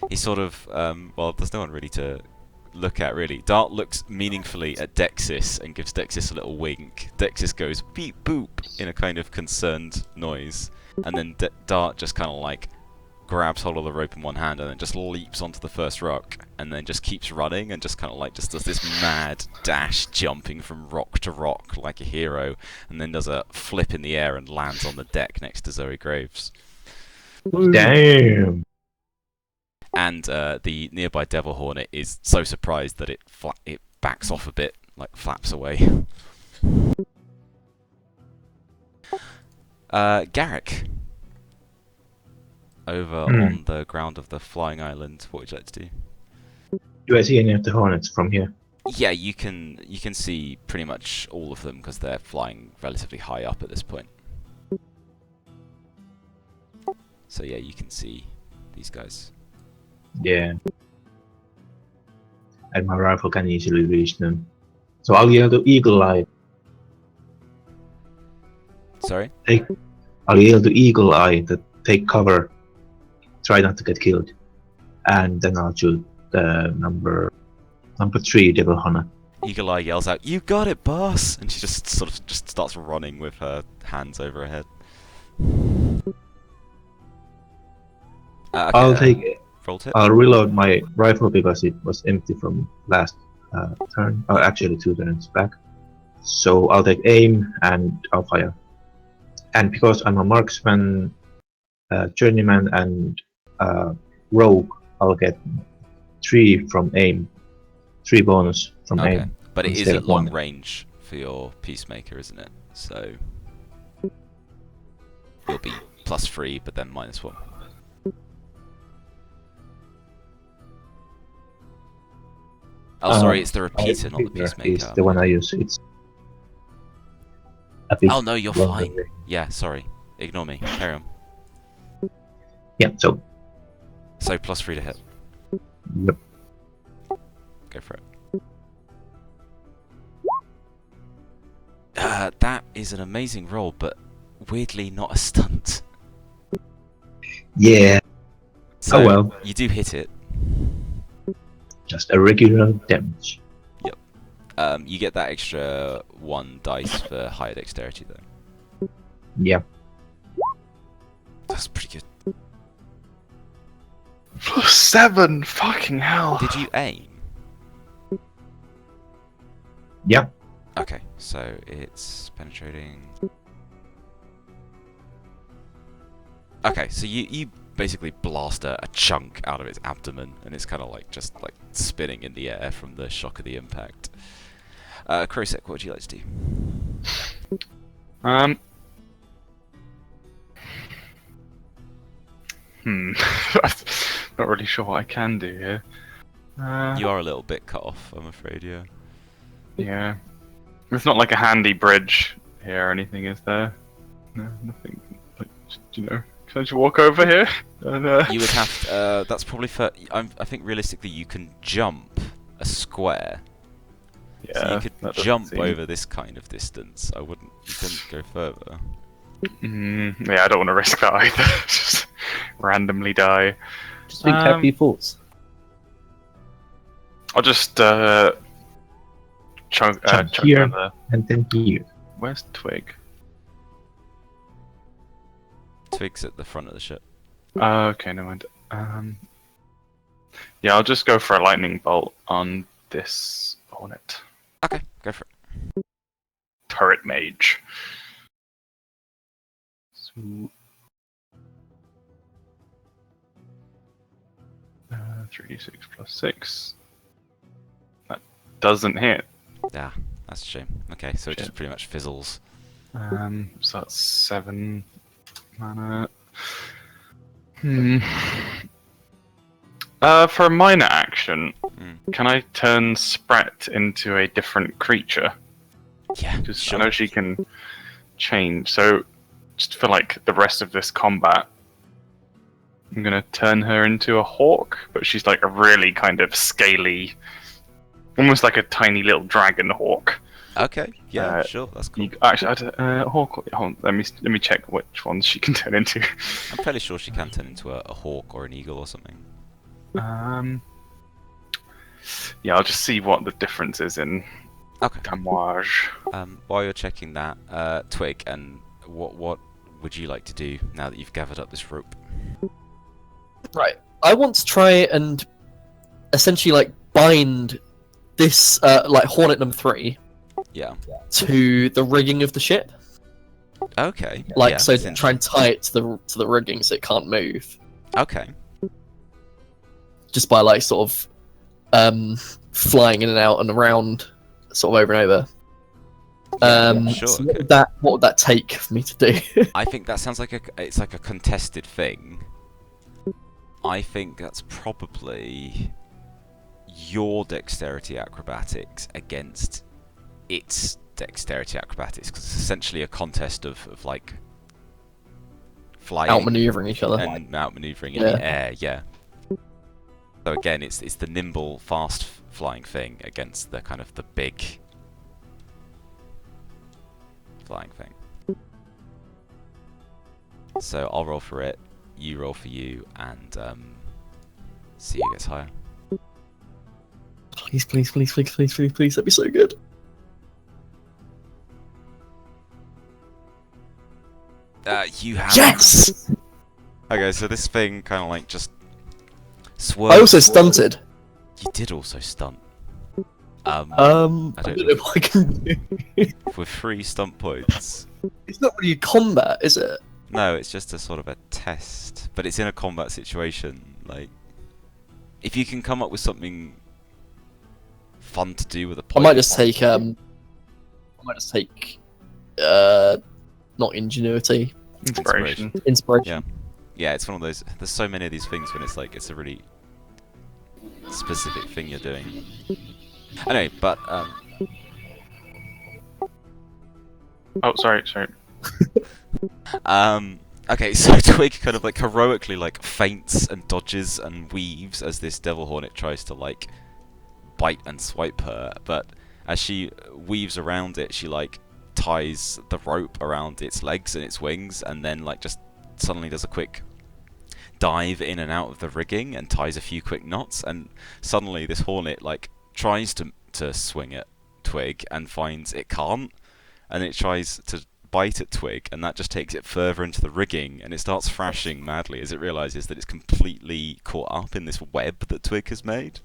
He sort of... well, there's no one really to look at, really. Dart looks meaningfully at Dexys and gives Dexys a little wink. Dexys goes beep boop in a kind of concerned noise. And then Dart just kind of like grabs hold of the rope in one hand and then just leaps onto the first rock and then just keeps running and just kind of like just does this mad dash, jumping from rock to rock like a hero, and then does a flip in the air and lands on the deck next to Zoe Graves. Damn. And the nearby Devil Hornet is so surprised that it backs off a bit, like flaps away. Garrick. Over Hmm. on the ground of the flying island, what would you like to do? Do I see any of the hornets from here? Yeah, you can see pretty much all of them because they're flying relatively high up at this point. So yeah, you can see these guys. Yeah. And my rifle can easily reach them. So I'll yell to Eagle Eye. Sorry? I'll yell to Eagle Eye to take cover. Try not to get killed. And then I'll shoot the number 3 Devil Hunter. Eagle Eye yells out, "You got it, boss!" And she just sort of just starts running with her hands over her head. Okay, I'll take. roll tip. I'll reload my rifle because it was empty from last turn. Actually, 2 turns back. So I'll take aim and I'll fire. And because I'm a marksman, journeyman, and rogue, I'll get 3 from aim. 3 bonus from Okay, aim. but it is instead at of long 1. range for your peacemaker, isn't it? So you'll be +3, but then -1. Oh, sorry, it's the repeater, not the peacemaker. Is the one I use. It's a bit Oh no, you're longer. fine. Yeah, sorry. Ignore me. Carry on. Yeah. So. So +3 to hit. Yep. Go for it. That is an amazing roll, but weirdly not a stunt. Yeah. So Oh well. you do hit it. Just a regular damage. You get that extra 1 dice for higher dexterity, though. Yeah. That's pretty good. +7. Fucking hell. Did you aim? Yeah. Okay, so it's penetrating. Okay, so you basically blast a chunk out of its abdomen, and it's kind of like just like spinning in the air from the shock of the impact. Krosek, what would you like to do? Not really sure what I can do here. You are a little bit cut off, I'm afraid, yeah. Yeah. There's not like a handy bridge here or anything, is there? No, nothing. Like, you know, can I just walk over here? And, You would have to, that's probably for... I think realistically you can jump a square. yeah, So you that could doesn't jump seem- over this kind of distance. You couldn't go further. Yeah, I don't want to risk that either. Just randomly die. Just think happy thoughts. I'll just chunk here. another. And then here. Where's Twig? Twig's at the front of the ship. Okay, never mind. Yeah, I'll just go for a lightning bolt on this hornet. Okay, go for it. Turret mage. So, 3d6 plus 6. That doesn't hit. Yeah, that's a shame. Okay, so it just Shit. pretty much fizzles. So that's 7 mana. For a minor action, can I turn Sprat into a different creature? Yeah, Because sure. I know she can change. So, just for like the rest of this combat, I'm gonna turn her into a hawk, but she's like a really kind of scaly, almost like a tiny little dragon hawk. Okay, yeah, Uh, sure, that's cool. Actually, hawk. Hold on, let me check which ones she can turn into. I'm fairly sure she can turn into a hawk or an eagle or something. Yeah, I'll just see what the difference is in Okay. damage. While you're checking that, Twig, and what would you like to do now that you've gathered up this rope? Right. I want to try and essentially like bind this like Hornet number 3 Yeah. to the rigging of the ship. Okay. Like yeah, so that's try and tie it to the rigging so it can't move. Okay. Just by like sort of flying in and out and around sort of over and over. Sure, so okay. what would that take for me to do? I think that sounds like it's like a contested thing. I think that's probably your dexterity acrobatics against its dexterity acrobatics, because it's essentially a contest of like flying, Outmaneuvering each other. and outmaneuvering in the air. Yeah. So again, it's the nimble, fast flying thing against the kind of the big flying thing. So I'll roll for it, you roll for you, and see who gets higher. Please, please, please, please, please, please, please. That'd be so good. You have. Yes! Okay, so this thing kind of like just swerves. I also stunted. You did also stunt. I don't know what I can do. With 3 stunt points. It's not really a combat, is it? No, it's just a sort of a test, but it's in a combat situation. Like, if you can come up with something fun to do with a I point, might just take not ingenuity, Inspiration. inspiration. Yeah, it's one of those. There's so many of these things when it's like it's a really specific thing you're doing. Anyway, but Oh, sorry. okay, so Twig kind of like heroically like feints and dodges and weaves as this devil hornet tries to like bite and swipe her, but as she weaves around it, she like ties the rope around its legs and its wings, and then like just suddenly does a quick dive in and out of the rigging and ties a few quick knots, and suddenly this hornet like tries to swing at Twig and finds it can't, and it tries to bite at Twig, and that just takes it further into the rigging, and it starts thrashing madly as it realizes that it's completely caught up in this web that Twig has made.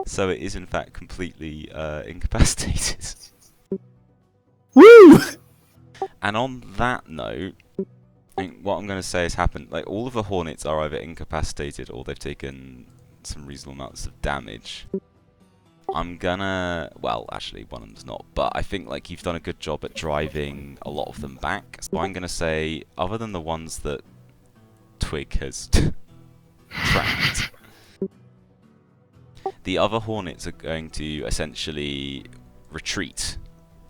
So it is in fact completely incapacitated. Woo! And on that note, I think what I'm going to say has happened. Like, all of the hornets are either incapacitated or they've taken some reasonable amounts of damage. I'm gonna... Well, actually, one of them's not. But I think, like, you've done a good job at driving a lot of them back. So I'm gonna say, other than the ones that Twig has trapped, the other hornets are going to essentially retreat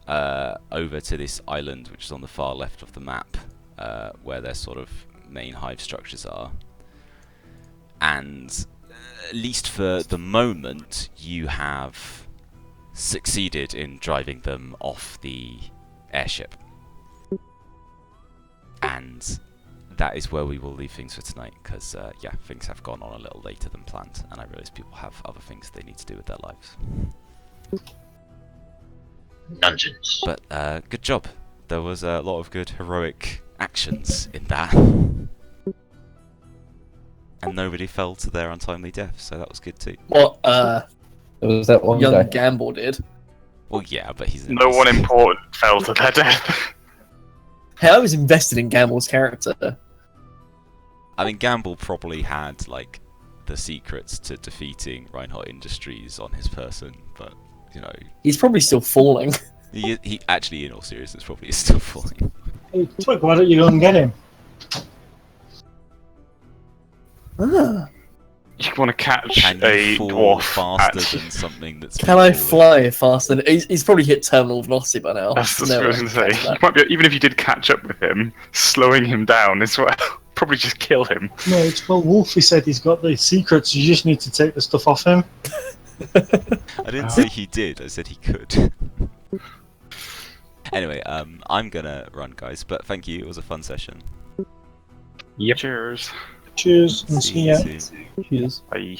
over to this island, which is on the far left of the map, where their sort of main hive structures are. And at least for the moment, you have succeeded in driving them off the airship. And that is where we will leave things for tonight, because, yeah, things have gone on a little later than planned, and I realise people have other things they need to do with their lives. Nonsense. But, good job. There was a lot of good heroic actions in that. And nobody fell to their untimely death, so that was good too. What There was that one young guy. Gamble did. Well, yeah, but he's... No one important fell to their death. Hey, I was invested in Gamble's character. I mean, Gamble probably had, like, the secrets to defeating Reinhardt Industries on his person, but, you know... He's probably still falling. He actually, in all seriousness, probably is still falling. Hey, Twig, why don't you go and get him? Ah. You want to catch Can you a fall dwarf faster at... than something that's... Can I fly faster than... He's probably hit terminal velocity by now. That's what No I was one going to say. can catch You that. might be, even if you did catch up with him, slowing him down as well, probably just kill him. No, it's well, Wolfie said he's got the secrets. You just need to take the stuff off him. I didn't say he did, I said he could. Anyway, I'm gonna run, guys, but thank you, it was a fun session. Yep. Cheers. Cheers and see ya. you soon. Cheers. Bye.